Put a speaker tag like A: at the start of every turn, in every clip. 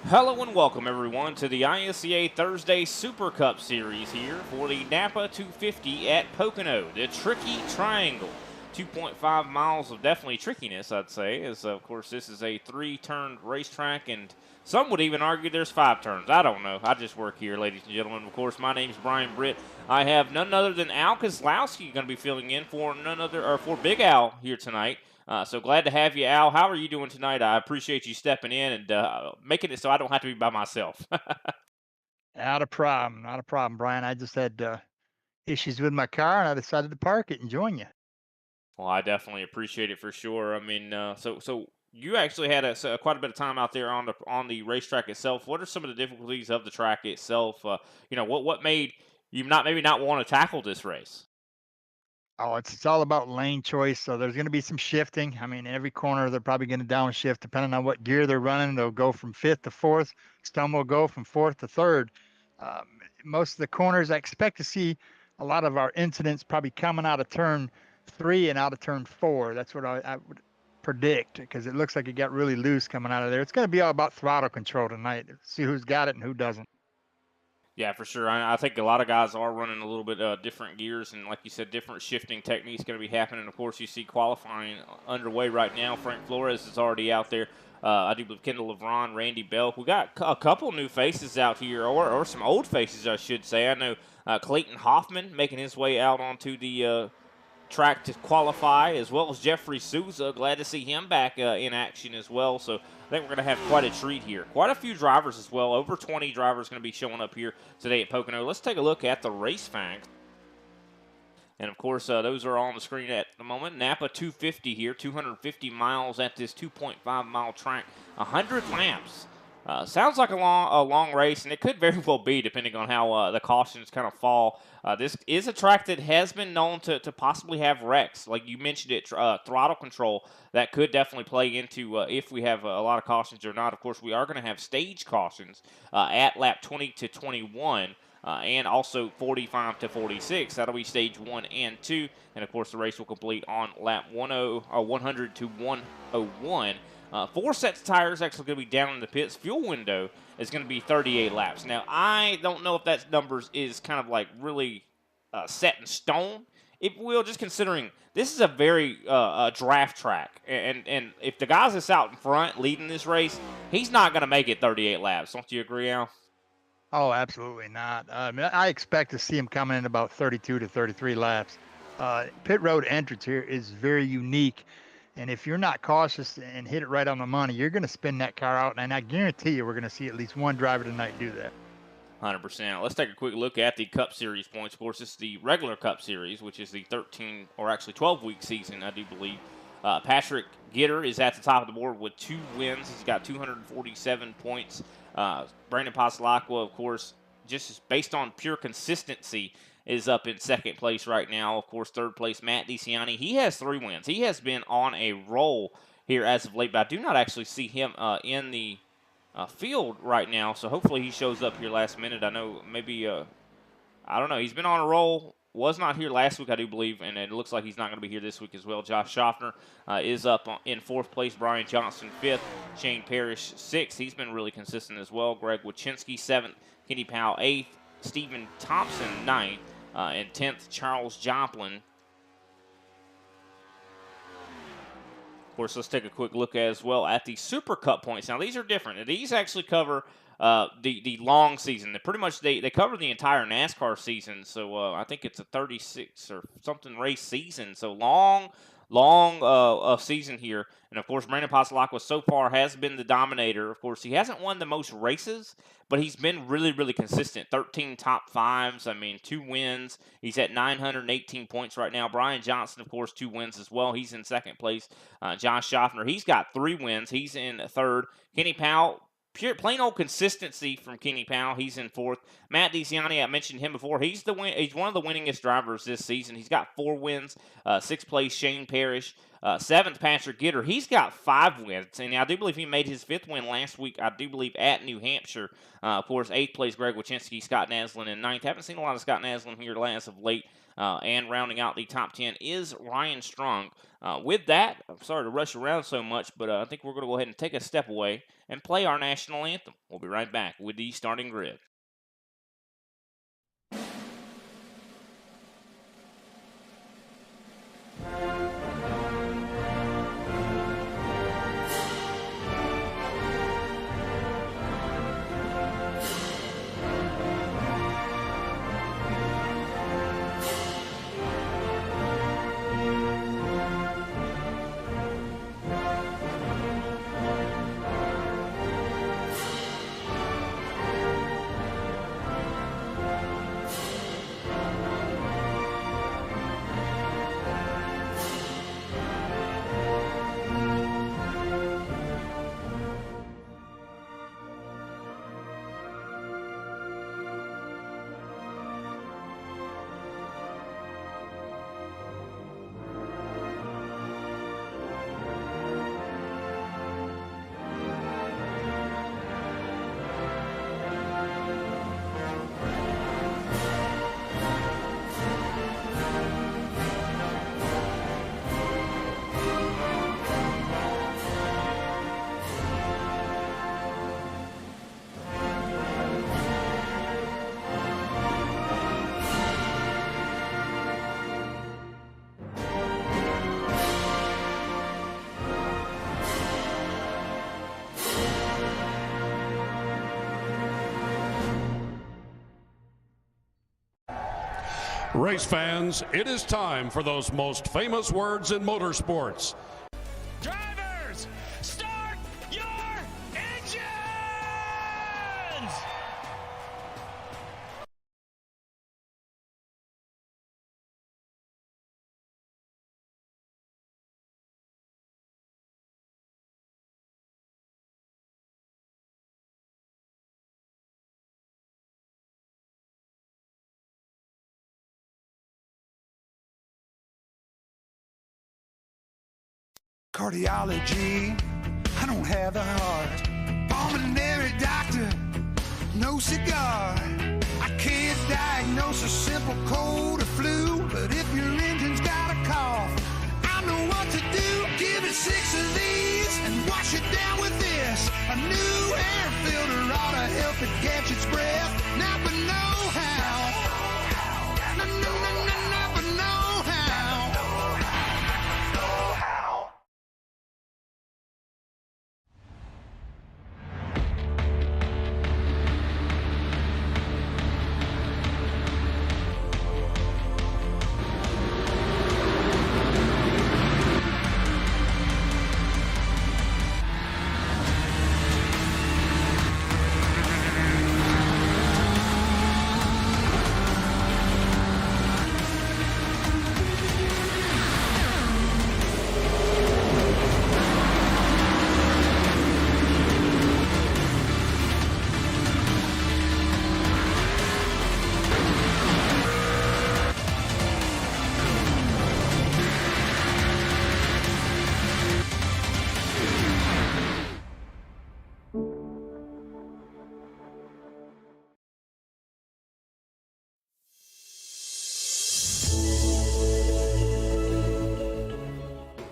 A: Hello and welcome everyone to the ISCA Thursday Super Cup Series here for the Napa 250 at Pocono, the Tricky Triangle. 2.5 miles of definitely trickiness, I'd say, as of course this is a 3-turn racetrack, and some would even argue there's 5 turns. I don't know. I just work here, ladies and gentlemen. Of course, my name's Brian Britt. I have none other than Al Kozlowski going to be filling in for for Big Al here tonight. So glad to have you, Al. How are you doing tonight? I appreciate you stepping in and making it so I don't have to be by myself.
B: Not a problem, Brian. I just had issues with my car, and I decided to park it and join you.
A: Well, I definitely appreciate it for sure. I mean, so you actually had quite a bit of time out there on the racetrack itself. What are some of the difficulties of the track itself? What made you maybe not want to tackle this race?
B: Oh, it's all about lane choice. So there's going to be some shifting. I mean, every corner they're probably going to downshift depending on what gear they're running. They'll go from fifth to fourth. Some will go from fourth to third. Most of the corners, I expect to see a lot of our incidents probably coming out of turn three and out of turn four. That's what I would predict because it looks like it got really loose coming out of there. It's going to be all about throttle control tonight. See who's got it and who doesn't.
A: Yeah, for sure. I think a lot of guys are running a little bit different gears, and like you said, different shifting techniques going to be happening. Of course, you see qualifying underway right now. Frank Flores is already out there. I do believe Kendall LeVron, Randy Belk. We got a couple new faces out here, or some old faces, I should say. I know Clayton Hoffman making his way out onto the track to qualify, as well as Jeffrey Souza. Glad to see him back in action as well. So I think we're going to have quite a treat here. Quite a few drivers as well. Over 20 drivers going to be showing up here today at Pocono. Let's take a look at the race facts. And, of course, those are all on the screen at the moment. Napa 250 here, 250 miles at this 2.5-mile track, 100 laps. Sounds like a long race, and it could very well be, depending on how the cautions kind of fall. This is a track that has been known to possibly have wrecks. Like you mentioned it, throttle control, that could definitely play into if we have a lot of cautions or not. Of course, we are going to have stage cautions at lap 20 to 21. And also 45 to 46. That'll be stage 1 and 2. And, of course, the race will complete on lap 100 to 101. 4 sets of tires actually going to be down in the pits. Fuel window is going to be 38 laps. Now, I don't know if that numbers is kind of like really set in stone, if you will, just considering this is a very draft track. And if the guys that's out in front leading this race, he's not going to make it 38 laps. Don't you agree, Al?
B: Oh, absolutely not. I expect to see him coming in about 32 to 33 laps. Pit road entrance here is very unique. And if you're not cautious and hit it right on the money, you're going to spin that car out. And I guarantee you, we're going to see at least one driver tonight do that.
A: 100%. Let's take a quick look at the Cup Series points. Of course, this is the regular Cup Series, which is the 13 or actually 12-week season, I do believe. Patrick Gitter is at the top of the board with 2 wins. He's got 247 points. Brandon Pasalacqua, of course, just based on pure consistency, is up in second place right now. Of course, third place, Matt DeCiani. He has 3 wins. He has been on a roll here as of late, but I do not actually see him in the field right now, so hopefully he shows up here last minute. I know maybe, I don't know, he's been on a roll. Was not here last week, I do believe, and it looks like he's not going to be here this week as well. Josh Schaffner is up in 4th place. Brian Johnson 5th. Shane Parrish 6th. He's been really consistent as well. Greg Wachinski 7th. Kenny Powell 8th. Stephen Thompson 9th. And 10th, Charles Joplin. Of course, let's take a quick look as well at the Super Cup points. Now, these are different. These actually cover the long season. They cover the entire NASCAR season. So I think it's a 36 or something race season. So long season here. And of course, Brandon Pasalacqua so far has been the dominator. Of course, he hasn't won the most races, but he's been really, really consistent. 13 top 5s. I mean, 2 wins. He's at 918 points right now. Brian Johnson, of course, 2 wins as well. He's in second place. Josh Schaffner, he's got 3 wins. He's in third. Kenny Powell, plain old consistency from Kenny Powell. He's in 4th. Matt DeCiani, I mentioned him before. He's one of the winningest drivers this season. He's got 4 wins. 6th place, Shane Parrish. 7th, Patrick Gitter. He's got 5 wins, and I do believe he made his 5th win last week, I do believe, at New Hampshire. Of course, 8th place, Greg Wachinski, Scott Naslin in 9th. Haven't seen a lot of Scott Naslin here as of late. And rounding out the top 10 is Ryan Strong. With that, I'm sorry to rush around so much, but I think we're going to go ahead and take a step away and play our national anthem. We'll be right back with the starting grid.
C: Race fans, it is time for those most famous words in motorsports.
D: Drivers, start your engines!
E: Cardiology, I don't have the heart. Pulmonary doctor, no cigar. I can't diagnose a simple cold or flu, but if your engine's got a cough, I know what to do. Give it 6 of these and wash it down with this. A new air filter ought to help it catch its breath. Napa know how. Napa know how.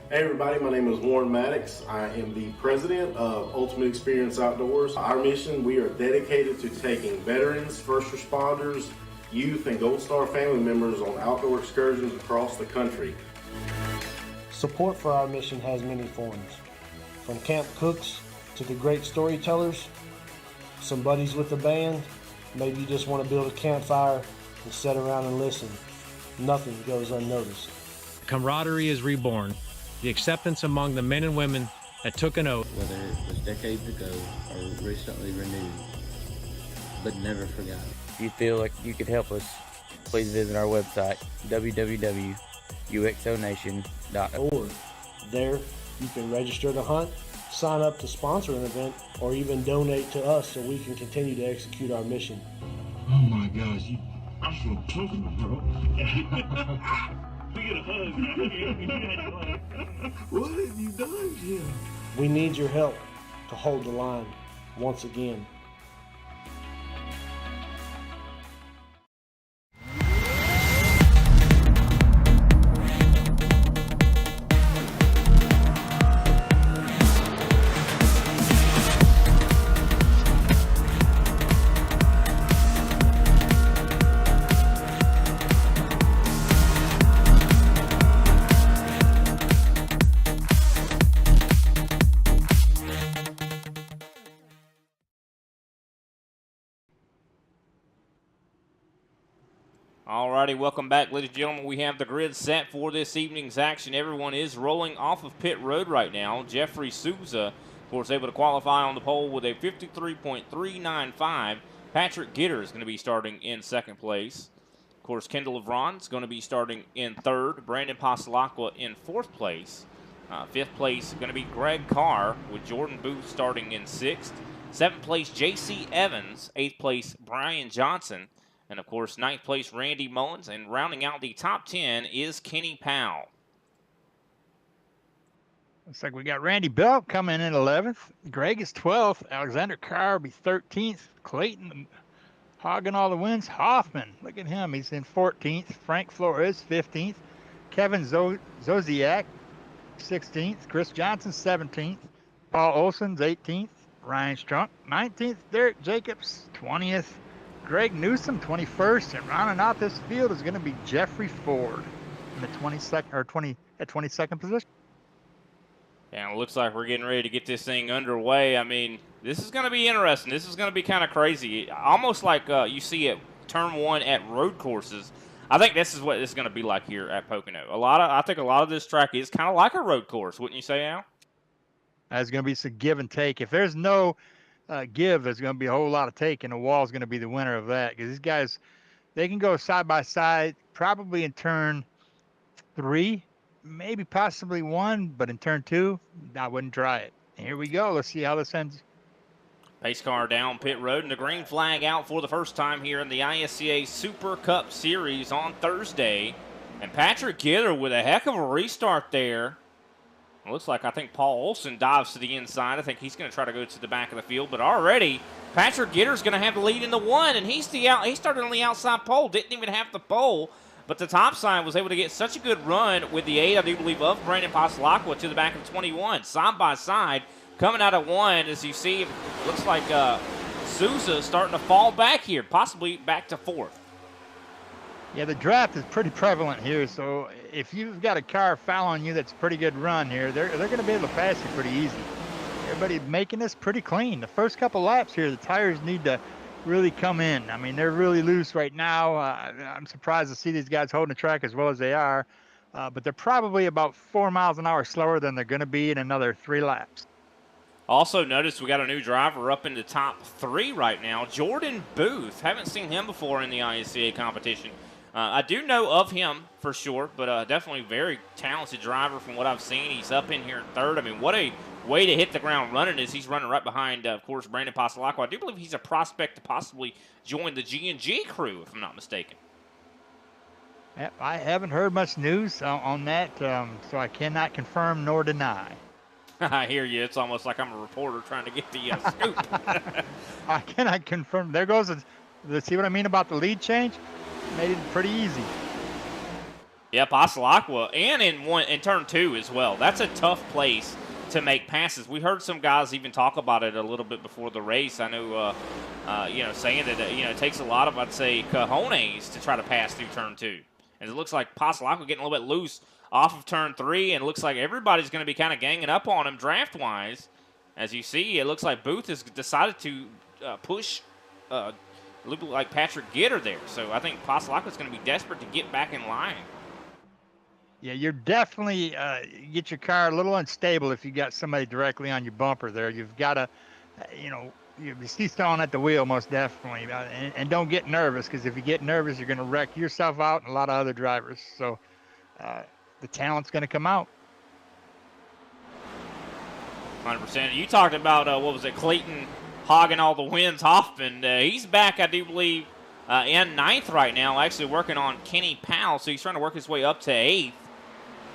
F: Hey everybody, my name is Warren Maddox. I am the president of Ultimate Experience Outdoors. Our mission, we are dedicated to taking veterans, first responders, youth, and Gold Star family members on outdoor excursions across the country.
G: Support for our mission has many forms, from camp cooks to the great storytellers, some buddies with the band, maybe you just want to build a campfire and sit around and listen. Nothing goes unnoticed.
H: Camaraderie is reborn. The acceptance among the men and women that took an oath.
I: Whether it was decades ago or recently renewed, but never forgotten.
J: If you feel like you could help us, please visit our website, www.uxonation.org.
G: There, you can register to hunt, sign up to sponsor an event, or even donate to us so we can continue to execute our mission.
K: Oh my gosh, I'm so comfortable, bro. We get a hug, man. What have you done, Jim?
G: We need your help to hold the line once again.
A: Alrighty, welcome back, ladies and gentlemen. We have the grid set for this evening's action. Everyone is rolling off of pit road right now. Jeffrey Souza, of course, able to qualify on the pole with a 53.395. Patrick Gitter is going to be starting in second place. Of course, Kendall Levron is going to be starting in third. Brandon Pasalacqua in fourth place. Fifth place going to be Greg Carr with Jordan Booth starting in sixth. Seventh place, J.C. Evans. Eighth place, Brian Johnson. And, of course, ninth place, Randy Mullins. And rounding out the top 10 is Kenny Powell.
B: Looks like we got Randy Bell coming in 11th. Greg is 12th. Alexander Carr will be 13th. Clayton hogging all the wins. Hoffman, look at him. He's in 14th. Frank Flores, 15th. Kevin Zosiak, 16th. Chris Johnson, 17th. Paul Olson's 18th. Ryan Strunk, 19th. Derek Jacobs, 20th. Greg Newsom, 21st, and rounding out this field is going to be Jeffrey Ford in the 22nd position.
A: And it looks like we're getting ready to get this thing underway. I mean, this is going to be interesting. This is going to be kind of crazy, almost like you see at Turn 1 at road courses. I think this is what it's going to be like here at Pocono. I think a lot of this track is kind of like a road course, wouldn't you say, Al?
B: There's going to be some give and take. If there's no give, there's going to be a whole lot of take, and the wall's going to be the winner of that, because these guys, they can go side by side, probably in turn 3, maybe possibly 1, but in turn 2, I wouldn't try it. And here we go. Let's see how this ends.
A: Pace car down pit road, and the green flag out for the first time here in the ISCA Super Cup Series on Thursday. And Patrick Gitter with a heck of a restart there. It looks like I think Paul Olson dives to the inside. I think he's going to try to go to the back of the field. But already, Patrick Gitter's going to have the lead in the 1, and he started on the outside pole, didn't even have the pole. But the top side was able to get such a good run with the 8, I do believe, of Brandon Pasalacqua to the back of 21. Side by side, coming out of 1, as you see, it looks like Souza starting to fall back here, possibly back to 4th.
B: Yeah, the draft is pretty prevalent here, so if you've got a car following you that's a pretty good run here, they're going to be able to pass you pretty easy. Everybody making this pretty clean. The first couple laps here, the tires need to really come in. I mean, they're really loose right now. I'm surprised to see these guys holding the track as well as they are, but they're probably about 4 miles an hour slower than they're going to be in another 3 laps.
A: Also notice we got a new driver up in the top 3 right now, Jordan Booth. Haven't seen him before in the ISCA competition. I do know of him for sure, but definitely very talented driver from what I've seen. He's up in here in 3rd. I mean, what a way to hit the ground running as he's running right behind, of course, Brandon Pasalacqua. I do believe he's a prospect to possibly join the G&G crew, if I'm not mistaken.
B: I haven't heard much news on that, so I cannot confirm nor deny.
A: I hear you. It's almost like I'm a reporter trying to get the scoop.
B: I cannot confirm. There goes see what I mean about the lead change? Made it pretty easy.
A: Yeah, Pasalacqua, and in turn 2 as well. That's a tough place to make passes. We heard some guys even talk about it a little bit before the race. I know, saying that it takes a lot of, I'd say, cojones to try to pass through turn 2. And it looks like Pasalacqua getting a little bit loose off of turn 3, and it looks like everybody's going to be kind of ganging up on him draft-wise. As you see, it looks like Booth has decided to push a little bit like Patrick Gitter there. So I think Pasalacqua's going to be desperate to get back in line.
B: Yeah, you're definitely get your car a little unstable if you got somebody directly on your bumper there. You've got to, you see stalling at the wheel most definitely. And don't get nervous, because if you get nervous, you're going to wreck yourself out and a lot of other drivers. So the talent's going to come out.
A: 100%. You talked about, Clayton hogging all the wins. Hoffman, he's back, I do believe, in 9th right now, actually working on Kenny Powell. So he's trying to work his way up to 8th.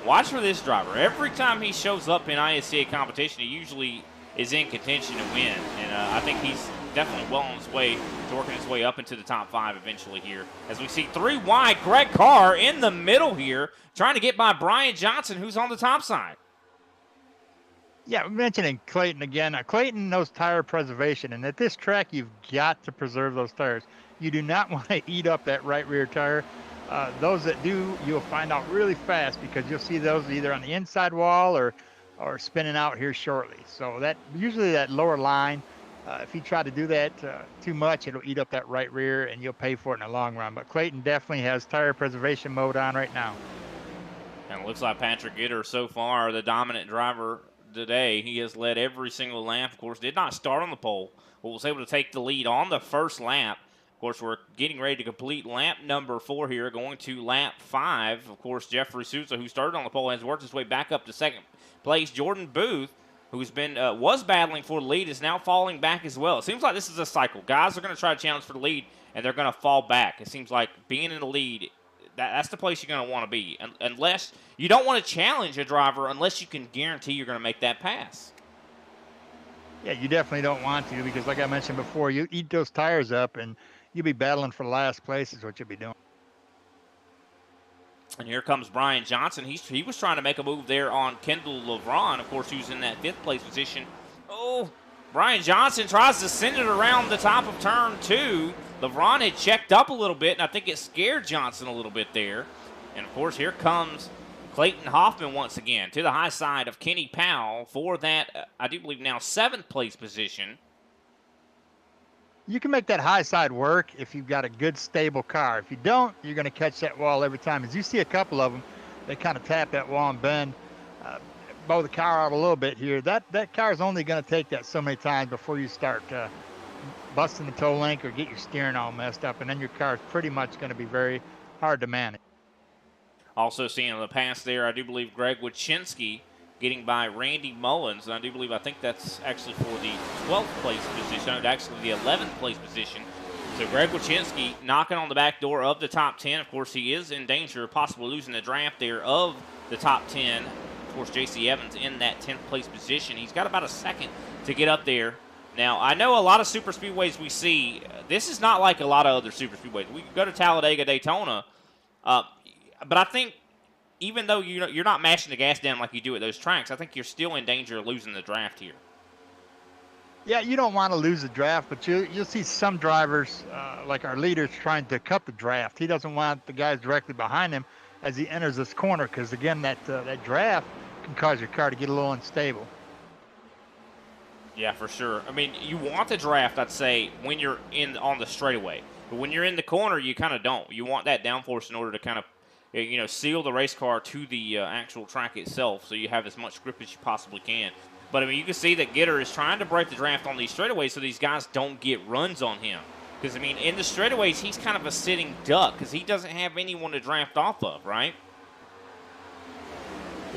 A: Watch for this driver. Every time he shows up in ISCA competition, he usually is in contention to win. And I think he's definitely well on his way to working his way up into the top 5 eventually here. As we see 3 wide, Greg Carr in the middle here, trying to get by Brian Johnson, who's on the top side.
B: Yeah, mentioning Clayton again. Clayton knows tire preservation, and at this track, you've got to preserve those tires. You do not want to eat up that right rear tire. Those that do, you'll find out really fast, because you'll see those either on the inside wall or spinning out here shortly. So that usually that lower line If you try to do that too much, it'll eat up that right rear, and you'll pay for it in the long run. But Clayton definitely has tire preservation mode on right now.
A: And it looks like Patrick Gitter so far, the dominant driver today. He has led every single lap. Of course, did not start on the pole, but was able to take the lead on the first lap. Of course, we're getting ready to complete lap number 4 here, going to lap 5. Of course, Jeffrey Souza, who started on the pole, has worked his way back up to second place. Jordan Booth, who's been was battling for the lead, is now falling back as well. It seems like this is a cycle. Guys are going to try to challenge for the lead, and they're going to fall back. It seems like being in the lead, that's the place you're going to want to be. Unless you don't want to challenge a driver unless you can guarantee you're going to make that pass.
B: Yeah, you definitely don't want to, because like I mentioned before, you eat those tires up and you'll be battling for last place is what you'll be doing.
A: And here comes Brian Johnson. He was trying to make a move there on Kendall LeVron, of course, who's in that 5th place position. Oh, Brian Johnson tries to send it around the top of turn 2. LeVron had checked up a little bit, and I think it scared Johnson a little bit there. And, of course, here comes Clayton Hoffman once again to the high side of Kenny Powell for that, I do believe now, 7th place position.
B: You can make that high side work if you've got a good, stable car. If you don't, you're going to catch that wall every time. As you see a couple of them, they kind of tap that wall and bend, bow the car out a little bit here. That car is only going to take that so many times before you start busting the toe link or get your steering all messed up, and then your car is pretty much going to be very hard to manage.
A: Also seeing on the pass there, I do believe Greg Wachinski getting by Randy Mullins, and I think that's actually for the 12th place position, actually the 11th place position. So Greg Wachinski knocking on the back door of the top 10. Of course, he is in danger of possibly losing the draft there of the top 10. Of course, J.C. Evans in that 10th place position. He's got about a second to get up there. Now, I know a lot of super speedways we see, this is not like a lot of other super speedways. We go to Talladega, Daytona, but I think even though you're not mashing the gas down like you do at those tracks, I think you're still in danger of losing the draft here.
B: Yeah, you don't want to lose the draft, but you'll see some drivers, like our leaders, trying to cut the draft. He doesn't want the guys directly behind him as he enters this corner, because, again, that draft can cause your car to get a little unstable.
A: Yeah, for sure. I mean, you want the draft, I'd say, when you're on the straightaway. But when you're in the corner, you kind of don't. You want that downforce in order to kind of, seal the race car to the actual track itself, so you have as much grip as you possibly can. But, I mean, you can see that Gitter is trying to break the draft on these straightaways so these guys don't get runs on him. Because, I mean, in the straightaways, he's kind of a sitting duck because he doesn't have anyone to draft off of, right?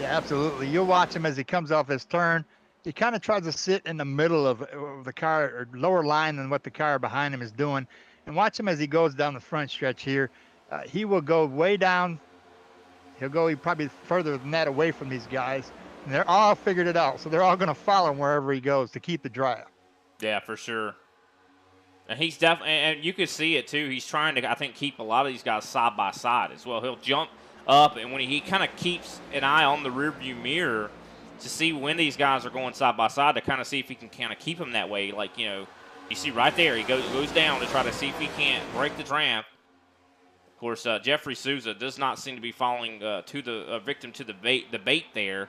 B: Yeah, absolutely. You'll watch him as he comes off his turn. He kind of tries to sit in the middle of the car, or lower line than what the car behind him is doing. And watch him as he goes down the front stretch here. He will go way down. He'll go probably further than that away from these guys. And they're all figured it out. So they're all going to follow him wherever he goes to keep the draft.
A: Yeah, for sure. And he's definitely, and you can see it too. He's trying to, I think, keep a lot of these guys side by side as well. He'll jump up, and when he kind of keeps an eye on the rearview mirror to see when these guys are going side by side, to kind of see if he can kind of keep them that way. Like, you see right there, he goes down to try to see if he can't break the draft. Of course, Jeffrey Souza does not seem to be falling to the victim to the bait there.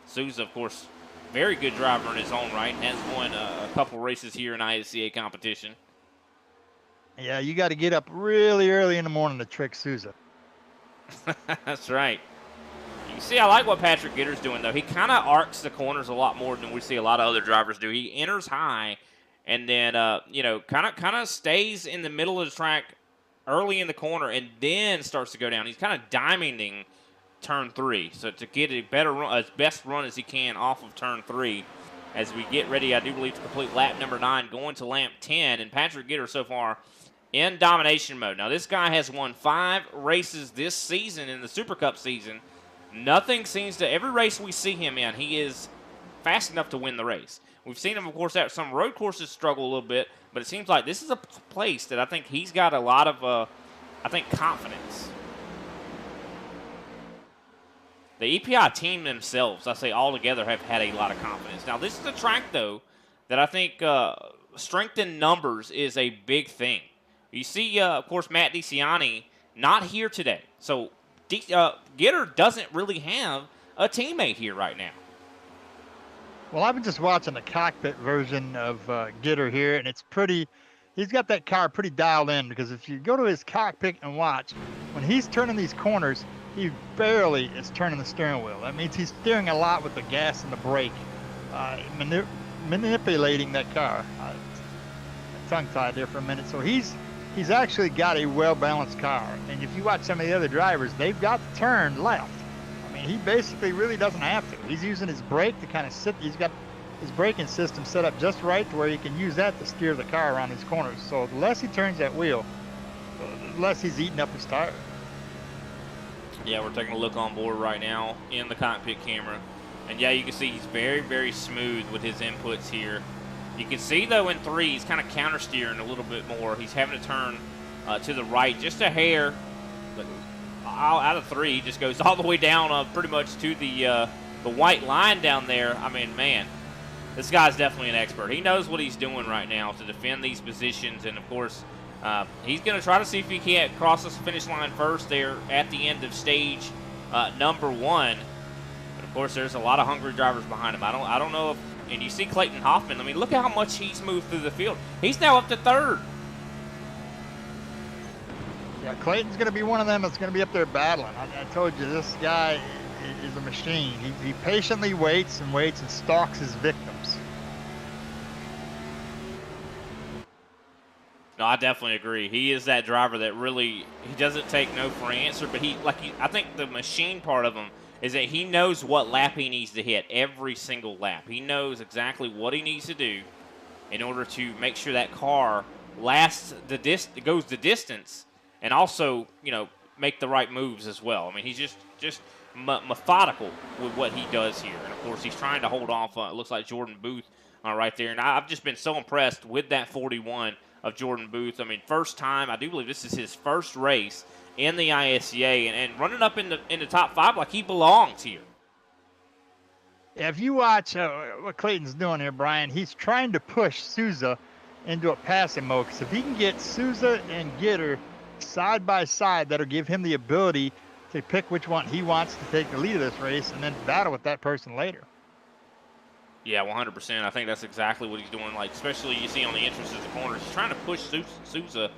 A: Souza, of course, very good driver in his own right, and has won a couple races here in ISCA competition.
B: Yeah, you got to get up really early in the morning to trick Souza.
A: That's right. You see, I like what Patrick Gitter's doing, though. He kind of arcs the corners a lot more than we see a lot of other drivers do. He enters high and then, kind of stays in the middle of the track early in the corner and then starts to go down. He's kind of diamonding turn 3, so to get a better run, as best run as he can off of turn 3 as we get ready, I do believe, to complete lap number 9, going to lap 10. And Patrick Gitter so far in domination mode. Now, this guy has won 5 races this season in the Super Cup season. Nothing seems to, every race we see him in, he is fast enough to win the race. We've seen him, of course, at some road courses struggle a little bit, but it seems like this is a place that I think he's got a lot of, confidence. The EPI team themselves, I say all together, have had a lot of confidence. Now, this is a track, though, that I think strength in numbers is a big thing. You see, of course, Matt DeCiani not here today. So, Gitter doesn't really have a teammate here right now.
B: Well, I've been just watching the cockpit version of Gitter here, and it's pretty. He's got that car pretty dialed in because if you go to his cockpit and watch, when he's turning these corners, he barely is turning the steering wheel. That means he's steering a lot with the gas and the brake, manipulating that car. Tongue-tied there for a minute. So he's actually got a well-balanced car. And if you watch some of the other drivers, they've got to turn left. I mean, he basically really doesn't have to. He's using his brake to kind of sit. He's got his braking system set up just right to where he can use that to steer the car around these corners. So the less he turns that wheel, the less he's eating up his tire.
A: Yeah, we're taking a look on board right now in the cockpit camera. And yeah, you can see he's very, very smooth with his inputs here. You can see, though, in 3, he's kind of counter-steering a little bit more. He's having to turn to the right just a hair. But out of 3, he just goes all the way down pretty much to the white line down there. I mean, man, this guy's definitely an expert. He knows what he's doing right now to defend these positions. And, of course, he's going to try to see if he can't cross the finish line first there at the end of stage number 1. But, of course, there's a lot of hungry drivers behind him. I don't know if. And you see Clayton Hoffman. I mean, look at how much he's moved through the field. He's now up to 3rd.
B: Yeah, Clayton's going to be one of them that's going to be up there battling. I told you, this guy is a machine. He patiently waits and waits and stalks his victims.
A: No, I definitely agree. He is that driver that really, he doesn't take no for an answer, but I think the machine part of him is that he knows what lap he needs to hit every single lap. He knows exactly what he needs to do in order to make sure that car lasts goes the distance, and also, you know, make the right moves as well. I mean, he's just methodical with what he does here. And, of course, he's trying to hold off, it looks like Jordan Booth right there. And I've just been so impressed with that 41 of Jordan Booth. I mean, first time, I do believe this is his first race in the ISCA, and running up in the top 5 like he belongs here.
B: If you watch what Clayton's doing here, Brian, he's trying to push Souza into a passing mode. Because if he can get Souza and Gitter side by side, that'll give him the ability to pick which one he wants to take the lead of this race and then battle with that person later.
A: Yeah, 100%. I think that's exactly what he's doing. Like, especially you see on the entrance of the corners, he's trying to push Souza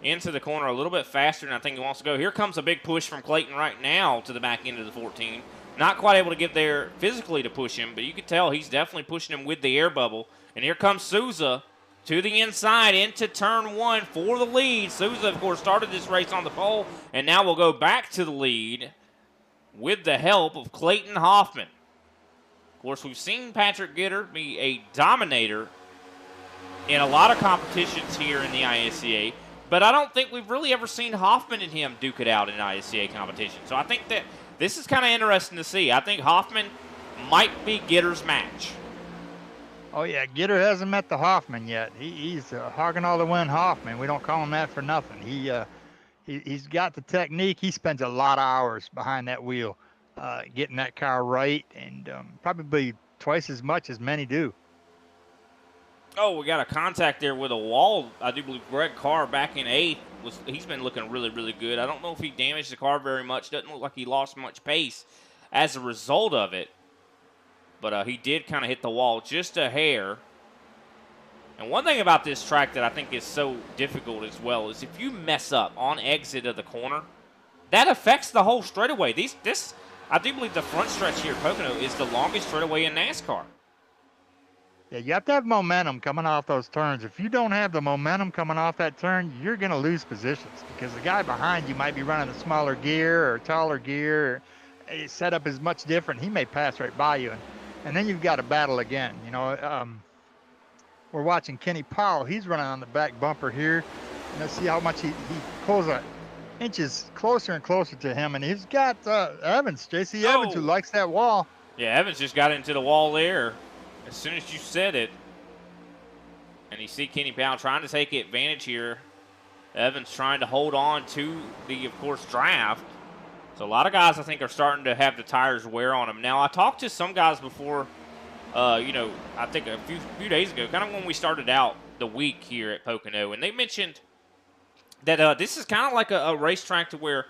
A: into the corner a little bit faster than I think he wants to go. Here comes a big push from Clayton right now to the back end of the 14. Not quite able to get there physically to push him, but you can tell he's definitely pushing him with the air bubble. And here comes Souza to the inside into turn 1 for the lead. Souza, of course, started this race on the pole, and now will go back to the lead with the help of Clayton Hoffman. Of course, we've seen Patrick Gitter be a dominator in a lot of competitions here in the ISCA. But I don't think we've really ever seen Hoffman and him duke it out in ISCA competition. So I think that this is kind of interesting to see. I think Hoffman might be Gitter's match.
B: Oh, yeah, Gitter hasn't met the Hoffman yet. He's hogging all the win Hoffman. We don't call him that for nothing. He's got the technique. He spends a lot of hours behind that wheel getting that car right, and probably twice as much as many do.
A: Oh, we got a contact there with a wall. I do believe Greg Carr back in 8th. He's been looking really, really good. I don't know if he damaged the car very much. Doesn't look like he lost much pace as a result of it. But he did kind of hit the wall just a hair. And one thing about this track that I think is so difficult as well is if you mess up on exit of the corner, that affects the whole straightaway. I do believe the front stretch here at Pocono is the longest straightaway in NASCAR.
B: Yeah, you have to have momentum coming off those turns. If you don't have the momentum coming off that turn, you're going to lose positions because the guy behind you might be running a smaller gear or taller gear. Or his setup is much different. He may pass right by you. And then you've got to battle again. You know, we're watching Kenny Powell. He's running on the back bumper here. And let's see how much he pulls inches closer and closer to him. And he's got Evans, J.C. Evans, who likes that wall.
A: Yeah, Evans just got into the wall there as soon as you said it. And you see Kenny Powell trying to take advantage here. Evans trying to hold on to the, of course, draft. So a lot of guys, I think, are starting to have the tires wear on them. Now, I talked to some guys before, I think a few days ago, kind of when we started out the week here at Pocono, and they mentioned that this is kind of like a racetrack to where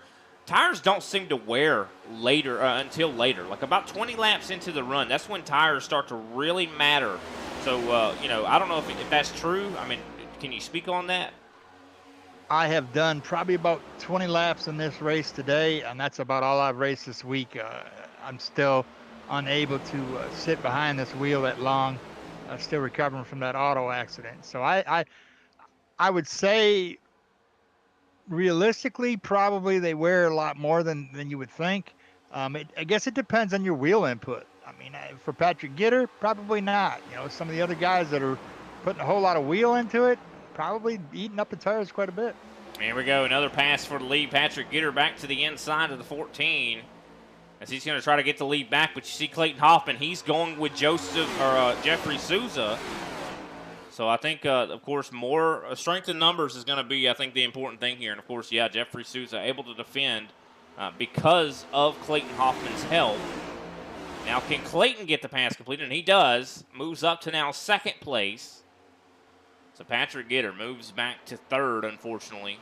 A: tires don't seem to wear later until later. Like about 20 laps into the run, that's when tires start to really matter. So, I don't know if that's true. I mean, can you speak on that?
B: I have done probably about 20 laps in this race today, and that's about all I've raced this week. I'm still unable to sit behind this wheel that long, still recovering from that auto accident. So I would say realistically, probably they wear a lot more than you would think. I guess it depends on your wheel input. I mean, for Patrick Gitter, probably not. Some of the other guys that are putting a whole lot of wheel into it, probably eating up the tires quite a bit.
A: Here we go, another pass for the lead. Patrick Gitter back to the inside of the 14 as he's going to try to get the lead back. But you see Clayton Hoffman, he's going with Jeffrey Souza. So I think, of course, more strength in numbers is going to be, I think, the important thing here. And, of course, yeah, Jeffrey Souza able to defend because of Clayton Hoffman's help. Now, can Clayton get the pass completed? And he does. Moves up to now second place. So Patrick Gitter moves back to third, unfortunately.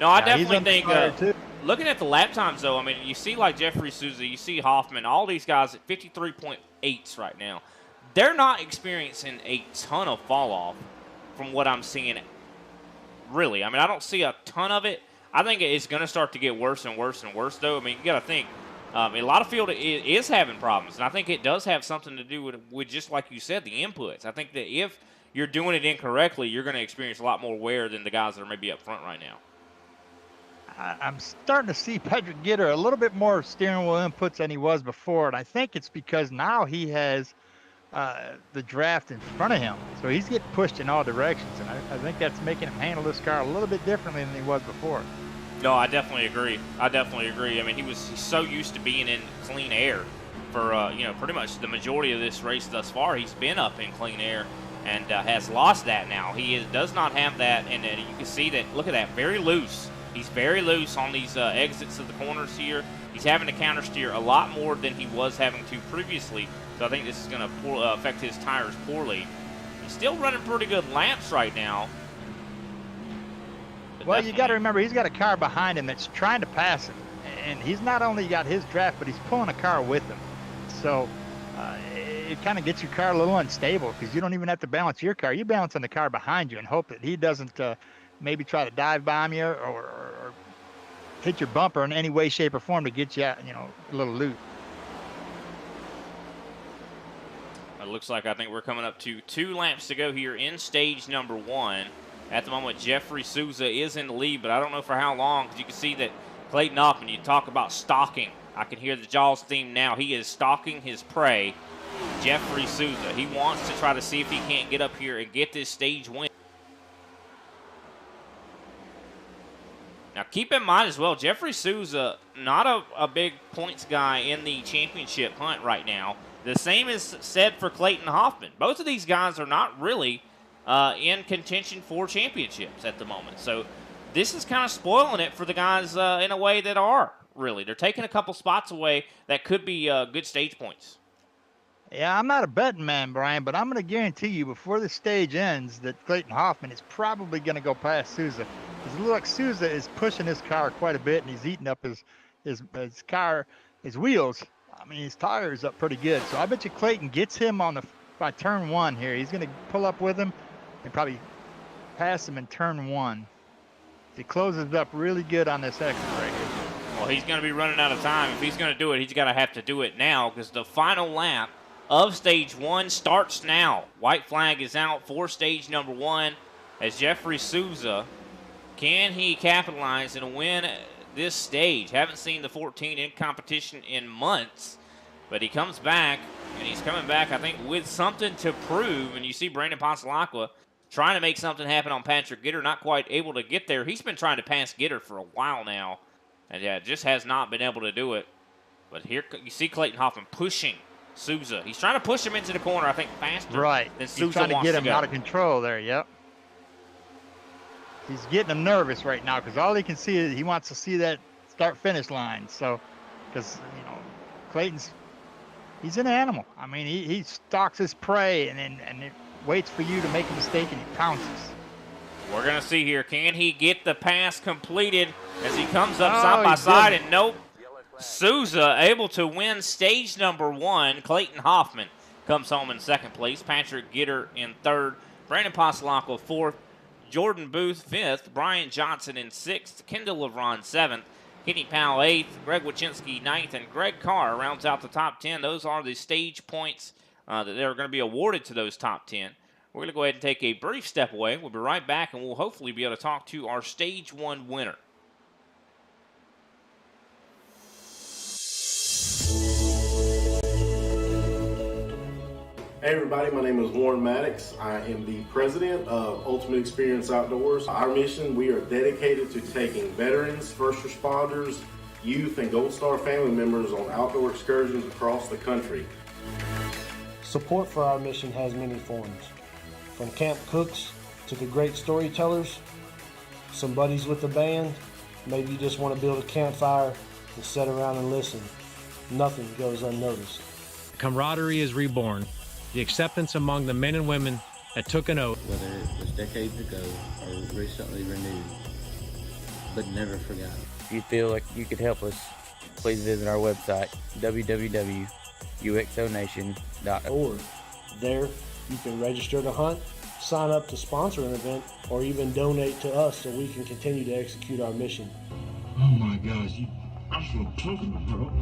A: No, I definitely think, looking at the lap times, though, I mean, you see like Jeffrey Souza, you see Hoffman, all these guys at 53.8s right now. They're not experiencing a ton of fall off from what I'm seeing, really. I mean, I don't see a ton of it. I think it's going to start to get worse and worse and worse, though. I mean, you got to think, a lot of field is having problems, and I think it does have something to do with just like you said, the inputs. I think that if you're doing it incorrectly, you're going to experience a lot more wear than the guys that are maybe up front right now.
B: I'm starting to see Patrick Gitter a little bit more steering wheel inputs than he was before, and I think it's because now he has the draft in front of him. So he's getting pushed in all directions, and I think that's making him handle this car a little bit differently than he was before.
A: No, I definitely agree. I mean, he's so used to being in clean air for, pretty much the majority of this race thus far. He's been up in clean air and has lost that now. He does not have that, and you can see that, look at that, very loose. He's very loose on these exits of the corners here. He's having to counter steer a lot more than he was having to previously. So I think this is going to affect his tires poorly. He's still running pretty good laps right now.
B: Well, you got to remember, he's got a car behind him that's trying to pass him. And he's not only got his draft, but he's pulling a car with him. So it kind of gets your car a little unstable because you don't even have to balance your car. You balance on the car behind you and hope that he doesn't maybe try to dive bomb you or hit your bumper in any way, shape, or form to get you, a little loot.
A: It looks like I think we're coming up to 2 laps to go here in stage number 1. At the moment, Jeffrey Souza is in the lead, but I don't know for how long, because you can see that Clayton Hoffman, you talk about stalking. I can hear the Jaws theme now. He is stalking his prey, Jeffrey Souza. He wants to try to see if he can't get up here and get this stage win. Now, keep in mind as well, Jeffrey Souza, not a big points guy in the championship hunt right now. The same is said for Clayton Hoffman. Both of these guys are not really in contention for championships at the moment. So this is kind of spoiling it for the guys in a way that are, really. They're taking a couple spots away that could be good stage points.
B: Yeah, I'm not a betting man, Brian, but I'm going to guarantee you before the stage ends that Clayton Hoffman is probably going to go past Souza. Because it looks like Souza is pushing his car quite a bit, and he's eating up his car, his wheels. I mean, his tires up pretty good. So I bet you Clayton gets him by turn 1 here. He's going to pull up with him and probably pass him in turn 1. He closes up really good on this exit right here.
A: Well, he's going to be running out of time. If he's going to do it, he's going to have to do it now because the final lap of stage 1 starts now. White flag is out for stage number 1 as Jeffrey Souza. Can he capitalize and win this stage? Haven't seen the 14 in competition in months, but he comes back, and he's coming back, I think, with something to prove. And you see Brandon Ponsalacqua trying to make something happen on Patrick Gitter, not quite able to get there. He's been trying to pass Gitter for a while now, and yeah, just has not been able to do it. But here you see Clayton Hoffman pushing Souza. He's trying to push him into the corner, I think, faster than Souza
B: He's trying to
A: wants
B: get
A: to
B: him
A: go.
B: out of control there, yep. He's getting him nervous right now because all he can see is he wants to see that start-finish line. So, because, he's an animal. I mean, he stalks his prey and it waits for you to make a mistake and he pounces.
A: We're going to see here. Can he get the pass completed as he comes up side by side? And nope. Souza able to win stage number 1. Clayton Hoffman comes home in second place. Patrick Gitter in third. Brandon Poslacco fourth. Jordan Booth fifth. Brian Johnson in sixth. Kendall LeVron seventh. Kenny Powell eighth. Greg Wachinski ninth. And Greg Carr rounds out the top 10. Those are the stage points that they're going to be awarded to those top 10. We're going to go ahead and take a brief step away. We'll be right back, and we'll hopefully be able to talk to our Stage 1 winner.
F: Hey everybody, my name is Warren Maddox. I am the president of Ultimate Experience Outdoors. Our mission, we are dedicated to taking veterans, first responders, youth, and Gold Star family members on outdoor excursions across the country.
G: Support for our mission has many forms. From camp cooks to the great storytellers, some buddies with the band, maybe you just want to build a campfire and sit around and listen. Nothing goes unnoticed.
H: Camaraderie is reborn. The acceptance among the men and women that took an oath.
I: Whether it was decades ago or recently renewed, but never forgotten.
J: If you feel like you could help us, please visit our website, www.uxonation.org.
G: Or there, you can register to hunt, sign up to sponsor an event, or even donate to us so we can continue to execute our mission.
K: Oh my gosh, I'm so Pocono, bro.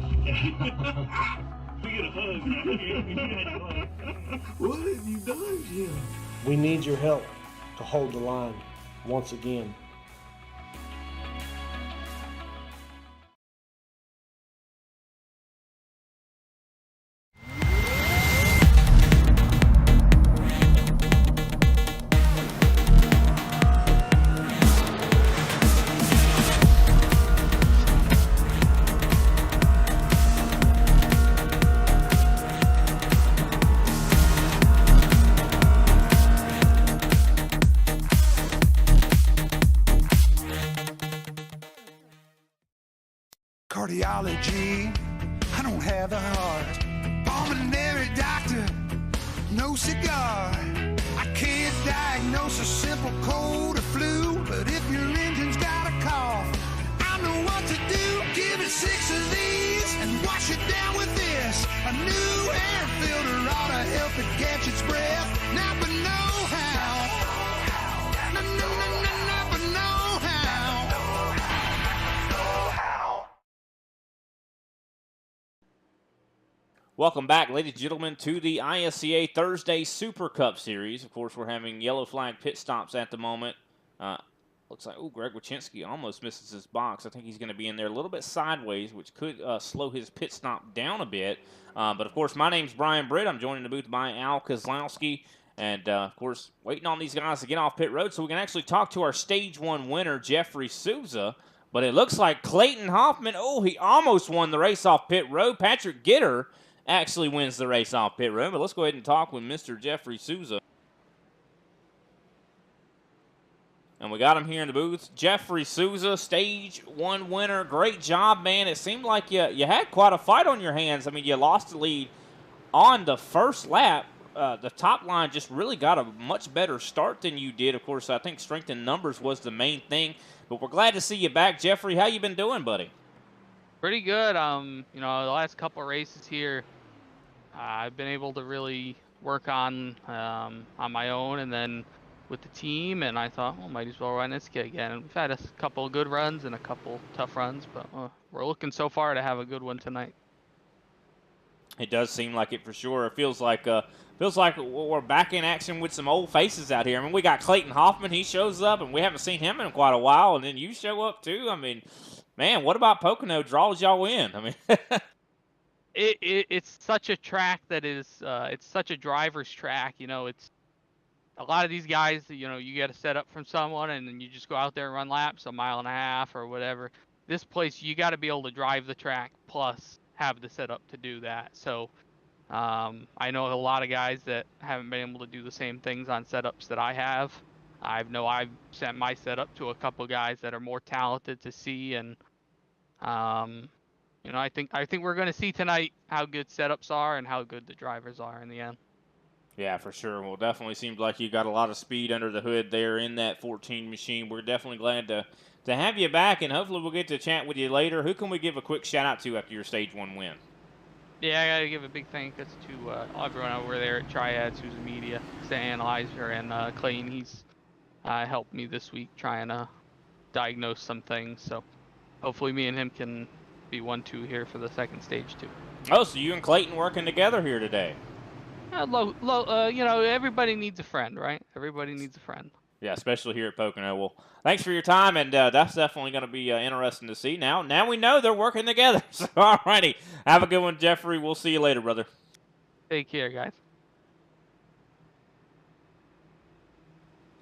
K: We get a hug. What have you done, Jim?
G: We need your help to hold the line once again.
E: Cardiology, I don't have the heart. Pulmonary doctor, no cigar. I can't diagnose a simple cold or flu, but if your engine's got a cough, I know what to do. Give it 6 of these and wash it down with this. A new air filter ought to help it catch its breath. Napa know-how. Napa know-how.
A: Welcome back, ladies and gentlemen, to the ISCA Thursday Super Cup Series. Of course, we're having yellow flag pit stops at the moment. Looks like, Greg Wachinski almost misses his box. I think he's going to be in there a little bit sideways, which could slow his pit stop down a bit. But, of course, my name's Brian Britt. I'm joined in the booth by Al Kozlowski. And, of course, waiting on these guys to get off pit road so we can actually talk to our Stage 1 winner, Jeffrey Souza. But it looks like Clayton Hoffman, he almost won the race off pit road. Patrick Gitter actually wins the race off pit road. But let's go ahead and talk with Mr. Jeffrey Souza. And we got him here in the booth. Jeffrey Souza, Stage 1 winner. Great job, man. It seemed like you had quite a fight on your hands. I mean, you lost the lead on the first lap. The top line just really got a much better start than you did. Of course, I think strength in numbers was the main thing. But we're glad to see you back, Jeffrey. How you been doing, buddy?
L: Pretty good. The last couple of races here, I've been able to really work on my own and then with the team, and I thought, might as well run ISCA again. And we've had a couple of good runs and a couple tough runs, but we're looking so far to have a good one tonight.
A: It does seem like it for sure. It feels like we're back in action with some old faces out here. I mean, we got Clayton Hoffman. He shows up, and we haven't seen him in quite a while. And then you show up too. I mean, man, what about Pocono draws y'all in? I mean,
L: it's such a track that is it's such a driver's track. It's a lot of these guys. You get a setup from someone, and then you just go out there and run laps, a mile and a half or whatever. This place, you got to be able to drive the track plus have the setup to do that. So I know a lot of guys that haven't been able to do the same things on setups that I have. I've sent my setup to a couple guys that are more talented to see, and I think we're going to see tonight how good setups are and how good the drivers are in the end.
A: Yeah, for sure. Well, definitely seems like you got a lot of speed under the hood there in that 14 machine. We're definitely glad to have you back, and hopefully we'll get to chat with you later. Who can we give a quick shout out to after your Stage 1 win?
L: Yeah, I gotta give a big thanks to everyone over there at Triad, Susan Media, the analyzer, and Clayton. He's helped me this week trying to diagnose some things. So hopefully me and him can be 1-2 here for the second stage too.
A: Oh, so you and Clayton working together here today?
L: You know, everybody needs a friend, right? Everybody needs a friend.
A: Yeah, especially here at Pocono. Well, thanks for your time, and that's definitely going to be interesting to see. Now we know they're working together. So, all righty. Have a good one, Jeffrey. We'll see you later, brother.
L: Take care, guys.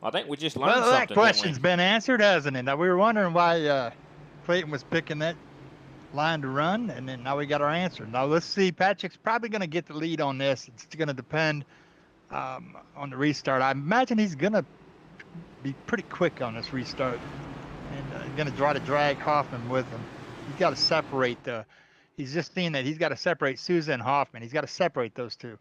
A: I think we just learned something.
B: Well, that question's been answered, hasn't it? Now, we were wondering why Clayton was picking that line to run, and then now we got our answer. Now, let's see. Patrick's probably going to get the lead on this. It's going to depend on the restart. I imagine he's going to be pretty quick on this restart, and he's going to try to drag Hoffman with him. He's got to separate he's just seeing that he's got to separate Souza and Hoffman. He's got to separate those two.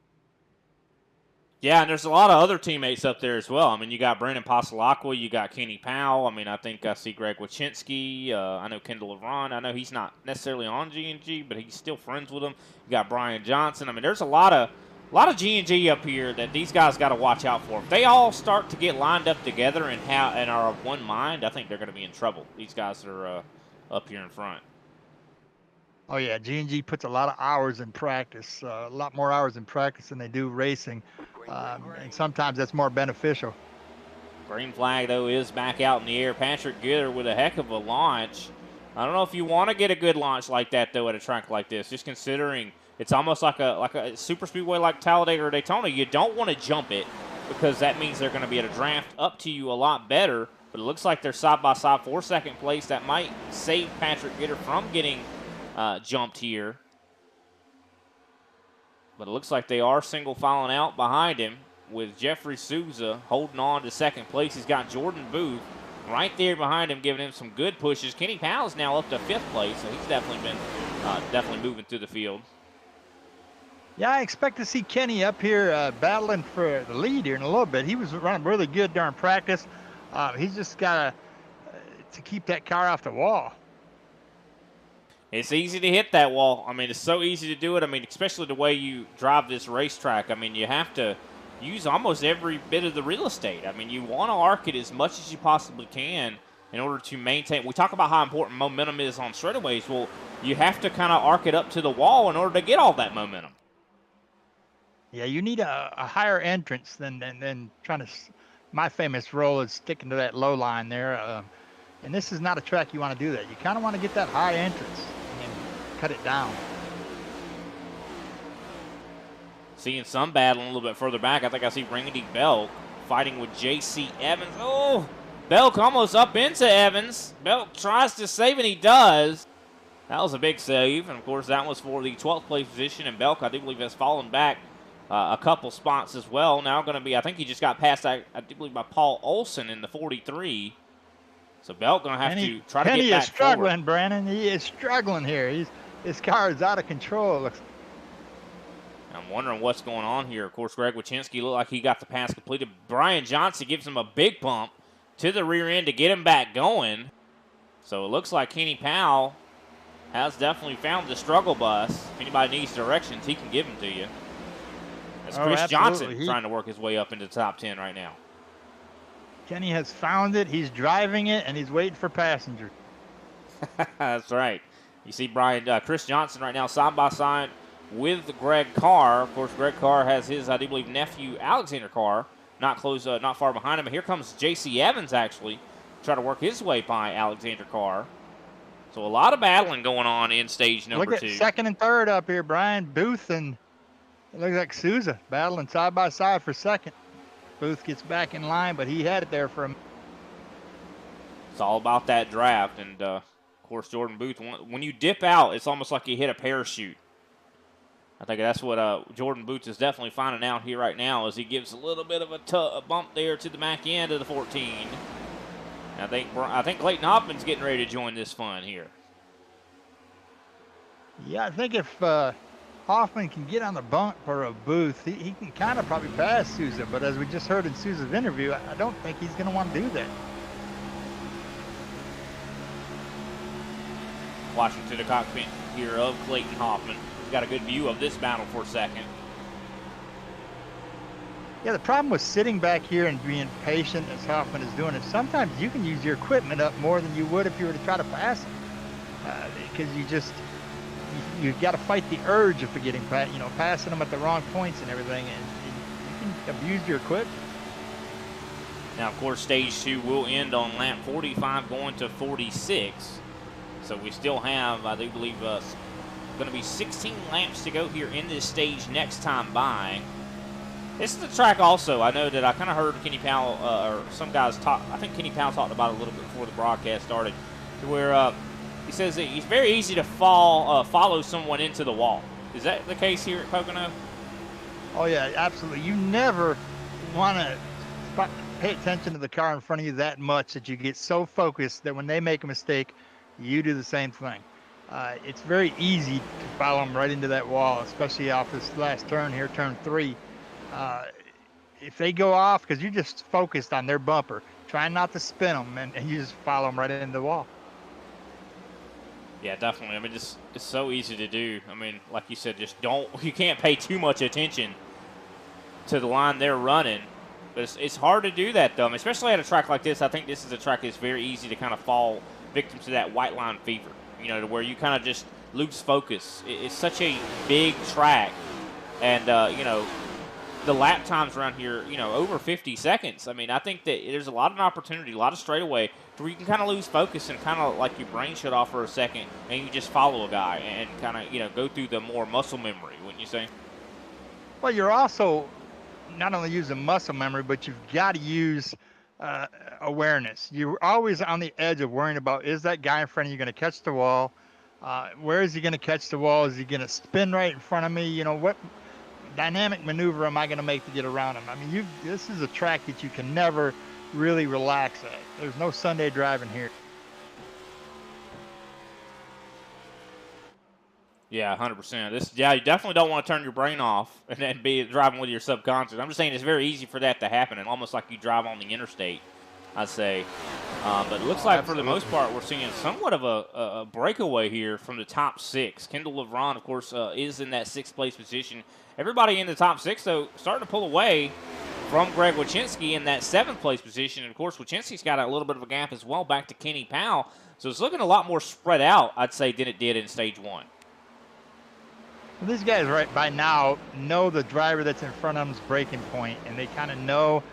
A: Yeah, and there's a lot of other teammates up there as well. I mean, you got Brandon Pasalacqua, you got Kenny Powell. I mean, I think I see Greg Wachinski. I know Kendall LeBron. I know he's not necessarily on G&G, but he's still friends with him. You got Brian Johnson. I mean, there's a lot of G&G up here that these guys got to watch out for. If they all start to get lined up together and are of one mind, I think they're going to be in trouble. These guys are up here in front.
B: Oh, yeah, G&G puts a lot of hours in practice, a lot more hours in practice than they do racing, and sometimes that's more beneficial.
A: Green flag, though, is back out in the air. Patrick Gitter with a heck of a launch. I don't know if you want to get a good launch like that, though, at a track like this, just considering it's almost like a super speedway like Talladega or Daytona. You don't want to jump it because that means they're going to be able to draft up to you a lot better, but it looks like they're side-by-side for second place. That might save Patrick Gitter from getting jumped here. But it looks like they are single filing out behind him with Jeffrey Souza holding on to second place. He's got Jordan Booth right there behind him, giving him some good pushes. Kenny Powell's now up to fifth place, so he's definitely been moving through the field.
B: Yeah, I expect to see Kenny up here battling for the lead here in a little bit. He was running really good during practice. He's just got to keep that car off the wall.
A: It's easy to hit that wall. I mean, it's so easy to do it. I mean, especially the way you drive this racetrack. I mean, you have to use almost every bit of the real estate. I mean, you want to arc it as much as you possibly can in order to maintain. We talk about how important momentum is on straightaways. Well, you have to kind of arc it up to the wall in order to get all that momentum.
B: Yeah, you need a higher entrance than trying to. My famous role is sticking to that low line there. And this is not a track you want to do that. You kind of want to get that high entrance and cut it down.
A: Seeing some battling a little bit further back. I think I see Randy Belk fighting with J.C. Evans. Oh, Belk almost up into Evans. Belk tries to save, and he does. That was a big save. And, of course, that was for the 12th place position. And Belk, I do believe, has fallen back a couple spots as well. Now going to be, I think he just got passed, I do believe, by Paul Olson in the 43. So Belk going to have to try to get back forward.
B: Kenny is struggling, Brandon. He is struggling here. His car is out of control.
A: I'm wondering what's going on here. Of course, Greg Wachinski looked like he got the pass completed. Brian Johnson gives him a big bump to the rear end to get him back going. So it looks like Kenny Powell has definitely found the struggle bus. If anybody needs directions, he can give them to you. That's Chris Johnson trying to work his way up into the top 10 right now.
B: Kenny has found it. He's driving it, and he's waiting for passengers.
A: That's right. You see Chris Johnson right now side by side with Greg Carr. Of course, Greg Carr has his, I do believe, nephew Alexander Carr not far behind him. And here comes J.C. Evans actually trying to work his way by Alexander Carr. So a lot of battling going on in stage number 2.
B: Look at second and third up here, Brian. Booth and it looks like Souza battling side by side for second. Booth gets back in line, but he had it there for him.
A: It's all about that draft. And, of course, Jordan Booth, when you dip out, it's almost like you hit a parachute. I think that's what Jordan Booth is definitely finding out here right now as he gives a little bit of a bump there to the back end of the 14. And I think Clayton Hoffman's getting ready to join this fun here.
B: Yeah, I think if Hoffman can get on the bumper of Booth, he can kind of probably pass Souza, but as we just heard in Souza's interview, I don't think he's going to want to do that.
A: Watching to the cockpit here of Clayton Hoffman. He's got a good view of this battle for a second.
B: Yeah, the problem with sitting back here and being patient as Hoffman is doing is sometimes you can use your equipment up more than you would if you were to try to pass him. Because you got to fight the urge of forgetting, passing them at the wrong points and everything, and you can abuse your equipment.
A: Now, of course, stage 2 will end on lap 45 going to 46. So we still have, I do believe, going to be 16 laps to go here in this stage next time by. This is the track also. I know that I kind of heard Kenny Powell, or some guys talk, I think Kenny Powell talked about it a little bit before the broadcast started, to where he says that it's very easy to follow someone into the wall. Is that the case here at Pocono?
B: Oh, yeah, absolutely. You never want to pay attention to the car in front of you that much that you get so focused that when they make a mistake, you do the same thing. It's very easy to follow them right into that wall, especially off this last turn here, turn 3. If they go off, because you're just focused on their bumper, trying not to spin them, and you just follow them right into the wall.
A: Yeah, definitely. I mean, it's so easy to do. I mean, like you said, you can't pay too much attention to the line they're running. But it's hard to do that, though, especially at a track like this. I think this is a track that's very easy to kind of fall victim to that white line fever, to where you kind of just lose focus. It's such a big track, and, the lap times around here, over 50 seconds. I mean, I think that there's a lot of opportunity, a lot of straightaway, where you can kind of lose focus and kind of like your brain shut off for a second, and you just follow a guy and kind of, go through the more muscle memory, wouldn't you say?
B: Well, you're also not only using muscle memory, but you've got to use awareness. You're always on the edge of worrying about, is that guy in front of you going to catch the wall? Where is he going to catch the wall? Is he going to spin right in front of me? What dynamic maneuver am I going to make to get around him? I mean, this is a track that you can never really relax at. There's no Sunday driving here.
A: Yeah, 100%. You definitely don't want to turn your brain off and then be driving with your subconscious. I'm just saying it's very easy for that to happen, and almost like you drive on the interstate, I'd say. But it looks like for the most part we're seeing somewhat of a breakaway here from the top 6. Kendall LeBron, of course, is in that 6th place position. Everybody in the top 6, though, starting to pull away from Greg Wyszynski in that 7th place position. And, of course, Wyszynski's got a little bit of a gap as well back to Kenny Powell. So it's looking a lot more spread out, I'd say, than it did in stage 1.
B: Well, these guys right by now know the driver that's in front of them's braking point, and they kind of know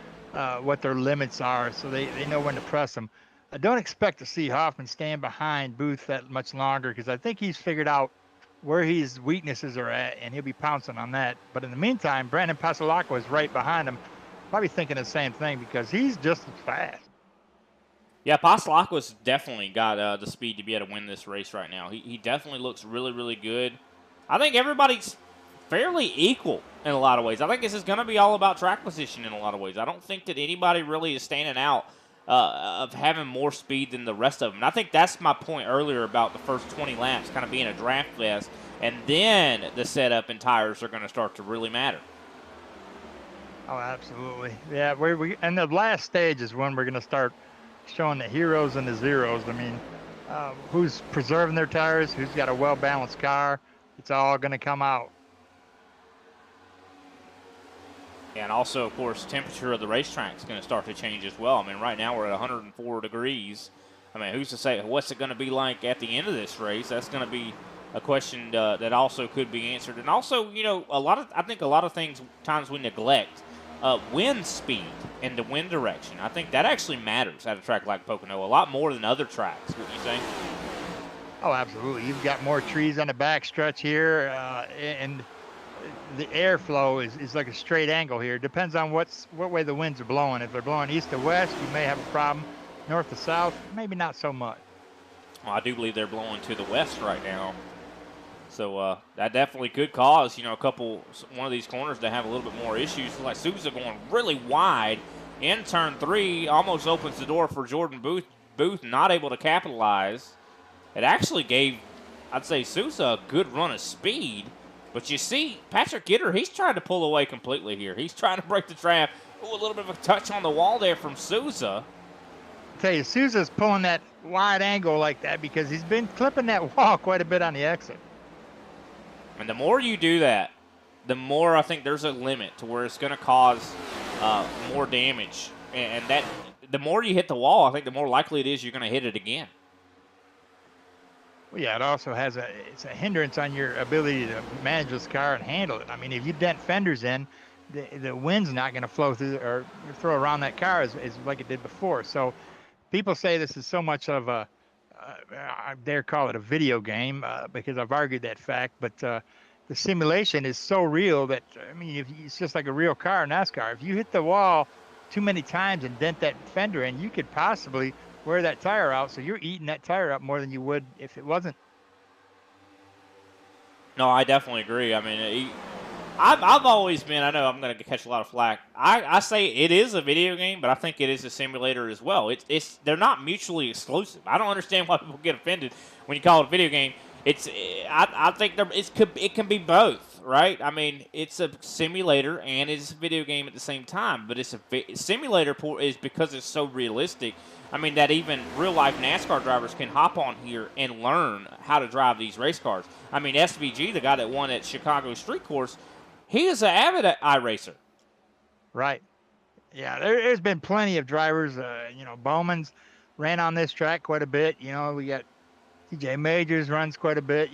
B: what their limits are, so they know when to press them. I don't expect to see Hoffman stand behind Booth that much longer, because I think he's figured out where his weaknesses are at, and he'll be pouncing on that. But in the meantime, Brandon Pasalacqua is right behind him, probably thinking the same thing, because he's just as fast.
A: Yeah, Pasalacqua's definitely got the speed to be able to win this race right now. He definitely looks really, really good. I think everybody's fairly equal in a lot of ways. I think this is going to be all about track position in a lot of ways. I don't think that anybody really is standing out of having more speed than the rest of them. And I think that's my point earlier about the first 20 laps kind of being a draft fest, and then the setup and tires are going to start to really matter.
B: Oh, absolutely. Yeah, and the last stage is when we're going to start showing the heroes and the zeros. I mean, who's preserving their tires, who's got a well-balanced car. It's all going to come out.
A: And also, of course, temperature of the racetrack is going to start to change as well. I mean, right now we're at 104 degrees. I mean, who's to say what's it going to be like at the end of this race? That's going to be a question that also could be answered. And also, I think a lot of times we neglect wind speed and the wind direction. I think that actually matters at a track like Pocono a lot more than other tracks. What do you think?
B: Oh, absolutely. You've got more trees on the back stretch here, and the airflow is like a straight angle here. It depends on what way the winds are blowing. If they're blowing east to west, you may have a problem. North to south, maybe not so much.
A: Well, I do believe they're blowing to the west right now. So that definitely could cause, one of these corners to have a little bit more issues. Like Souza going really wide in turn 3, almost opens the door for Jordan Booth. Booth not able to capitalize. It actually gave, I'd say, Souza a good run of speed. But you see, Patrick Gitter, he's trying to pull away completely here. He's trying to break the trap. Ooh, a little bit of a touch on the wall there from Souza.
B: I tell you, Souza's pulling that wide angle like that because he's been clipping that wall quite a bit on the exit.
A: And the more you do that, the more I think there's a limit to where it's going to cause more damage. And that the more you hit the wall, I think the more likely it is you're going to hit it again.
B: Well, yeah, it also has it's a hindrance on your ability to manage this car and handle it. I mean, if you dent fenders in, the wind's not going to flow through or throw around that car as like it did before. So people say this is so much of a, I dare call it a video game because I've argued that fact, but the simulation is so real that, I mean, it's just like a real car, NASCAR. If you hit the wall too many times and dent that fender in, you could possibly wear that tire out, so you're eating that tire up more than you would if it wasn't.
A: No, I definitely agree. I mean, I've always been, I know I'm going to catch a lot of flack. I say it is a video game, but I think it is a simulator as well. They're not mutually exclusive. I don't understand why people get offended when you call it a video game. I think it can be both, right? I mean, it's a simulator and it's a video game at the same time, but it's a simulator is because it's so realistic. I mean, that even real-life NASCAR drivers can hop on here and learn how to drive these race cars. I mean, SVG, the guy that won at Chicago Street Course, he is an avid iRacer.
B: Right. Yeah, there's been plenty of drivers. Bowman's ran on this track quite a bit. We got TJ Majors runs quite a bit.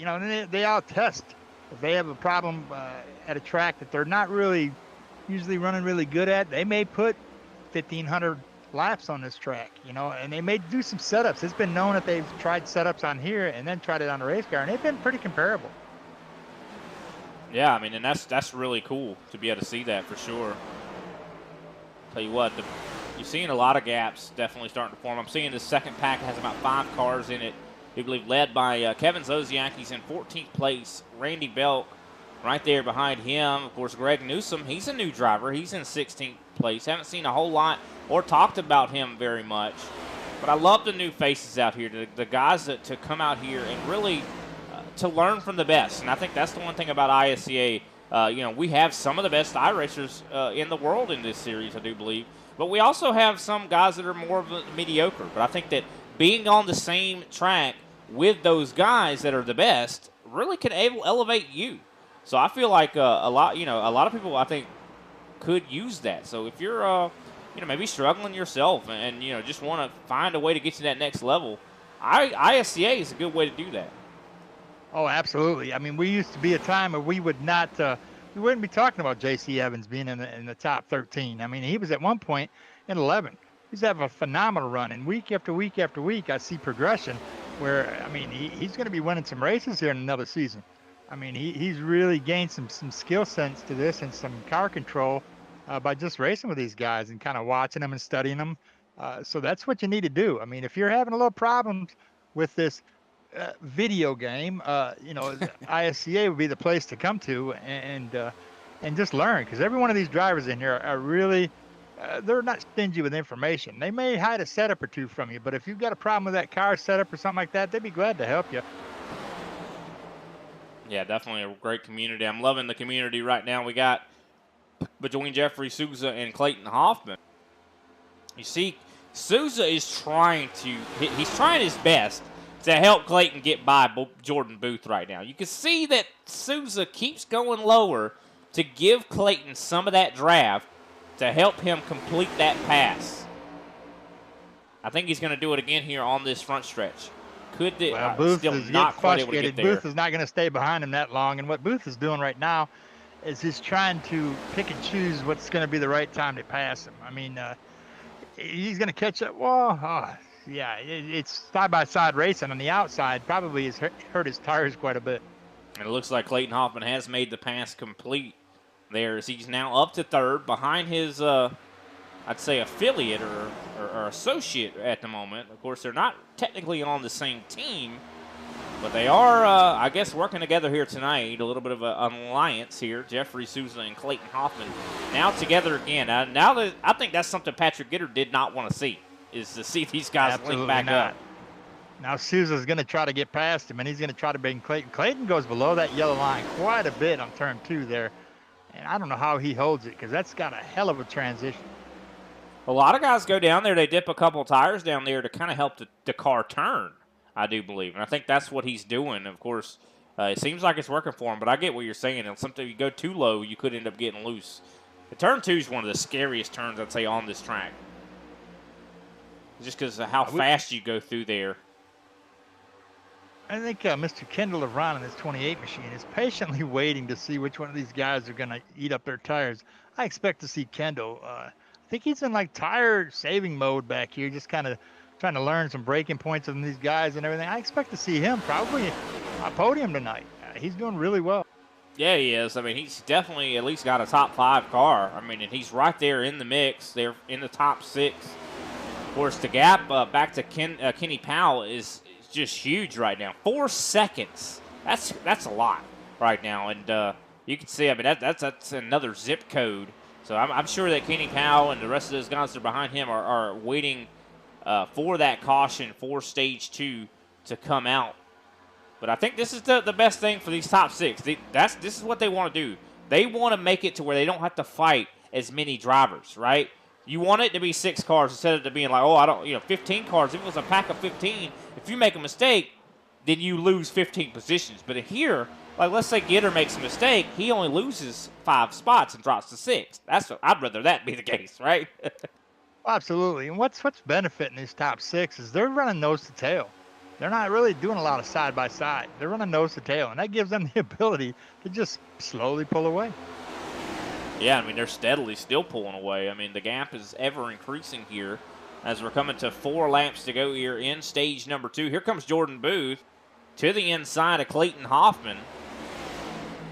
B: They all test. If they have a problem at a track that they're not really usually running really good at, they may put 1,500 laps on this track, and they may do some setups. It's been known that they've tried setups on here and then tried it on a race car, and they've been pretty comparable.
A: Yeah, I mean, and that's really cool to be able to see that for sure. Tell you what, you're seeing a lot of gaps definitely starting to form. I'm seeing the second pack has about 5 cars in it. We believe led by Kevin Zosiakis in 14th place. Randy Belk right there behind him. Of course, Greg Newsom, he's a new driver. He's in 16th place. Haven't seen a whole lot or talked about him very much. But I love the new faces out here, the guys to come out here and really to learn from the best. And I think that's the one thing about ISCA. We have some of the best iRacers in the world in this series, I do believe. But we also have some guys that are more of a mediocre. But I think that being on the same track with those guys that are the best really can elevate you. So I feel like a lot of people I think could use that. So if you're maybe struggling yourself and just want to find a way to get to that next level, ISCA is a good way to do that.
B: Oh, absolutely. I mean, we used to be a time where we would not, we wouldn't be talking about J.C. Evans being in the top 13. I mean, he was at one point in 11. He's having a phenomenal run, and week after week after week, I see progression. Where I mean, he's going to be winning some races here in another season. I mean, he's really gained some skill sense to this and some car control by just racing with these guys and kind of watching them and studying them. So that's what you need to do. I mean, if you're having a little problems with this video game, ISCA would be the place to come to and just learn, because every one of these drivers in here are really they're not stingy with information. They may hide a setup or two from you, but if you've got a problem with that car setup or something like that, they'd be glad to help you.
A: Yeah, definitely a great community. I'm loving the community right now. We got between Jeffrey Souza and Clayton Hoffman. You see, Souza is trying his best to help Clayton get by Jordan Booth right now. You can see that Souza keeps going lower to give Clayton some of that draft to help him complete that pass. I think he's going to do it again here on this front stretch.
B: Booth
A: still
B: is
A: not quite able to get there.
B: Booth is not going to stay behind him that long, and what Booth is doing right now is he's trying to pick and choose what's going to be the right time to pass him. I mean, he's going to catch up. Well, it's side-by-side racing on the outside. Probably has hurt his tires quite a bit.
A: And it looks like Clayton Hoffman has made the pass complete there, as he's now up to third behind his, I'd say, affiliate or associate at the moment. Of course, they're not technically on the same team, but they are, I guess, working together here tonight. A little bit of an alliance here. Jeffrey Souza and Clayton Hoffman now together again. Now that I think that's something Patrick Gitter did not want to see, is to see these guys link back up.
B: Now Souza's going to try to get past him, and he's going to try to bring Clayton. Clayton goes below that yellow line quite a bit on turn 2 there. And I don't know how he holds it because that's got a hell of a transition.
A: A lot of guys go down there. They dip a couple tires down there to kind of help the car turn, I do believe. And I think that's what he's doing. Of course, it seems like it's working for him, but I get what you're saying. And sometimes you go too low, you could end up getting loose. The turn 2 is one of the scariest turns, I'd say, on this track. Just because of how fast you go through there.
B: I think Mr. Kendall LeBron in this 28 machine is patiently waiting to see which one of these guys are going to eat up their tires. I expect to see Kendall. I think he's in like tire saving mode back here, just kind of trying to learn some braking points from these guys and everything. I expect to see him probably on podium tonight. He's doing really well.
A: Yeah, he is. I mean, he's definitely at least got a top 5 car. I mean, and he's right there in the mix. They're in the top 6. Of course, the gap back to Kenny Powell is just huge right now. 4 seconds. That's a lot right now. And you can see, I mean, that's another zip code. So I'm sure that Kenny Powell and the rest of those guys that are behind him are waiting for that caution for stage 2 to come out. But I think this is the best thing for these top 6. This is what they want to do. They want to make it to where they don't have to fight as many drivers, right? You want it to be 6 cars instead of it being like, 15 cars. If it was a pack of 15, if you make a mistake, then you lose 15 positions. But here, like let's say Gitter makes a mistake, he only loses 5 spots and drops to 6. I'd rather that be the case, right?
B: Absolutely. And what's benefiting these top 6 is they're running nose to tail. They're not really doing a lot of side by side. They're running nose to tail, and that gives them the ability to just slowly pull away.
A: Yeah, I mean, they're steadily still pulling away. I mean, the gap is ever increasing here as we're coming to 4 laps to go here in stage number 2. Here comes Jordan Booth to the inside of Clayton Hoffman.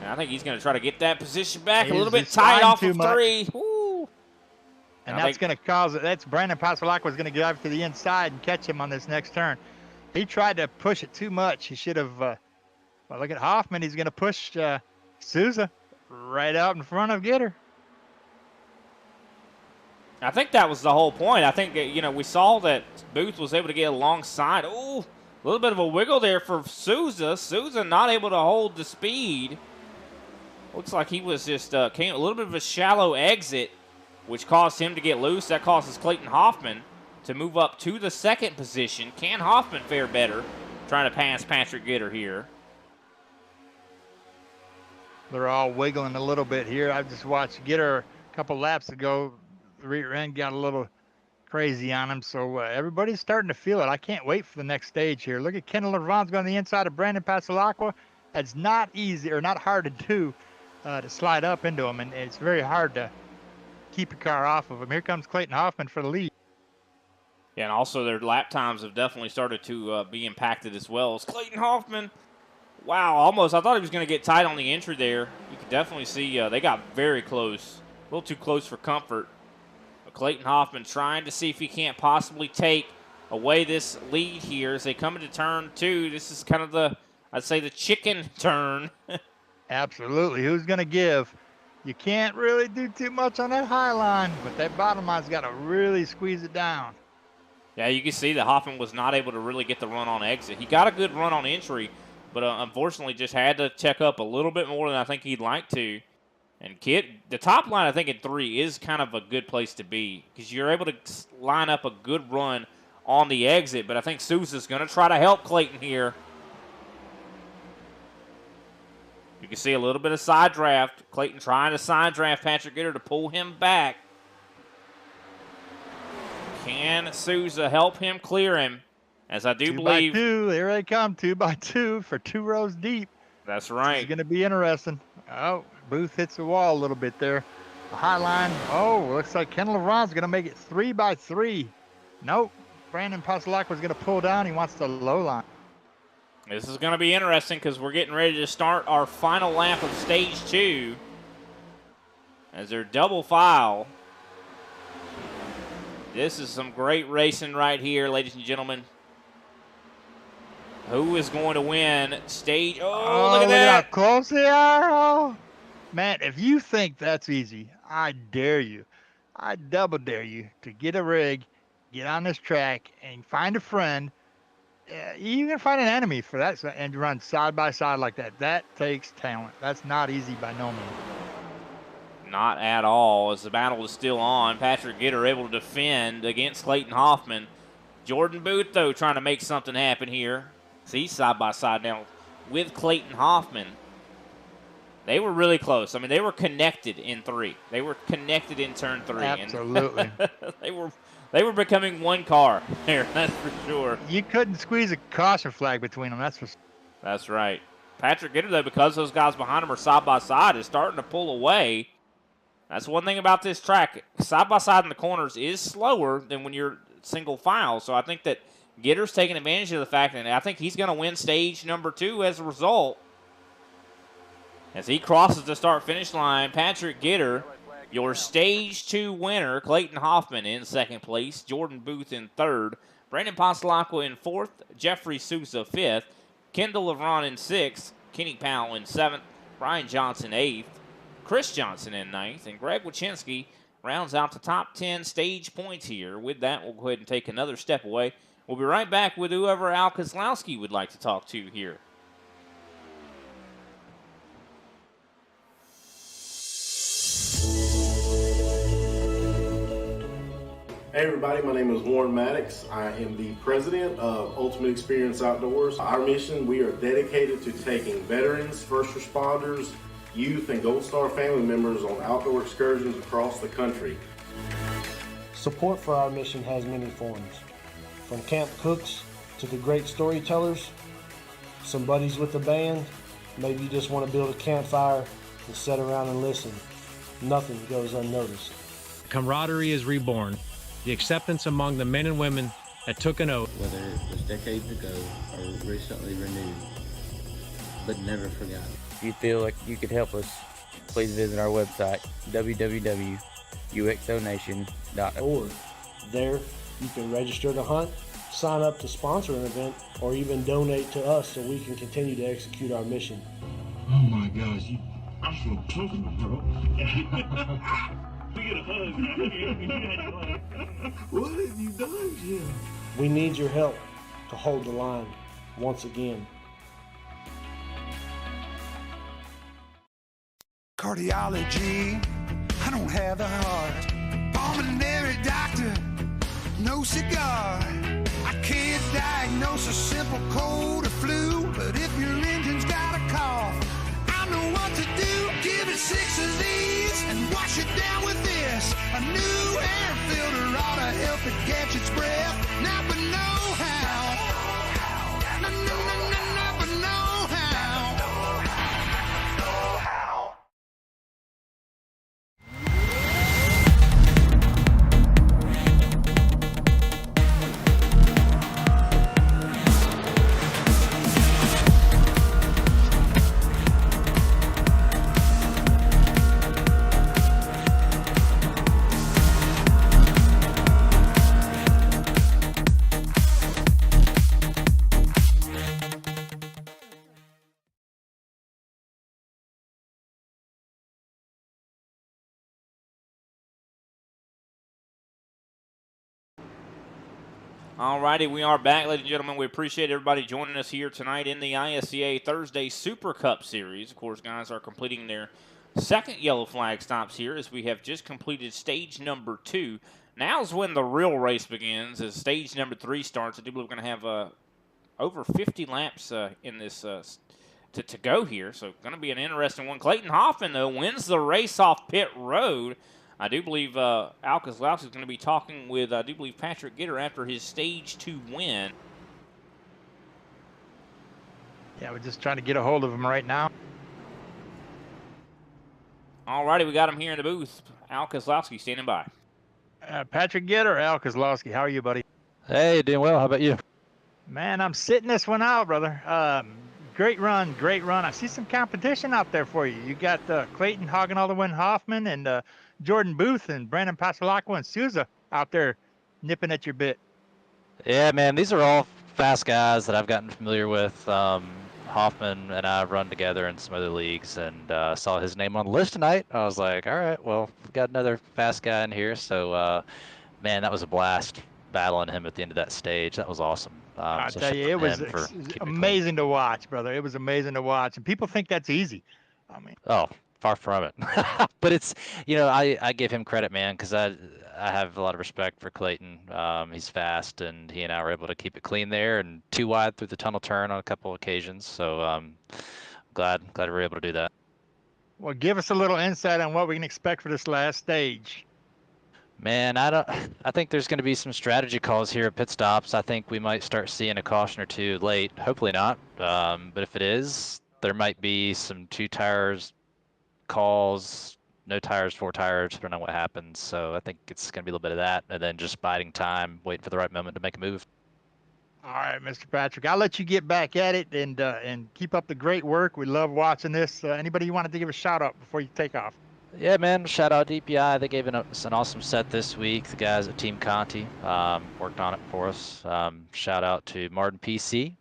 A: And I think he's going to try to get that position back a little bit tight off of 3. Woo.
B: And that's going to cause it. That's Brandon Pasolak was going to drive to the inside and catch him on this next turn. He tried to push it too much. He should have. Well, look at Hoffman. He's going to push Souza right out in front of Gitter.
A: I think that was the whole point. I think, we saw that Booth was able to get alongside. Ooh, a little bit of a wiggle there for Souza. Souza not able to hold the speed. Looks like he was just came a little bit of a shallow exit, which caused him to get loose. That causes Clayton Hoffman to move up to the 2nd position. Can Hoffman fare better trying to pass Patrick Gitter here?
B: They're all wiggling a little bit here. I just watched Gitter a couple laps ago. The rear end got a little crazy on him, so everybody's starting to feel it. I can't wait for the next stage here. Look at Kendall LeBron's going to the inside of Brandon Pasolacqua. It's not easy or not hard to do to slide up into him, and it's very hard to keep your car off of him. Here comes Clayton Hoffman for the lead.
A: Yeah, and also their lap times have definitely started to be impacted as well. As Clayton Hoffman, wow, almost. I thought he was going to get tight on the entry there. You could definitely see they got very close, a little too close for comfort. But Clayton Hoffman trying to see if he can't possibly take away this lead here as they come into turn 2. This is kind of I'd say the chicken turn.
B: Absolutely. Who's going to give? You can't really do too much on that high line, but that bottom line's got to really squeeze it down.
A: Yeah, you can see that Hoffman was not able to really get the run on exit. He got a good run on entry, but unfortunately just had to check up a little bit more than I think he'd like to. And the top line, I think, in 3 is kind of a good place to be because you're able to line up a good run on the exit, but I think Sousa's going to try to help Clayton here. You can see a little bit of side draft. Clayton trying to side draft Patrick Gitter to pull him back. Can Souza help him clear him? As I do believe.
B: 2 by 2. Here they come. 2 by 2 for 2 rows deep.
A: That's right.
B: It's going to be interesting. Oh, Booth hits the wall a little bit there. The high line. Oh, looks like Ken LeBron's going to make it 3 by 3. Nope. Brandon Pasolak was going to pull down. He wants the low line.
A: This is going to be interesting because we're getting ready to start our final lap of stage 2. As they're double file. This is some great racing right here, ladies and gentlemen. Who is going to win stage? Oh, look at that.
B: How close they are. Oh. Man, if you think that's easy, I dare you. I double dare you to get a rig, get on this track, and find a friend Yeah, you can find an enemy for that and run side by side like that. That takes talent. That's not easy by no means.
A: Not at all, as the battle is still on. Patrick Gitter able to defend against Clayton Hoffman. Jordan Booth, though, trying to make something happen here. See, side by side now with Clayton Hoffman. They were really close. I mean, they were connected in 3. They were connected in turn 3.
B: Absolutely.
A: And they were becoming one car there, that's for sure.
B: You couldn't squeeze a caution flag between them, that's for sure.
A: That's right. Patrick Gitter, though, because those guys behind him are side by side, is starting to pull away. That's one thing about this track. Side by side in the corners is slower than when you're single file. So I think that Gitter's taking advantage of the fact, and I think he's going to win stage number 2 as a result. As he crosses the start-finish line, Patrick Gitter, your stage 2 winner. Clayton Hoffman in 2nd place. Jordan Booth in 3rd. Brandon Pastelacqua in 4th. Jeffrey Sousa 5th. Kendall Levron in 6th. Kenny Powell in 7th. Brian Johnson 8th. Chris Johnson in 9th. And Greg Wachinski rounds out the top 10 stage points here. With that, we'll go ahead and take another step away. We'll be right back with whoever Al Kozlowski would like to talk to here.
F: Hey everybody, my name is Warren Maddox. I am the president of Ultimate Experience Outdoors. Our mission, we are dedicated to taking veterans, first responders, youth, and Gold Star family members on outdoor excursions across the country.
G: Support for our mission has many forms. From camp cooks to the great storytellers, some buddies with the band, maybe you just want to build a campfire and sit around and listen. Nothing goes unnoticed.
H: Camaraderie is reborn. The acceptance among the men and women that took an oath.
I: Whether it was decades ago or recently renewed, but never forgotten.
J: If you feel like you could help us, please visit our website, www.uxonation.org.
G: There, you can register to hunt, sign up to sponsor an event, or even donate to us so we can continue to execute our mission.
K: Oh my gosh, I'm so talking, bro. We get a hug. What have you done, Jim?
G: We need your help to hold the line once again.
E: Cardiology, I don't have the heart. Pulmonary doctor, no cigar. I can't diagnose a simple cold or flu, but if your engine's got a cough, I know what to do. Give it 6 of these and wash it down with this. A new air filter ought to help it catch its breath. Napa know-how. Napa know-how.
A: Alrighty, we are back, ladies and gentlemen. We appreciate everybody joining us here tonight in the ISCA Thursday Super Cup Series. Of course, guys are completing their second yellow flag stops here as we have just completed stage number 2. Now's when the real race begins as stage number 3 starts. I do believe we're going to have over 50 laps in this to go here, so going to be an interesting one. Clayton Hoffman, though, wins the race off pit road. I do believe Al Kozlowski is going to be talking with, I do believe, Patrick Gitter after his stage 2 win.
B: Yeah, we're just trying to get a hold of him right now.
A: All righty, we got him here in the booth. Al Kozlowski standing by.
B: Patrick Gitter, Al Kozlowski. How are you, buddy?
M: Hey, doing well. How about you?
B: Man, I'm sitting this one out, brother. Great run, great run. I see some competition out there for you. You got Clayton hogging all the win, Hoffman, and Jordan Booth and Brandon Pastelacqua and Sousa out there nipping at your bit.
M: Yeah, man, these are all fast guys that I've gotten familiar with. Hoffman and I run together in some other leagues, and saw his name on the list tonight. I was like, all right, well, we've got another fast guy in here. So, man, that was a blast battling him at the end of that stage. That was awesome.
B: I
M: So
B: tell
M: shout
B: you,
M: out
B: it
M: to
B: was
M: him for keeping it clean.
B: amazing to watch, brother. It was amazing to watch, and people think that's easy. I mean,
M: Oh, far from it. But it's, I give him credit, man, because I have a lot of respect for Clayton. He's fast, and he and I were able to keep it clean there and 2 wide through the tunnel turn on a couple occasions. So glad we were able to do that.
B: well, give us a little insight on what we can expect for this last stage.
M: Man, I think there's going to be some strategy calls here at pit stops. I think we might start seeing a caution or two late. Hopefully not. But if it is, there might be some 2 tires calls, no tires, 4 tires, depending on what happens. So I think it's going to be a little bit of that, and then just biding time, waiting for the right moment to make a move.
B: All right, Mr. Patrick, I'll let you get back at it and keep up the great work. We love watching this. Anybody you wanted to give a shout out before you take off?
M: Yeah, man, shout out DPI. They gave us an awesome set this week. The guys at Team Conti worked on it for us. Shout out to Martin PC,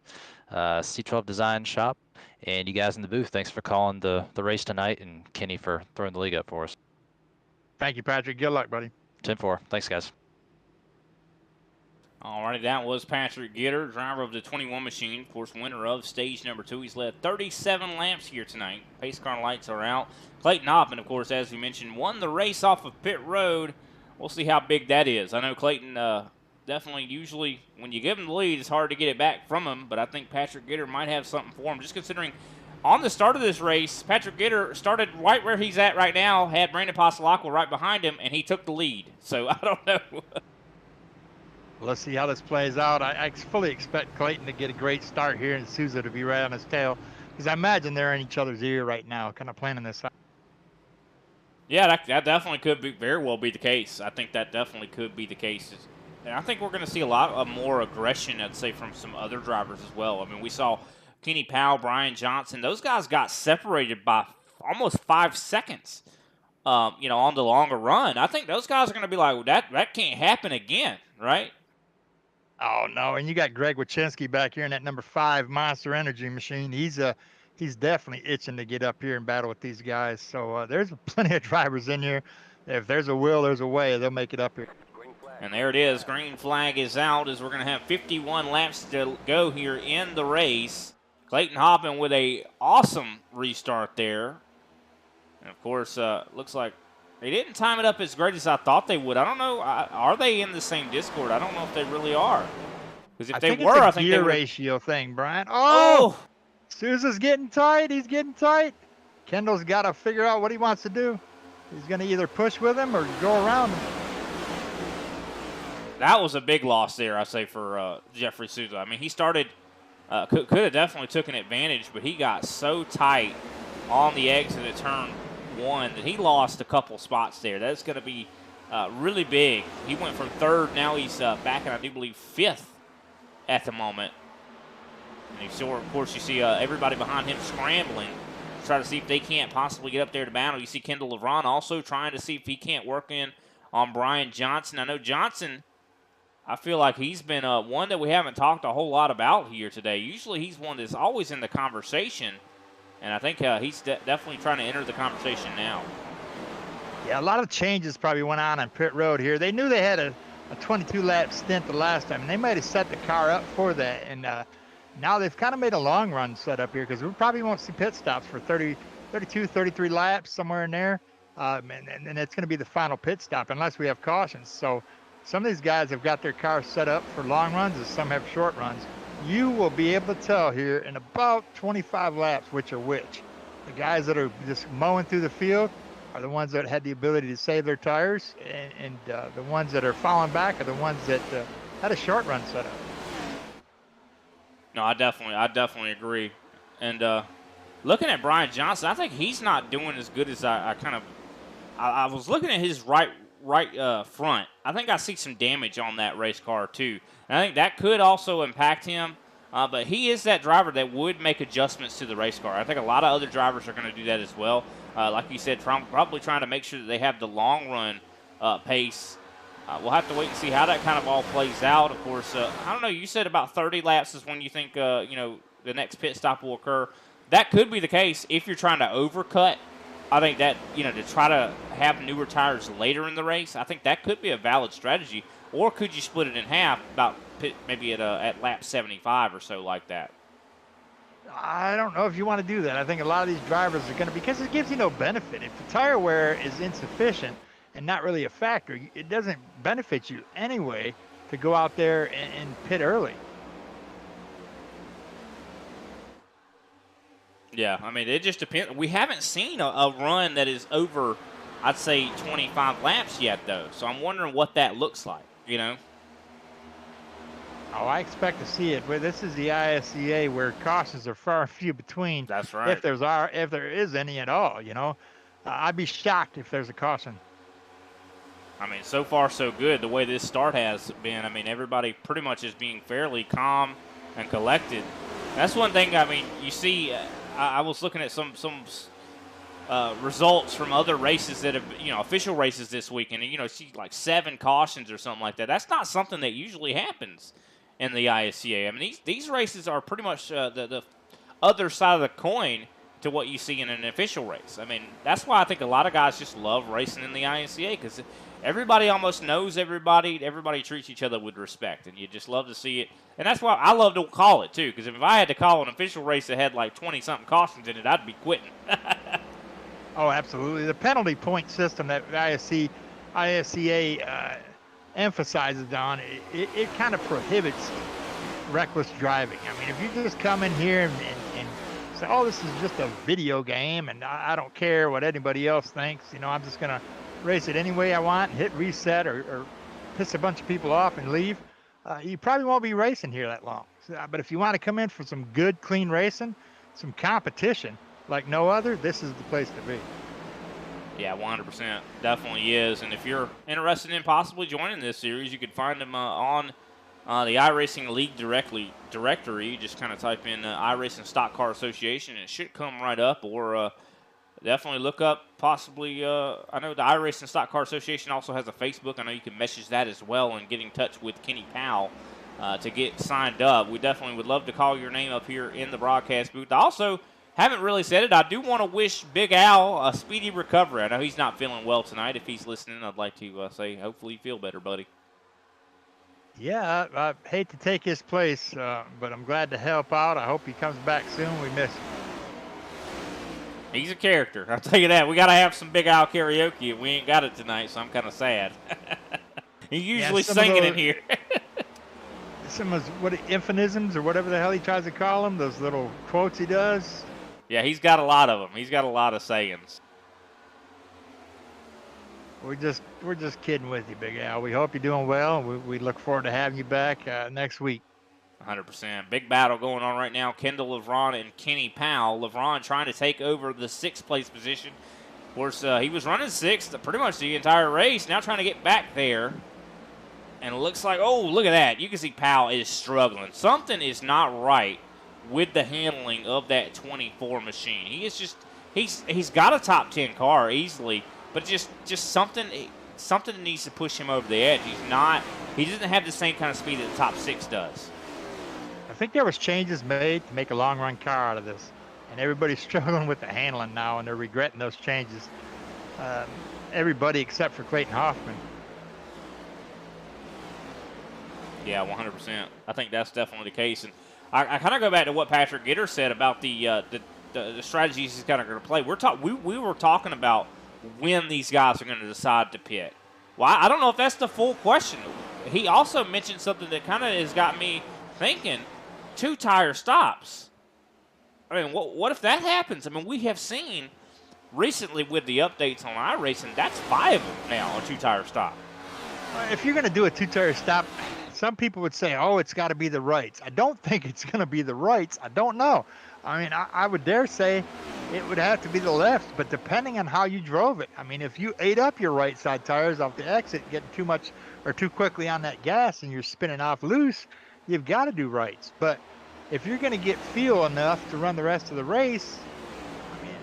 M: C12 Design Shop, and you guys in the booth. Thanks for calling the race tonight, and Kenny for throwing the league up for us.
B: Thank you, Patrick. Good luck, buddy.
M: 10-4. Thanks, guys.
A: Alrighty, that was Patrick Gitter, driver of the 21 machine, of course, winner of stage number 2. He's led 37 laps here tonight. Pace car lights are out. Clayton Hoffman, of course, as we mentioned, won the race off of pit road. We'll see how big that is. I know Clayton definitely, usually, when you give him the lead, it's hard to get it back from him, but I think Patrick Gitter might have something for him, just considering on the start of this race, Patrick Gitter started right where he's at right now, had Brandon Pasalacqua right behind him, and he took the lead. So I don't know.
B: Let's see how this plays out. I fully expect Clayton to get a great start here and Souza to be right on his tail, because I imagine they're in each other's ear right now, kind of planning this out.
A: Yeah, that definitely could very well be the case. I think that definitely could be the case. And I think we're going to see a lot of more aggression, I'd say, from some other drivers as well. I mean, we saw Kenny Powell, Brian Johnson. Those guys got separated by almost 5 seconds, on the longer run. I think those guys are going to be like, that can't happen again, right?
B: Oh, no, and you got Greg Wachinski back here in that number 5 Monster Energy machine. He's definitely itching to get up here and battle with these guys. So there's plenty of drivers in here. If there's a will, there's a way. They'll make it up here.
A: And there it is. Green flag is out as we're going to have 51 laps to go here in the race. Clayton Hoffman with a awesome restart there. And, of course, looks like they didn't time it up as great as I thought they would. I don't know. Are they in the same Discord? I don't know if they really are. Because if they were, I think they would.
B: Ratio thing, Brian. Oh! Souza's getting tight. He's getting tight. Kendall's got to figure out what he wants to do. He's going to either push with him or go around him.
A: That was a big loss there, I say, for Jeffrey Souza. I mean, he started, could have definitely took an advantage, but he got so tight on the exit at turn 1 that he lost a couple spots there. That's going to be really big. He went from 3rd. Now he's back in, I do believe, 5th at the moment. And you saw, of course, you see everybody behind him scrambling to try to see if they can't possibly get up there to battle. You see Kendall LeVron also trying to see if he can't work in on Brian Johnson. I know Johnson, I feel like he's been one that we haven't talked a whole lot about here today. Usually he's one that's always in the conversation, and I think he's definitely trying to enter the conversation now.
B: Yeah, a lot of changes probably went on pit road here. They knew they had a 22-lap stint the last time, and they might have set the car up for that. And now they've kind of made a long run set up here, because we probably won't see pit stops for 32, 33 laps, somewhere in there. And it's going to be the final pit stop unless we have cautions. So some of these guys have got their cars set up for long runs, and some have short runs. You will be able to tell here in about 25 laps which are which. The guys that are just mowing through the field are the ones that had the ability to save their tires, and the ones that are falling back are the ones that had a short run set up.
A: No, I definitely agree. And looking at Brian Johnson, I think he's not doing as good as I was looking at his right front. I think I see some damage on that race car too. And I think that could also impact him. But he is that driver that would make adjustments to the race car. I think a lot of other drivers are going to do that as well. Like you said, probably trying to make sure that they have the long run pace. We'll have to wait and see how that kind of all plays out. Of course, I don't know. You said about 30 laps is when you think the next pit stop will occur. That could be the case if you're trying to overcut. I think that, to try to have newer tires later in the race, I think that could be a valid strategy. or could you split it in half about maybe at lap 75 or so like that?
B: I don't know if you want to do that. I think a lot of these drivers are going to, because it gives you no benefit. If the tire wear is insufficient and not really a factor, it doesn't benefit you anyway to go out there and pit early.
A: Yeah, I mean, it just depends. We haven't seen a run that is over, I'd say, 25 laps yet, though. So I'm wondering what that looks like, you know?
B: Oh, I expect to see it. But this is the ISCA where cautions are far and few between.
A: That's right.
B: If there is any at all, you know. I'd be shocked if there's a caution.
A: I mean, so far so good. The way this start has been, I mean, everybody pretty much is being fairly calm and collected. That's one thing. I mean, you see, I was looking at some results from other races that have, you know, official races this weekend, and you know, see like 7 cautions or something like that. That's not something that usually happens in the ISCA. I mean, these races are pretty much the other side of the coin to what you see in an official race. I mean, that's why I think a lot of guys just love racing in the ISCA, because everybody almost knows everybody. Everybody treats each other with respect, and you just love to see it. And that's why I love to call it, too, because if I had to call an official race that had like 20-something cautions in it, I'd be quitting.
B: Oh, absolutely. The penalty point system that ISCA emphasizes on, it kind of prohibits reckless driving. I mean, if you just come in here and say, oh, this is just a video game and I don't care what anybody else thinks, you know, I'm just going to race it any way I want and hit reset or piss a bunch of people off and leave, you probably won't be racing here that long. But if you want to come in for some good, clean racing, some competition like no other, this is the place to be.
A: Yeah, 100%. Definitely is. And if you're interested in possibly joining this series, you can find them on the iRacing League directory. You just kind of type in iRacing Stock Car Association, and it should come right up. Or definitely look up possibly, I know the iRacing Stock Car Association also has a Facebook. I know you can message that as well and get in touch with Kenny Powell to get signed up. We definitely would love to call your name up here in the broadcast booth. Also, haven't really said it, I do want to wish Big Al a speedy recovery. I know he's not feeling well tonight. If he's listening, I'd like to say hopefully you feel better, buddy.
B: Yeah, I hate to take his place, but I'm glad to help out. I hope he comes back soon. We miss him.
A: He's a character, I'll tell you that. We got to have some Big Al karaoke, and we ain't got it tonight, so I'm kind of sad. He's usually singing in here.
B: Some of what euphemisms or whatever the hell he tries to call them, those little quotes he does.
A: Yeah, he's got a lot of them. He's got a lot of sayings.
B: We're just kidding with you, Big Al. We hope you're doing well. We look forward to having you back next week.
A: 100%. Big battle going on right now. Kendall LeVron and Kenny Powell. LeVron trying to take over the 6th place position. Of course, he was running 6th pretty much the entire race. Now trying to get back there. And it looks like, oh, look at that. You can see Powell is struggling. Something is not right with the handling of that 24 machine. He is just, he's got a top 10 car easily, but just something needs to push him over the edge. He doesn't have the same kind of speed that the top 6 does.
B: I think there was changes made to make a long run car out of this, and everybody's struggling with the handling now, and they're regretting those changes. Everybody except for Clayton Hoffman.
A: Yeah, 100%. I think that's definitely the case. And I kind of go back to what Patrick Gitter said about the strategies he's kind of going to play. We were talking about when these guys are going to decide to pit. Well, I don't know if that's the full question. He also mentioned something that kind of has got me thinking, 2-tire stops. I mean, what if that happens? I mean, we have seen recently with the updates on iRacing, that's viable now, a 2-tire stop.
B: If you're going to do a 2-tire stop, some people would say, oh, it's got to be the rights. I don't think it's going to be the rights. I don't know. I mean, I would dare say it would have to be the left, but depending on how you drove it. I mean, if you ate up your right side tires off the exit, getting too much or too quickly on that gas and you're spinning off loose, you've got to do rights. But if you're going to get fuel enough to run the rest of the race, I mean,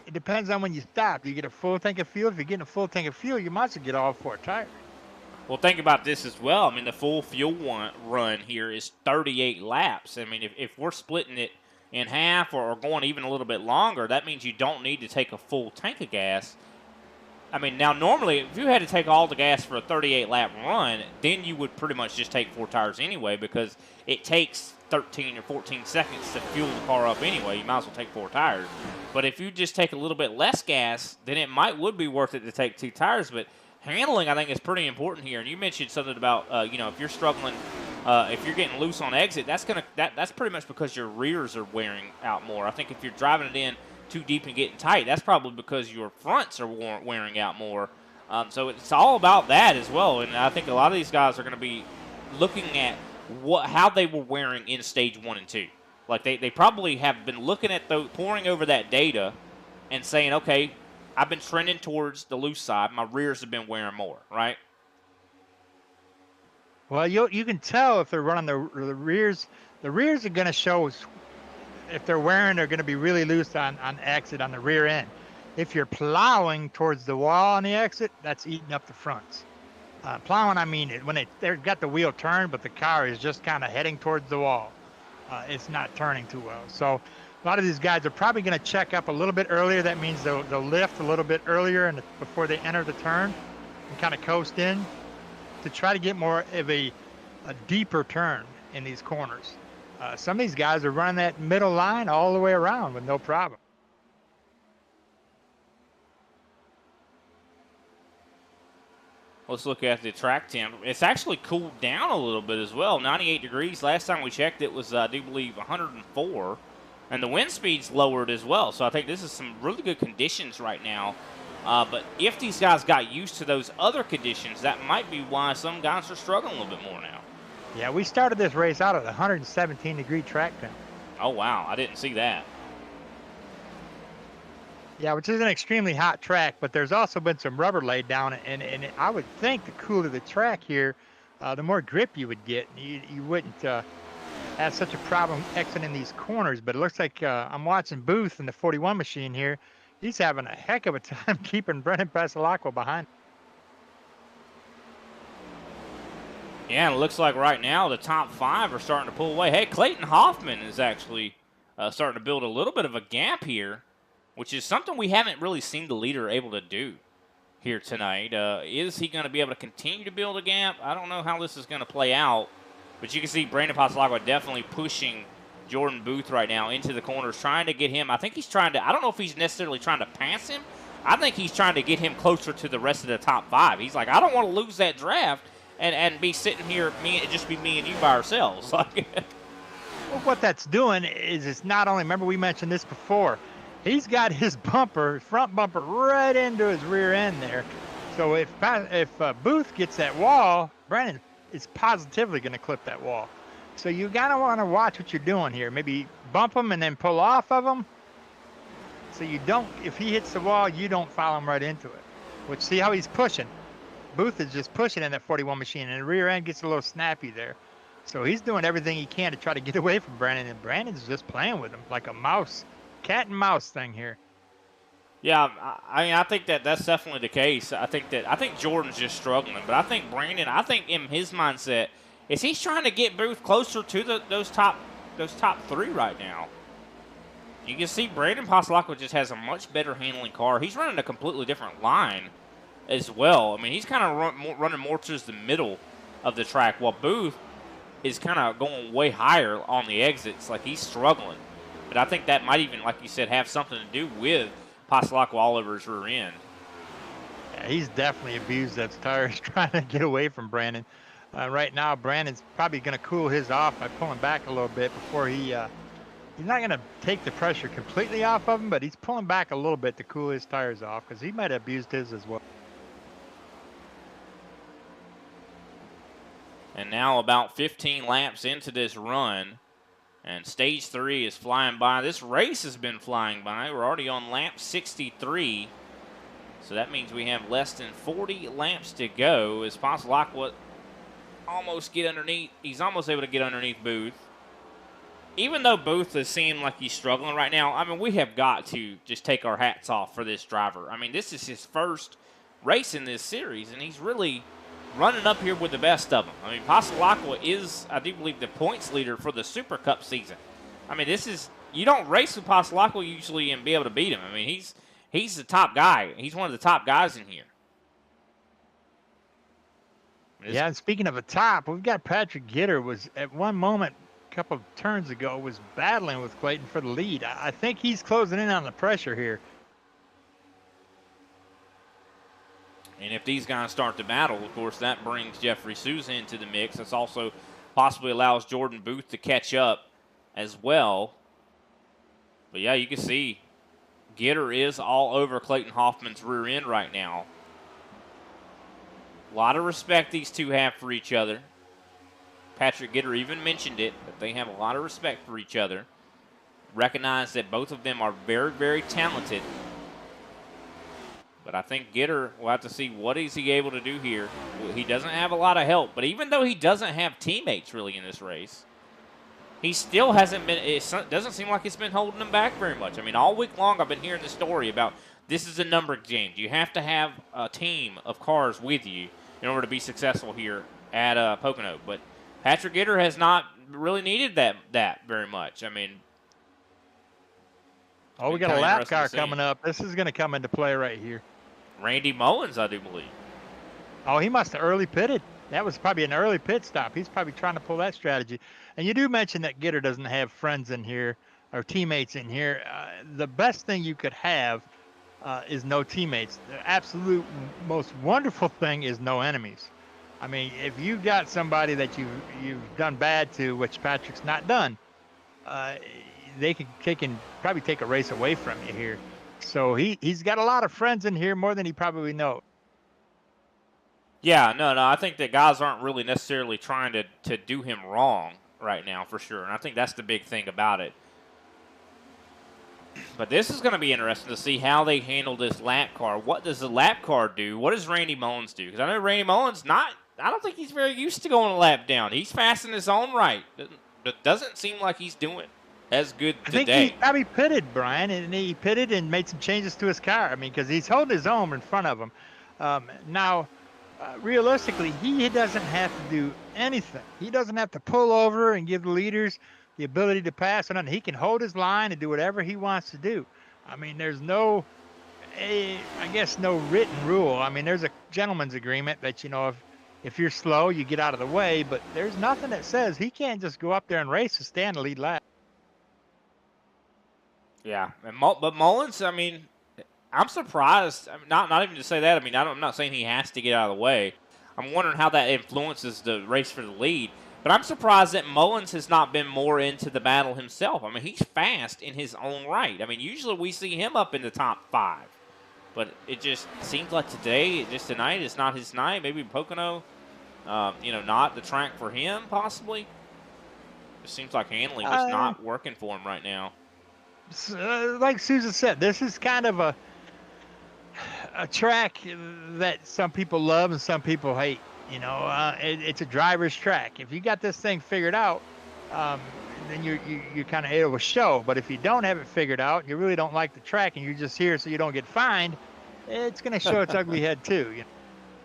B: it depends on when you stop. You get a full tank of fuel. If you're getting a full tank of fuel, you might as well get all 4 tires.
A: Well, think about this as well. I mean, the full fuel run here is 38 laps. I mean, if we're splitting it in half or going even a little bit longer, that means you don't need to take a full tank of gas. I mean, now normally if you had to take all the gas for a 38-lap run, then you would pretty much just take 4 tires anyway because it takes 13 or 14 seconds to fuel the car up anyway. You might as well take 4 tires. But if you just take a little bit less gas, then it would be worth it to take 2 tires. But handling, I think, is pretty important here. And you mentioned something about, if you're struggling, if you're getting loose on exit, that's pretty much because your rears are wearing out more. I think if you're driving it in too deep and getting tight, that's probably because your fronts are wearing out more. So it's all about that as well. And I think a lot of these guys are going to be looking at how they were wearing in stage 1 and 2. Like they probably have been looking at pouring over that data and saying, okay, I've been trending towards the loose side. My rears have been wearing more, right?
B: Well, you can tell if they're running the rears. The rears are going to show if they're wearing, they're going to be really loose on exit on the rear end. If you're plowing towards the wall on the exit, that's eating up the fronts. Plowing, I mean, when they've got the wheel turned, but the car is just kind of heading towards the wall. It's not turning too well. So a lot of these guys are probably going to check up a little bit earlier. That means they'll lift a little bit earlier before they enter the turn and kind of coast in to try to get more of a deeper turn in these corners. Some of these guys are running that middle line all the way around with no problem.
A: Let's look at the track temp. It's actually cooled down a little bit as well. 98 degrees. Last time we checked, it was, I do believe, 104. And the wind speed's lowered as well. So I think this is some really good conditions right now. But if these guys got used to those other conditions, that might be why some guys are struggling a little bit more now.
B: Yeah, we started this race out at 117-degree track temp.
A: Oh, wow. I didn't see that.
B: Yeah, which is an extremely hot track, but there's also been some rubber laid down, and I would think the cooler the track here, the more grip you would get. You wouldn't have such a problem exiting these corners, but it looks like I'm watching Booth in the 41 machine here. He's having a heck of a time keeping Brendan Pasalacqua behind.
A: Yeah, and it looks like right now the top 5 are starting to pull away. Hey, Clayton Hoffman is actually starting to build a little bit of a gap here, which is something we haven't really seen the leader able to do here tonight. Is he going to be able to continue to build a gap? I don't know how this is going to play out, but you can see Brandon Pasalacqua definitely pushing Jordan Booth right now into the corners, trying to get him. I think he's trying to, I don't know if he's necessarily trying to pass him. I think he's trying to get him closer to the rest of the top 5. He's like, I don't want to lose that draft and be sitting here, just be me and you by ourselves. Well,
B: what that's doing is it's not only, remember we mentioned this before, he's got his front bumper right into his rear end there. So if Booth gets that wall, Brandon is positively going to clip that wall. So you gotta want to watch what you're doing here. Maybe bump him and then pull off of him. So you don't, if he hits the wall, you don't follow him right into it. Which, see how he's pushing. Booth is just pushing in that 41 machine, and the rear end gets a little snappy there. So he's doing everything he can to try to get away from Brandon, and Brandon's just playing with him like a mouse, cat and mouse thing here.
A: Yeah, I mean, I think that's definitely the case. I think Jordan's just struggling, but I think Brandon, in his mindset, is he's trying to get Booth closer to those top 3 right now. You can see Brandon Pasalacqua just has a much better handling car. He's running a completely different line as well. I mean, he's kind of running more towards the middle of the track, while Booth is kind of going way higher on the exits. Like, he's struggling. But I think that might even, like you said, have something to do with Pasalacqua all over his rear end.
B: Yeah, he's definitely abused those tires trying to get away from Brandon. Right now, Brandon's probably going to cool his off by pulling back a little bit before he's not going to take the pressure completely off of him, but he's pulling back a little bit to cool his tires off because he might have abused his as well.
A: And now about 15 laps into this run, and stage 3 is flying by. This race has been flying by. We're already on lap 63, so that means we have less than 40 laps to go as Pasalacqua almost get underneath. He's almost able to get underneath Booth. Even though Booth is seeming like he's struggling right now, I mean, we have got to just take our hats off for this driver. I mean, this is his first race in this series, and he's really running up here with the best of them. I mean, Pasalacqua is, I do believe, the points leader for the Super Cup season. I mean, this is, you don't race with Pasalacqua usually and be able to beat him. I mean, He's the top guy. He's one of the top guys in here.
B: Yeah, and speaking of a top, we've got Patrick Gitter was at one moment a couple of turns ago was battling with Clayton for the lead. I think he's closing in on the pressure here.
A: And if these guys start to battle, of course, that brings Jeffrey Souza into the mix. This also possibly allows Jordan Booth to catch up as well. But yeah, you can see Gitter is all over Clayton Hoffman's rear end right now. A lot of respect these two have for each other. Patrick Gitter even mentioned it, that they have a lot of respect for each other. Recognize that both of them are very, very talented. But I think Gitter will have to see what is he able to do here. He doesn't have a lot of help, but even though he doesn't have teammates really in this race, he still hasn't been, it doesn't seem like it's been holding him back very much. I mean, all week long I've been hearing the story about this is a numbered game. You have to have a team of cars with you in order to be successful here at Pocono. But Patrick Gitter has not really needed that very much. I mean,
B: oh, we got a lap car coming up. This is going to come into play right here.
A: Randy Mullins, I do believe.
B: Oh, he must have early pitted. That was probably an early pit stop. He's probably trying to pull that strategy. And you do mention that Gitter doesn't have friends in here or teammates in here. The best thing you could have is no teammates. The absolute most wonderful thing is no enemies. I mean, if you've got somebody that you've done bad to, which Patrick's not done, they can probably take a race away from you here. So he's got a lot of friends in here, more than he probably knows.
A: Yeah, no, I think that guys aren't really necessarily trying to do him wrong right now, for sure. And I think that's the big thing about it. But this is going to be interesting to see how they handle this lap car. What does the lap car do? What does Randy Mullins do? Because I know Randy Mullins I don't think he's very used to going a lap down. He's fast in his own right. But doesn't seem like he's doing as good today.
B: I think he probably pitted, Brian, and he pitted and made some changes to his car. I mean, because he's holding his own in front of him. Now, realistically, he doesn't have to do anything. He doesn't have to pull over and give the leaders the ability to pass on. He can hold his line and do whatever he wants to do. I mean, there's no written rule. I mean, there's a gentleman's agreement that, if you're slow, you get out of the way, but there's nothing that says he can't just go up there and race and stand the lead lap.
A: Yeah, but Mullins, I mean, I'm surprised. I mean, not even to say that. I mean, I'm not saying he has to get out of the way. I'm wondering how that influences the race for the lead. But I'm surprised that Mullins has not been more into the battle himself. I mean, he's fast in his own right. I mean, usually we see him up in the top 5. But it just seems like tonight is not his night. Maybe Pocono, not the track for him, possibly. It seems like handling is not working for him right now.
B: Like Susan said, this is kind of a track that some people love and some people hate. It's a driver's track. If you got this thing figured out, then you're kind of able to show. But if you don't have it figured out, and you really don't like the track, and you're just here so you don't get fined, it's going to show its ugly head too.